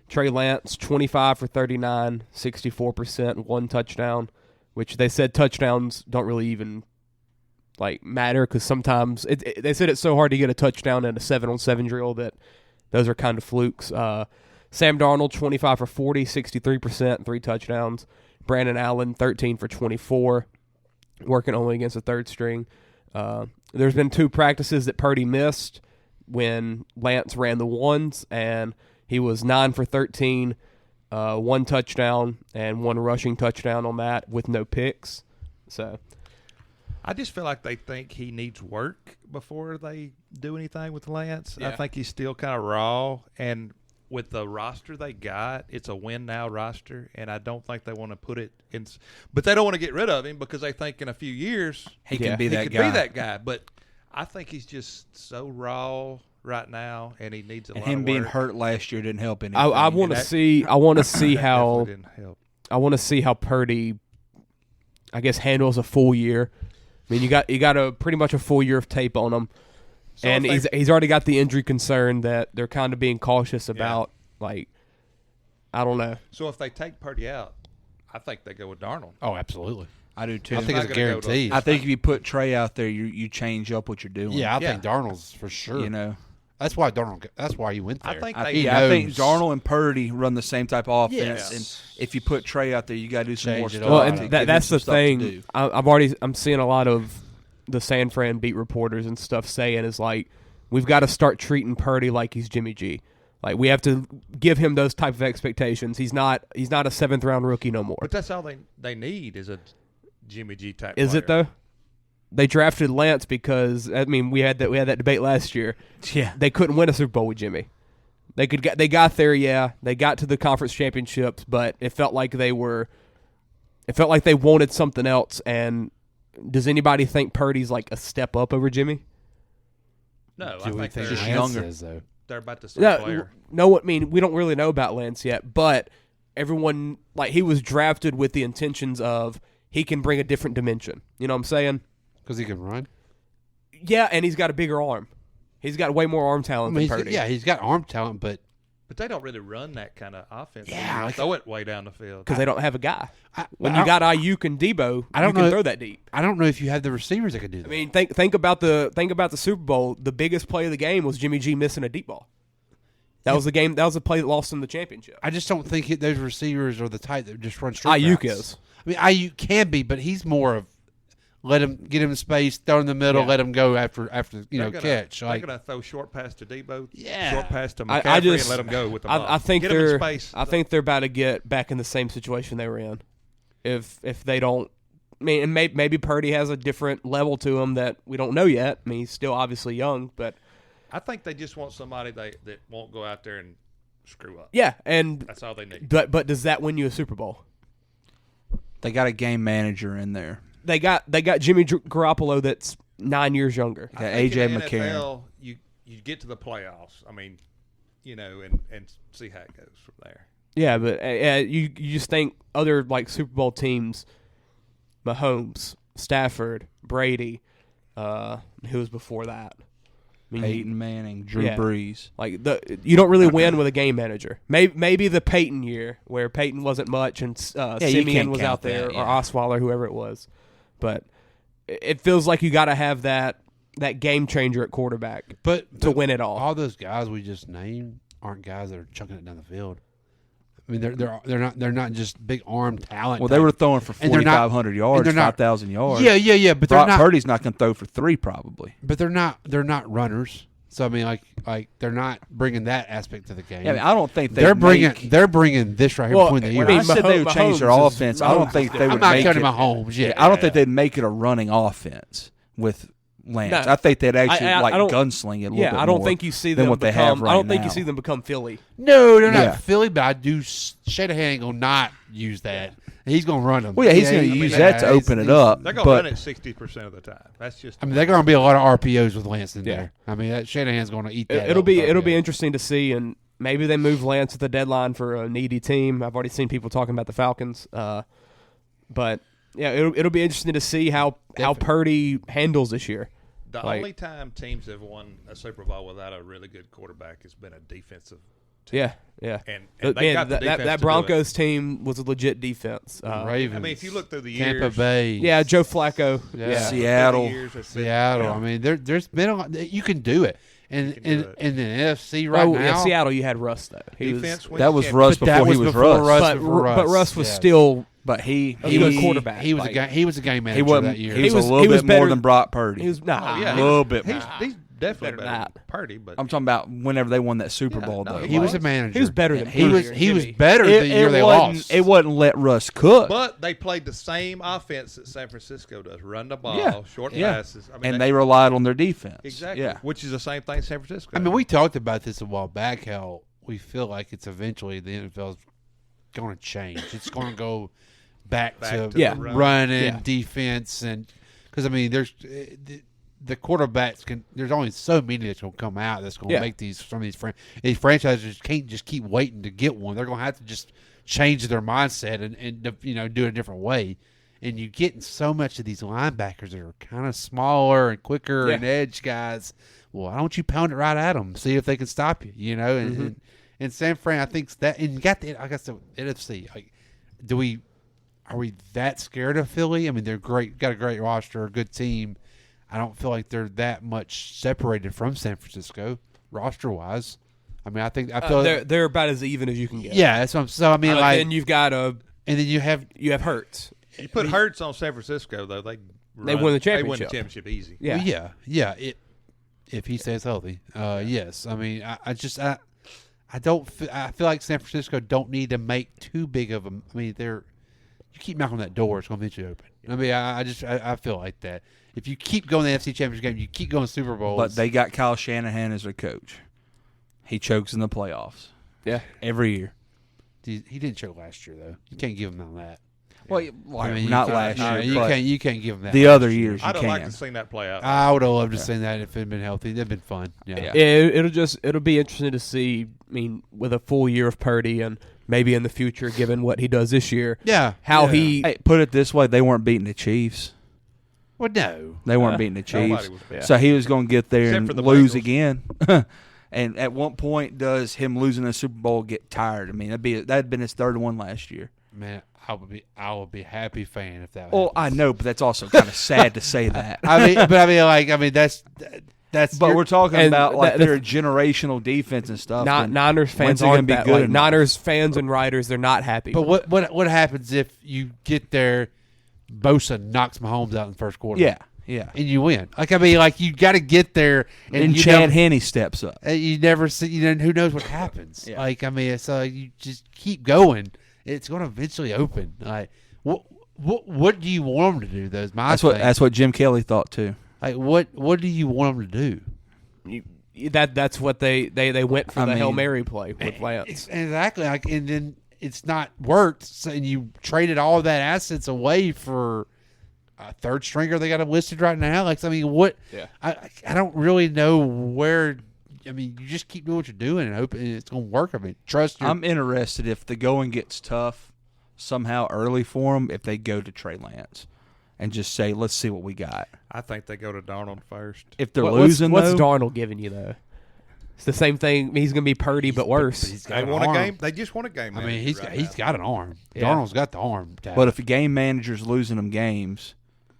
Trey Lance, 25 for 39, 64%, 1 touchdown, which they said touchdowns don't really even matter because sometimes they said it's so hard to get a touchdown in a 7-on-7 drill that those are kind of flukes. Sam Darnold, 25 for 40, 63%, 3 touchdowns. Brandon Allen, 13 for 24, working only against a third string. There's been 2 practices that Purdy missed when Lance ran the ones, and he was 9 for 13, 1 touchdown, and 1 rushing touchdown on that with no picks. So I just feel like they think he needs work before they do anything with Lance. Yeah. I think he's still kind of raw, and with the roster they got, it's a win-now roster, and I don't think they want to put it in. But they don't want to get rid of him because they think in a few years he can be that could guy. be that guy. But I think he's just so raw right now, and he needs a lot him of being work. hurt last year didn't help anything. I want to see. I want to see how. Definitely didn't help. I want to see how Purdy, I guess, handles a full year. I mean, you got a pretty much a full year of tape on him, So and if he's already got the injury concern that they're kind of being cautious about. I don't know. So if they take Purdy out, I think they go with Darnold. Oh, absolutely. I do too. I think it's a guarantee. I think if you put Trey out there, you change up what you're doing. Yeah, I think Darnold's for sure. You know, that's why Darnold. That's why he went there. I think I they think Darnold and Purdy run the same type of offense, Yes. and if you put Trey out there, you got to do some more Change it stuff. up. Well, I and think that's the to thing. do. I'm seeing a lot of the San Fran beat reporters and stuff saying is we've got to start treating Purdy like he's Jimmy G. We have to give him those type of expectations. He's not a 7th round rookie no more. But that's all they need is a Jimmy G type. Is it though? They drafted Lance because we had that debate last year. Yeah, They couldn't win a Super Bowl with Jimmy. They got there, yeah. They got to the conference championships, but it felt like they wanted something else. And does anybody think Purdy's a step up over Jimmy? No, Do I we think think they're Lance younger. is, though? They're about the same player. No, we don't really know about Lance yet, but everyone he was drafted with the intentions of he can bring a different dimension. You know what I'm saying? Because he can run. Yeah, and he's got a bigger arm. He's got way more arm talent than Purdy. He's got arm talent, but But they don't really run that kind of offense. Yeah, They throw it way down the field. because they don't have a guy. When I you got Ayuk and Debo, I don't you can know- throw that deep. I don't know if you have the receivers that can do that. I mean, think about the Super Bowl. The biggest play of the game was Jimmy G missing a deep ball. That was the game. That was the play that lost him the championship. I just don't think those receivers are the type that just run straight. Ayuk routes. is. I mean, Ayuk can be, but he's more of get him in space, throw in the middle, Yeah. let him go after They're gonna- catch. They're going to throw short pass to Debo, Yeah. short pass to I McCaffrey, just and let him go with the ball. I think Get 'em in they're space. I think they're about to get back in the same situation they were in. If they don't, I mean, and maybe Purdy has a different level to him that we don't know yet. I mean, he's still obviously young, but I think they just want somebody that won't go out there and screw up. Yeah, and That's all they need. But does that win you a Super Bowl? They got a game manager in there. They got Jimmy Garoppolo that's 9 years younger. Got I think AJ in McCarron. NFL, you get to the playoffs. I mean, and see how it goes from there. Yeah, but you just think other like Super Bowl teams, Mahomes, Stafford, Brady, who was before that? I mean, Peyton Manning, Drew Brees. Like you don't really win with a game manager. Maybe the Peyton year where Peyton wasn't much and Simeon was out there, or Osweiler, whoever it was. But it feels like you got to have that game changer at quarterback, to win it all. All those guys we just named aren't guys that are chucking it down the field. I mean, they're not just big arm talent. Well, they were throwing for 4,500 yards, 5,000 yards. Yeah. But Brock Purdy's not going to throw for 3 probably. But they're not runners. So I mean, like they're not bringing that aspect to the game. Yeah, I mean, I don't think they're bringing this right here between the ears. When I said they would change their offense, I don't think they would make it. I'm not counting Mahomes. I don't think they'd make it a running offense with Lance. I think they'd actually gunsling it a little bit more. I don't think you see them what they have right I don't think now. you see them become Philly. No, they're not Philly, but I do. Shanahan ain't gonna not use that. He's gonna run them. Well, yeah, he's gonna use that to open it up. They're gonna run it 60% of the time. That's just. I mean, they're gonna be a lot of RPOs with Lance in there. I mean, Shanahan's gonna eat that. It'll be interesting to see, and maybe they move Lance at the deadline for a needy team. I've already seen people talking about the Falcons, but yeah, it'll be interesting to see how Purdy handles this year. The only time teams have won a Super Bowl without a really good quarterback has been a defensive team. Yeah. And they got the defense that Broncos team was a legit defense. Ravens. I mean, if you look through the Tampa years. Bay. Yeah, Joe Flacco. Yeah. Seattle. I mean, there's been a lot. You can do it. And in the NFC right now. Yeah, Seattle, you had Russ, though. That was Russ before he was Russ. But Russ was still. But he was a good quarterback. He was a game manager that year. He was a little bit more than Brock Purdy. He was a little bit more. He's definitely better than Purdy, but I'm talking about whenever they won that Super Bowl, though. He was a manager. He was better than he was better the year they lost. It wasn't let Russ cook. But they played the same offense that San Francisco does: run the ball, short passes. I mean, and they relied on their defense. Exactly. Yeah. Which is the same thing San Francisco. I mean, we talked about this a while back. How we feel like it's eventually the NFL's going to change. It's going to go back to running defense, and because I mean, there's the quarterbacks can. There's only so many that's going to come out that's going to make some of these franchises can't just keep waiting to get one. They're going to have to just change their mindset and do it a different way. And you getting so much of these linebackers that are kind of smaller and quicker and edge guys. Well, why don't you pound it right at them, see if they can stop you? And San Fran, I think that, and you got the NFC. Like, are we that scared of Philly? I mean, they're great, got a great roster, a good team. I don't feel like they're that much separated from San Francisco roster wise. I mean, I feel they're about as even as you can get. Yeah, that's what I'm. So I mean, then you've got and then you have Hurts. You put Hurts on San Francisco though, they win the championship. They win the championship easy. Yeah, well, yeah. If he stays healthy, yes. I mean, I don't. I feel like San Francisco don't need to make too big of a. I mean, you keep knocking on that door, it's going to eventually open. I mean, I feel like that. If you keep going to the NFC Championship game, you keep going to Super Bowls. But they got Kyle Shanahan as their coach. He chokes in the playoffs. Yeah, every year. He didn't choke last year though. You can't give him on that. Well, I mean, not last year. You can't give him that. The other years, I'd have liked to see that play out. I would have loved to see that if it had been healthy. It'd been fun. Yeah. It'll be interesting to see. I mean, with a full year of Purdy and maybe in the future, given what he does this year. He put it this way: they weren't beating the Chiefs. Well, no, they weren't beating the Chiefs. So he was going to get there and lose again. And at what point does him losing a Super Bowl get tired? I mean, that'd been his third one last year. Man, I would be a happy fan if that. Well, I know, but that's also kind of sad to say that. That's. But we're talking about like their generational defense and stuff. Niners fans aren't that. Like, Niners fans and writers, they're not happy. But what happens if you get there? Bosa knocks Mahomes out in the first quarter. Yeah, and you win. Like I mean, like you got to get there, and Chad Henne steps up. You never see. Who knows what happens? Yeah. Like I mean, so you just keep going. It's going to eventually open. Like what do you want them to do? That's what Jim Kelly thought too. Like what do you want them to do? That's what they went for Hail Mary play with Lance. Exactly. And then it's not worked, and you traded all of that assets away for a third stringer they got him listed right now. What? Yeah. I don't really know where. I mean, you just keep doing what you're doing and hoping it's going to work. I mean, trust your. I'm interested if the going gets tough somehow early for them, if they go to Trey Lance and just say, let's see what we got. I think they go to Darnold first. If they're losing, what's Darnold giving you, though? It's the same thing. He's going to be Purdy, but worse. They won a game. They just won a game. I mean, he's got an arm. Yeah. Darnold's got the arm. But if a game manager's losing them games,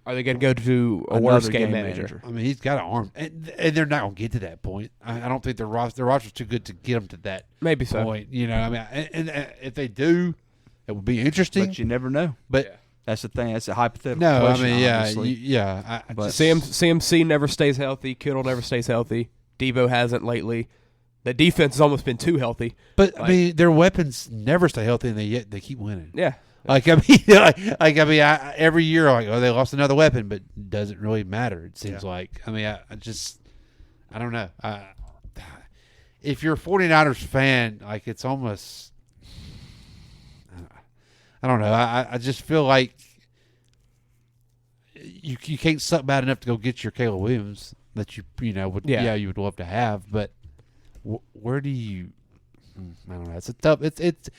are they going to go to a worse game manager? I mean, he's got an arm, and they're not going to get to that point. I don't think their roster's too good to get them to that maybe so point. You know, I mean, and if they do, it would be interesting. But you never know. But that's the thing. That's a hypothetical. No, question, I mean, obviously. But CMC never stays healthy. Kittle never stays healthy. Devo hasn't lately. The defense has almost been too healthy. But I mean, their weapons never stay healthy, and they keep winning. Yeah. Every year, they lost another weapon, but it doesn't really matter. It seems like. I mean, I don't know. If you're a 49ers fan, it's almost. I don't know. I just feel like you can't suck bad enough to go get your Caleb Williams that you would love to have, but where do you? I don't know. It's a tough. It's.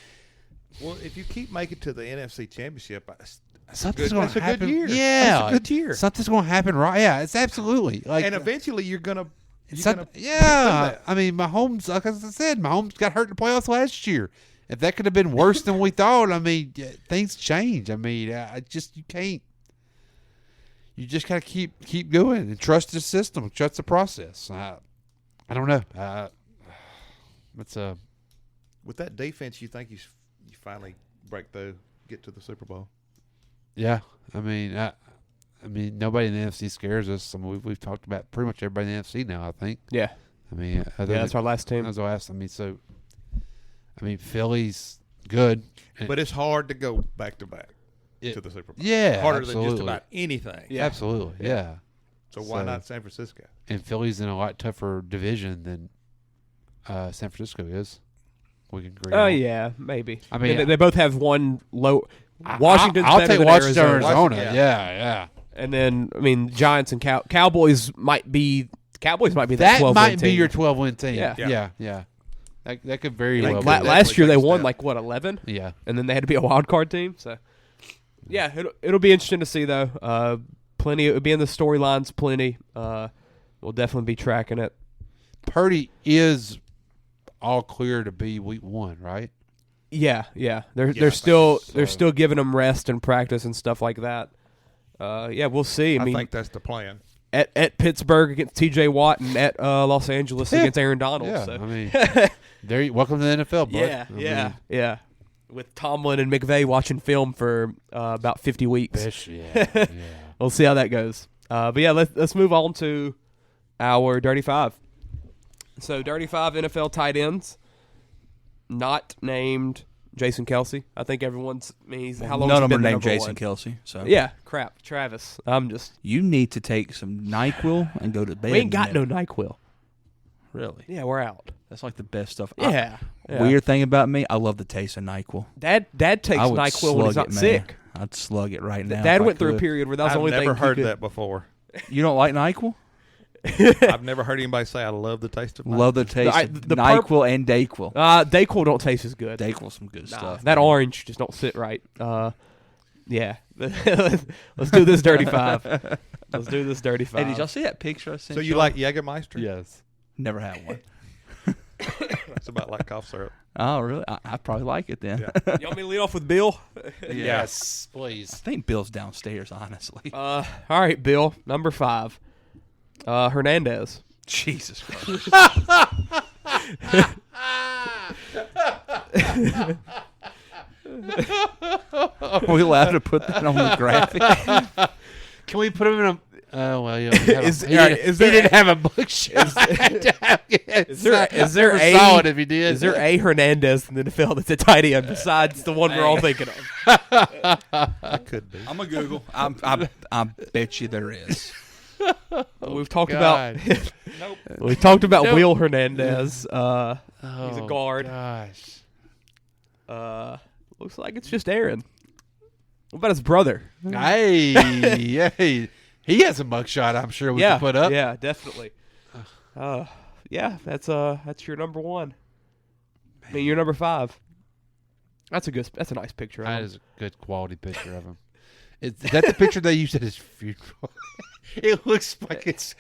Well, if you keep making it to the NFC Championship, something's going to happen. That's a good year. Yeah, that's a good year. Something's going to happen, right? Yeah, it's absolutely and eventually you're gonna. Yeah, I mean, Mahomes. Like I said, Mahomes got hurt in the playoffs last year. If that could have been worse than we thought, I mean, things change. I mean, you can't. You just gotta keep going and trust the system, trust the process. I don't know. With that defense, you think you finally break through, get to the Super Bowl? Yeah, I mean, nobody in the NFC scares us. I mean, we've talked about pretty much everybody in the NFC now. I think. Yeah. I mean, that's our last team. That's our last. I mean, Philly's good, but it's hard to go back to back to the Super Bowl. Yeah, harder absolutely. than just about anything. Yeah, absolutely. Yeah. So why not San Francisco? And Philly's in a lot tougher division than San Francisco is. We can agree. Oh yeah, maybe. I mean, they both have one low. Washington's I'll better take than Washington, Arizona. Yeah. And then I mean, Giants and Cowboys might be. Cowboys might be that 12 might win be team. your 12-win team. Yeah. That could very well. be. Last year they won 11. Yeah, and then they had to be a wild card team. So yeah, it'll be interesting to see though. Plenty. It'll be in the storylines. Plenty. We'll definitely be tracking it. Purdy is all clear to be week 1, right? Yeah. They're still giving him rest and practice and stuff like that. Yeah, we'll see. I mean, think that's the plan. At Pittsburgh against T.J. Watt and at Los Angeles against Aaron Donald. Yeah, so. I mean, welcome to the NFL, bud. Yeah. With Tomlin and McVay watching film for about 50 weeks. Yeah. We'll see how that goes. But yeah, let's move on to our Dirty Five. So Dirty Five NFL tight ends, not named Jason Kelce. I think everyone's. How long? None of them are named number Jason one? Kelce. So yeah, crap, Travis. You need to take some NyQuil and go to bed. We ain't got no NyQuil. Really? Yeah, we're out. That's like the best stuff. Yeah. Weird thing about me, I love the taste of NyQuil. Dad takes NyQuil when he's not sick. I'd slug it right now. Dad went through a period where that was the only thing. I've never heard that before. You don't like NyQuil? I've never heard anybody say I love the taste of NyQuil. Love the taste of NyQuil and Dayquil. Dayquil don't taste as good. Dayquil's some good stuff. That orange just don't sit right. Yeah. Let's do this Dirty Five. Let's do this Dirty Five. Hey, did y'all see that picture I sent So you like Jägermeister? Yes. Never had one. It's about like cough syrup. Oh, really? I probably like it then. Yeah. You want me to lead off with Bill? Yes, please. I think Bill's downstairs, honestly. All right, Bill. Number 5. Hernandez. Jesus Christ. Are we allowed to put that on the graphic? Can we put him in a... Oh, well, yeah. He didn't have a bookshelf. Is there a solid if he did? Is there a Hernandez in the NFL that's a tight end besides the one we're all thinking of? It could be. I'm a Google. I bet you there is. We've talked about Nope. We talked about Will Hernandez. He's a guard. Gosh. Looks like it's just Aaron. What about his brother? Hey, hey. He has a mugshot, I'm sure we can put up. Yeah, definitely. Yeah, that's your number one. I mean, your number 5. That's a nice picture of him. That is a good quality picture of him. Is that the picture they used at his funeral? It looks like it's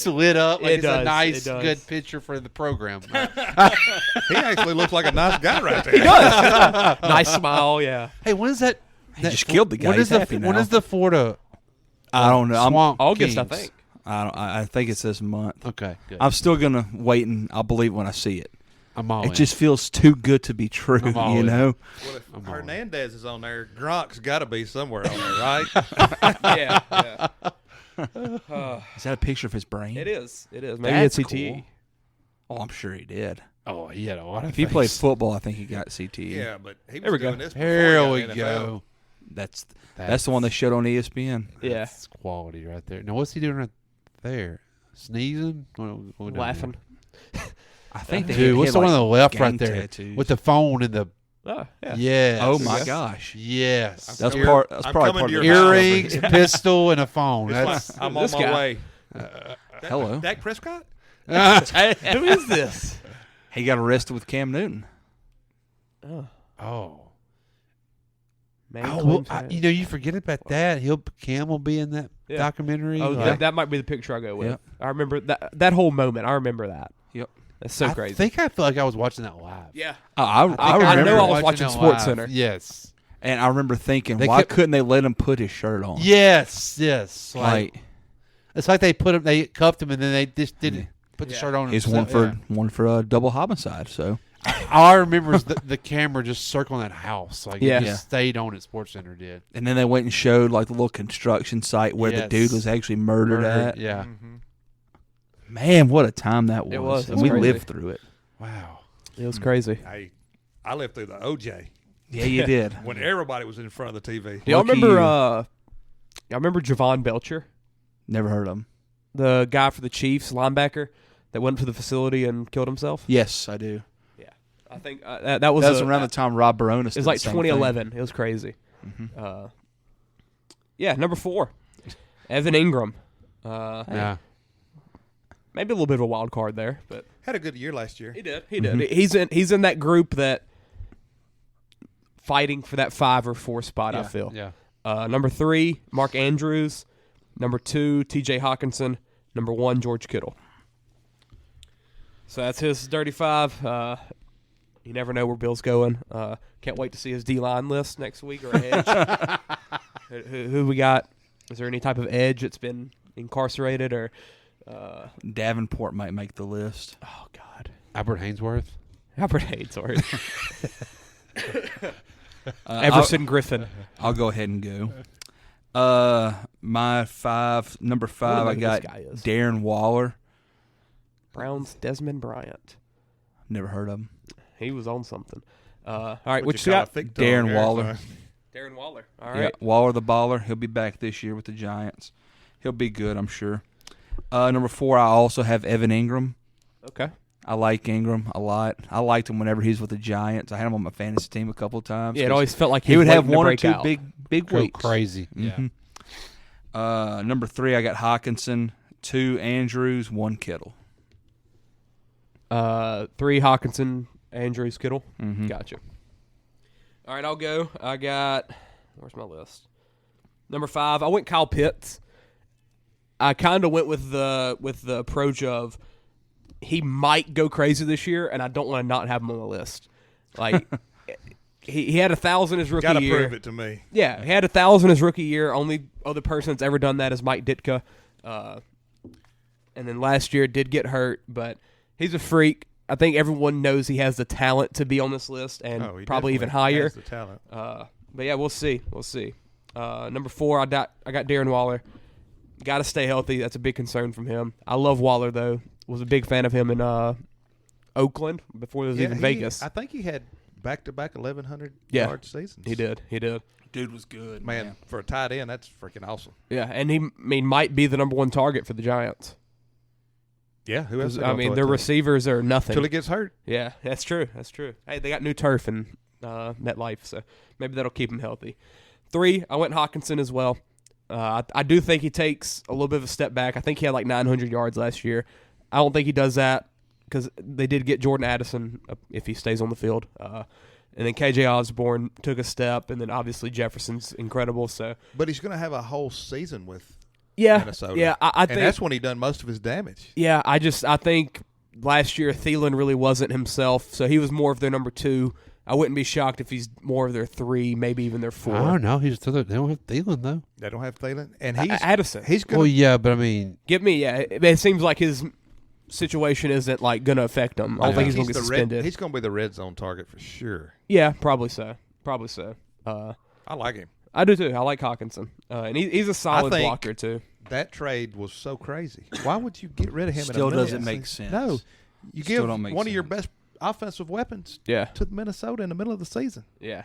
lit up. Like it's a nice, good picture for the program. He actually looks like a nice guy right there. He does. Nice smile, yeah. Hey, when is that? He just killed the guy. When He's is happy now. When is the Florida? I don't know. Swamp August, Kings? I think. I think it's this month. Okay, good. I'm still gonna wait, and I'll believe when I see it. I'm all It in. just feels too good to be true, I'm all you in. know. Well, if Hernandez is on there, Gronk's got to be somewhere on there, right? Yeah. Is that a picture of his brain? It is. Maybe That's it's CTE. cool. Oh, I'm sure he did. Oh, he had a lot of. If he played football, I think he got CTE. Yeah, but he There we was go. doing this before Here he we got in the go. NFL. That's the one they showed on ESPN. Yeah. That's quality right there. Now, what's he doing right there? Sneezing? What Laughing. I think they Dude, had what's the one on the left right gang there tattoos. with the phone and the? Oh, yeah. Yes. Oh my gosh. Yes. That's I'm probably coming part to of your the house. Earrings, pistol, and a phone. It's That's like, I'm on this my guy. way. Hello. Dak Prescott? Who is this? He got arrested with Cam Newton. oh. Man, Oh, well, you forget about that. Cam will be in that Yeah. documentary. Oh, like- that might be the picture I go with. Yep. I remember that whole moment. I remember that. Yep. That's so crazy. I think I feel like I was watching that live. Yeah. I I remember. know I was watching watching it Sports live. Center. Yes. And I remember thinking, They why kept- couldn't they let him put his shirt on? Yes. Like It's like they put him. They cuffed him, and then they just didn't put the Yeah. shirt on. he's himself. one for a double homicide. So All I remember is the camera just circling that house. Like Yeah. it just stayed on at Sports Center. Did and then they went and showed like the little construction site where the Yes. dude was actually murdered at. Yeah. Mm-hmm. Man, what a time that was. It was. And It we was lived crazy. through it. Wow. It was crazy. Hey, I lived through the OJ Yeah, you did. when everybody was in front of the TV. Do y'all Lucky remember? you. Y'all remember Javon Belcher, Never heard of him. the guy for the Chiefs, linebacker that went to the facility and killed himself? Yes, I do. Yeah, I think that was That was around the time Rob Baronis. It was like 2011. It was crazy. Yeah, number 4, Evan Ingram. Yeah. Maybe a little bit of a wild card there, but Had a good year last year. he did. He did. He's in that group that fighting for that 5 or 4 spot. I feel. Yeah. Number 3, Mark Andrews. Number 2, T.J. Hawkinson. Number 1, George Kittle. So that's his dirty 5. You never know where Bill's going. Can't wait to see his D-line list next week or a edge. who we got? Is there any type of edge that's been incarcerated or? Davenport might make the list. Oh God, Albert Hainsworth. Albert Hainsworth. Everson Griffin. I'll go ahead and go. My 5, number 5, know I who got this guy is. Darren Waller. Browns Desmond Bryant. Never heard of him. He was on something. All right, What which you you call a got? thick Darren dog, Waller. Darren Waller. All Yeah, right. Waller the baller. He'll be back this year with the Giants. He'll be good, I'm sure. Number 4, I also have Evan Ingram. Okay. I like Ingram a lot. I liked him whenever he was with the Giants. I had him on my fantasy team a couple of times. Yeah, it always felt like he would have waiting to one or break 2 out. big Go weeks. crazy. Mhm. Number 3, I got Hawkinson. 2, Andrews. 1, Kittle. 3, Hawkinson, Andrews, Kittle. Mhm. Gotcha. All right, I'll go. I got. Where's my list? Number 5, I went Kyle Pitts. I kind of went with the approach of he might go crazy this year, and I don't want to not have him on the list. Like he had 1,000 his rookie Got to year. prove it to me. Yeah, he had 1,000 his rookie year. Only other person that's ever done that is Mike Ditka. And then last year did get hurt, but he's a freak. I think everyone knows he has the talent to be on this list and He probably even definitely higher. has the talent. But yeah, we'll see. We'll see. Number 4, I got Darren Waller. Got to stay healthy. That's a big concern from him. I love Waller though. Was a big fan of him in Oakland before it was even Vegas. I think he had back-to-back 1,100 Yeah. yard seasons. He did. Dude was good. Man, for a tight end, that's freaking awesome. Yeah, and he might be the number 1 target for the Giants. Yeah, who else? I mean, their receivers are nothing until he gets hurt. Yeah, that's true. That's true. Hey, they got new turf in MetLife, so maybe that'll keep him healthy. 3, I went Hawkinson as well. I do think he takes a little bit of a step back. I think he had like 900 yards last year. I don't think he does that because they did get Jordan Addison if he stays on the field. And then KJ Osborne took a step, and then obviously Jefferson's incredible. So, but he's going to have a whole season with Minnesota. Yeah, I think that's when he done most of his damage. Yeah, I think last year Thielen really wasn't himself, so he was more of their number 2. I wouldn't be shocked if he's more of their 3, maybe even their 4. I don't know. They don't have Thielen though. They don't have Thielen, and he's Addison. He's good. Well, yeah, but I mean, it seems like his situation isn't like going to affect him. I don't think he's going to get suspended. He's going to be the red zone target for sure. Yeah, probably so. I like him. I do too. I like Hawkinson, and he's a solid blocker too. That trade was so crazy. Why would you get rid of him? Still doesn't make sense. No, you give one of your best offensive weapons to Minnesota in the middle of the season. Yeah,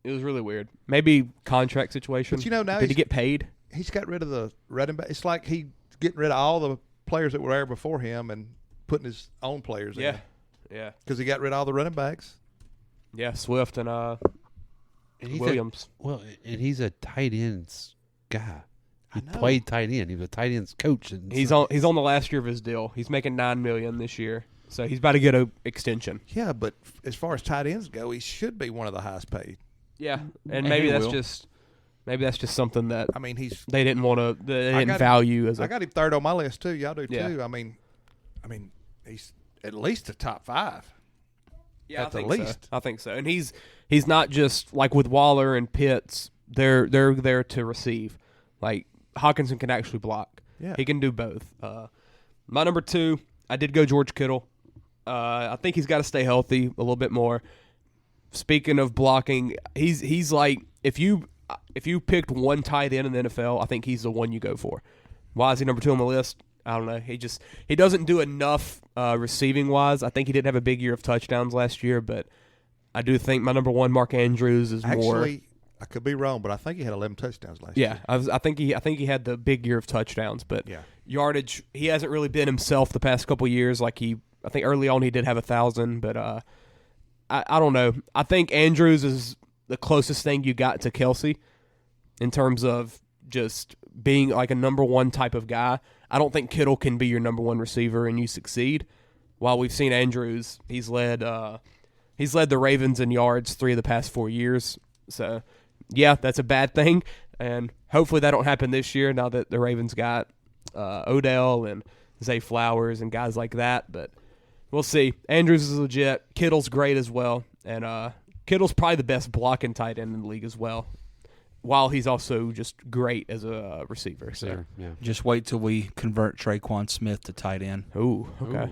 it was really weird. Maybe contract situation. But now did he get paid? He's got rid of the running back. It's like he getting rid of all the players that were there before him and putting his own players in. Yeah. Because he got rid of all the running backs. Yeah, Swift and Williams. And he's a tight ends guy. He played tight end. He was a tight ends coach. And he's on the last year of his deal. He's making $9 million this year. So he's about to get an extension. Yeah, but as far as tight ends go, he should be one of the highest paid. Yeah, and maybe that's just something that they didn't want to. They didn't value as. I got him 3rd on my list too. Y'all do too. I mean, he's at least a top 5. Yeah, at the least. So. I think so. And he's not just like with Waller and Pitts. They're there to receive. Like Hawkinson can actually block. Yeah, he can do both. My number 2, I did go George Kittle. I think he's got to stay healthy a little bit more. Speaking of blocking, he's like if you picked one tight end in the NFL, I think he's the one you go for. Why is he number 2 on the list? I don't know. He doesn't do enough receiving wise. I think he did have a big year of touchdowns last year, but I do think my number 1, Mark Andrews, is more. Actually, I could be wrong, but I think he had 11 touchdowns last year. Yeah, I think he had the big year of touchdowns, but yardage, he hasn't really been himself the past couple years. I think early on he did have 1,000, but I don't know. I think Andrews is the closest thing you got to Kelce in terms of just being like a number 1 type of guy. I don't think Kittle can be your number 1 receiver and you succeed. While we've seen Andrews, he's led the Ravens in yards 3 of the past 4 years. So, yeah, that's a bad thing, and hopefully that don't happen this year now that the Ravens got Odell and Zay Flowers and guys like that. But we'll see. Andrews is legit. Kittle's great as well, and Kittle's probably the best blocking tight end in the league as well, while he's also just great as a receiver. So yeah. Just wait till we convert Traquan Smith to tight end. Ooh, okay.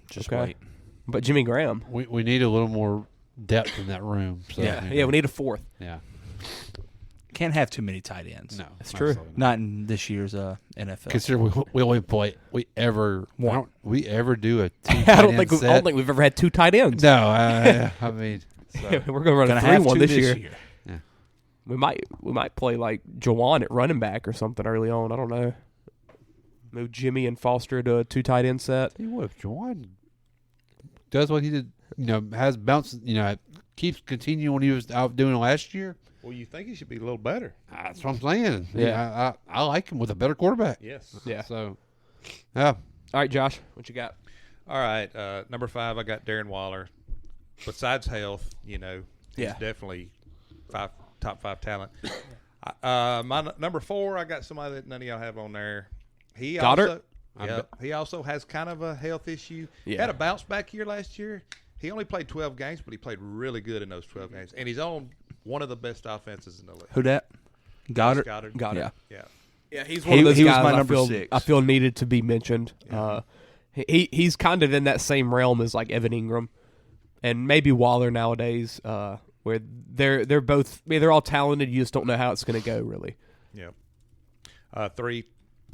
Just wait. But Jimmy Graham. We need a little more depth in that room. So, we need a 4th. Yeah. Can't have too many tight ends. No, that's true. Not in this year's NFL. Consider we only play. We ever do a 2 I don't think we've ever had 2 tight ends. No, I mean, so. We're going to run a 3-1 this year. Yeah. We might play like Jawan at running back or something early on. I don't know. Move Jimmy and Foster to a 2 tight end set. Tell you what, if Jawan does what he did, has bounced, keeps continuing what he was out doing last year. Well, you think he should be a little better. That's what I'm saying. Yeah. I like him with a better quarterback. Yes. Yeah. So, yeah. All right, Josh, what you got? All right, number 5, I got Darren Waller. Besides health, he's definitely top 5 talent. My number 4, I got somebody that none of y'all have on there. Goddard? He also has kind of a health issue. Yeah. He had a bounce back year last year. He only played 12 games, but he played really good in those 12 games. And he's on one of the best offenses in the league. Who that? Goddard? Goddard. Yeah. Yeah, he's one of those he guys was my number 6. I feel needed to be mentioned. Yeah. He's kind of in that same realm as like Evan Ingram and maybe Waller nowadays, where they're both they're all talented. You just don't know how it's going to go, really. Yeah. 3,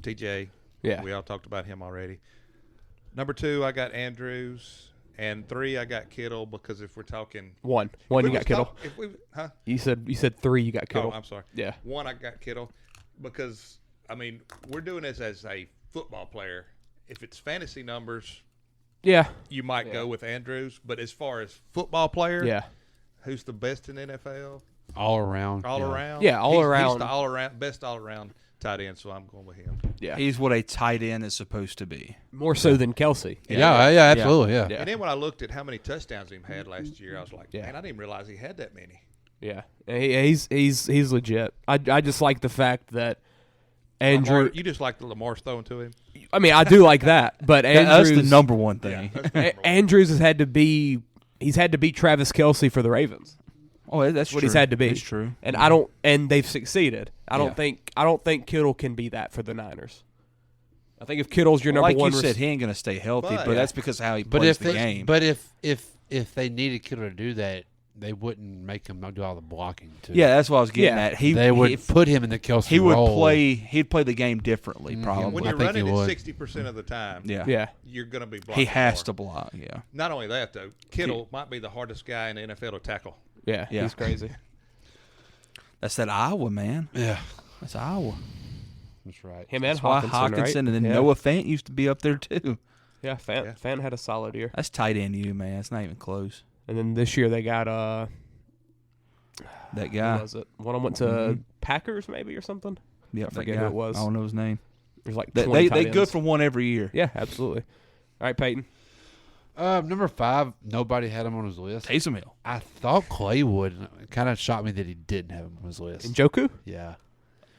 TJ. Yeah. We all talked about him already. Number 2, I got Andrews. And 3, I got Kittle because if we're talking 1, you got Kittle. You said 3, you got Kittle. Oh, I'm sorry. Yeah. 1, I got Kittle because we're doing this as a football player. if it's fantasy numbers, Yeah. you might go with Andrews. But as far as football player, Yeah. who's the best in the NFL? All around. All around? Yeah, all around. He's the all-around, best all-around tight end, so I'm going with him. Yeah. He's what a tight end is supposed to be. More so than Kelce. Yeah, absolutely, yeah. And then when I looked at how many touchdowns he had last year, I was like, man, I didn't realize he had that many. Yeah. He's legit. I just like the fact that Andrew. You just like the Lamar's throwing to him? I mean, I do like that, but Andrews, that's the number one thing. Andrews has had to be. He's had to beat Travis Kelce for the Ravens. Oh, that's what true. he's had to be. That's true. And and they've succeeded. I don't think Kittle can be that for the Niners. I think if Kittle's your number like one, you said, he ain't going to stay healthy, but that's because of how he plays the game. But if they needed Kittle to do that, they wouldn't make him do all the blocking too. Yeah, that's what I was getting at. They would put him in the Kelce He would role. He'd play the game differently, probably. When you're running it 60% of the time, you're going to be blocking. He has more. to block. Yeah. Not only that though, Kittle might be the hardest guy in the NFL to tackle. Yeah, he's crazy. That's that Iowa, man. Yeah. That's Iowa. That's right. Him and That's why Hawkinson, right? and then Noah Fant used to be up there too. Yeah, Fant had a solid year. That's tight end you, man. It's not even close. And then this year they got that guy. Who was it? One of them went to Packers maybe or something. Yeah, I forget who it was. I don't know his name. There's like they tight good ends. for one every year. Yeah, absolutely. All right, Peyton. Number 5, nobody had him on his list. Taysom Hill. I thought Clay would. It kind of shocked me that he didn't have him on his list. Njoku? Yeah.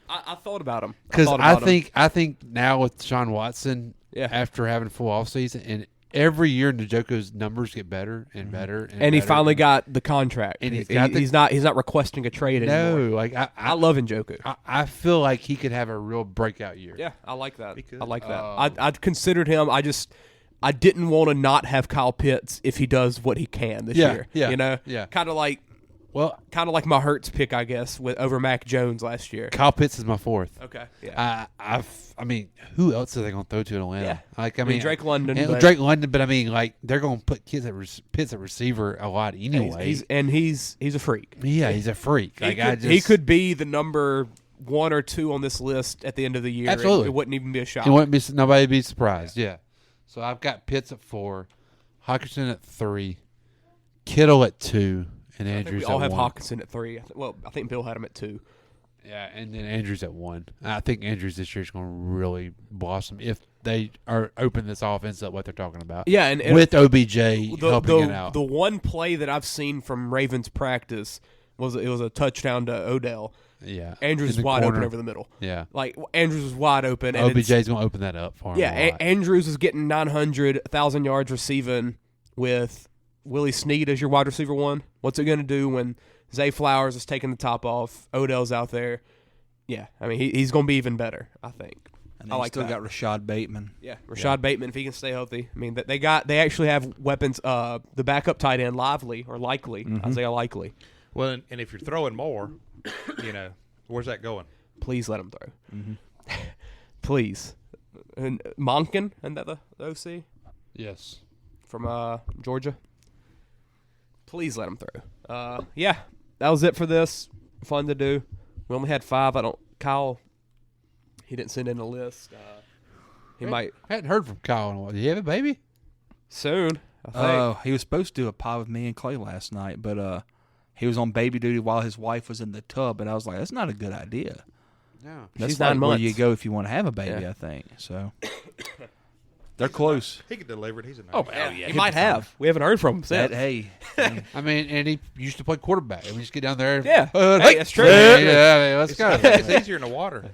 I thought about him. Because I think now with Sean Watson, after having a full offseason, and every year Njoku's numbers get better and better. And he finally got the contract. And he's not requesting a trade anymore. No, like I love Njoku. I feel like he could have a real breakout year. Yeah, I like that. I like that. I considered him. I didn't want to not have Kyle Pitts if he does what he can this year. Yeah, you know, kind of like my Hurts pick, I guess, over Mac Jones last year. Kyle Pitts is my 4th. Okay, yeah. I mean, who else are they going to throw to in Atlanta? Yeah. Like I mean Drake London. But I mean, like they're going to put Pitts at receiver a lot anyway. He's a freak. Yeah, he's a freak. He could be the number 1 or 2 on this list at the end of the year. Absolutely, it wouldn't even be a shock. It wouldn't be. Nobody would be surprised. Yeah. So I've got Pitts at 4, Hawkinson at 3, Kittle at 2, and Andrews we all at have 1. Hawkinson at 3. I think Bill had him at 2. Yeah, and then Andrews at 1. I think Andrews this year is going to really blossom if they are open this offense up what they're talking about. Yeah, and with OBJ helping it out. The one play that I've seen from Ravens practice was a touchdown to Odell. Yeah, Andrews is wide open over the middle. Yeah, like Andrews was wide open. And OBJ's going to open that up for him. Yeah, Andrews is getting 900, 1,000 yards receiving with Willie Snead as your wide receiver 1. What's it going to do when Zay Flowers is taking the top off? Odell's out there. Yeah, I mean he's going to be even better. I think. And I still got Rashad Bateman. Yeah, Rashad Bateman if he can stay healthy. I mean they actually have weapons. The backup tight end Likely, Isaiah Likely. Well, and if you're throwing more, where's that going? Please let him throw. Mm-hmm. Please. And Monken, isn't that the OC? Yes. From Georgia. Please let him throw. Yeah, that was it for this. Fun to do. We only had 5. Kyle, he didn't send in a list. I hadn't heard from Kyle in a while. Did he have a baby? Soon, I think. He was supposed to do a pie with me and Clay last night, but he was on baby duty while his wife was in the tub, and I was like, that's not a good idea. No. That's She's like 9 months. where you go if you want to have a baby, I think. So they're close. He could deliver it. He's a nice yeah. He might have. We haven't heard from him since. I mean, and he used to play quarterback. I mean, just get down there. Yeah. Hey, that's true. Yeah, let's go. It's easier in the water.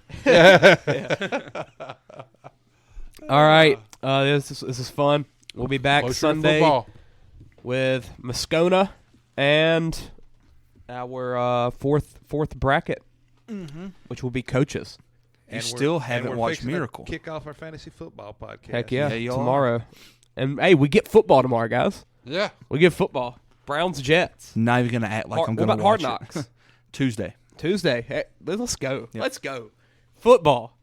All right. This is fun. We'll be back Closer to Sunday football. with Moscona and our fourth bracket, which will be coaches. You still haven't watched Miracle. Kick off our fantasy football podcast. Heck yeah, you tomorrow. And hey, we get football tomorrow, guys. Yeah, we get football. Browns Jets. Not even gonna act like I'm gonna watch watch Hard Knocks? it. Tuesday. Hey, let's go. Yep. Let's go. Football.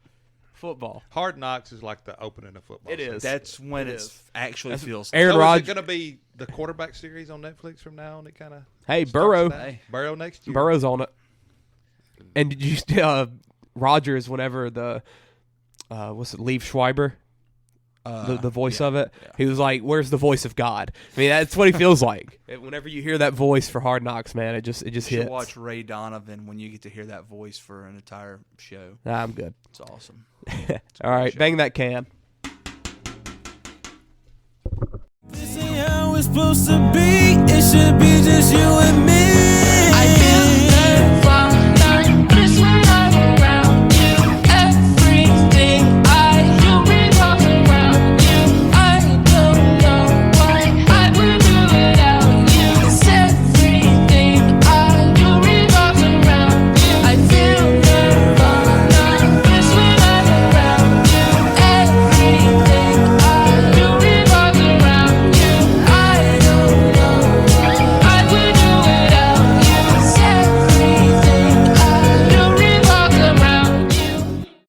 Hard Knocks is like the opening of football. It is. That's when it actually feels. Aaron Rodgers. Rodgers. Is it going to be the quarterback series on Netflix from now on? It kind of. Hey, Burrow. Burrow next year. Burrow's on it. And did you Rodgers whenever the Liev Schreiber the voice of it. Yeah. He was like, "Where's the voice of God?" I mean, that's what he feels like. Whenever you hear that voice for Hard Knocks, man, it just hits. You should watch Ray Donovan when you get to hear that voice for an entire show. I'm good. It's awesome. All right, show. Bang that can. This ain't how it's supposed to be. It should be just you and me.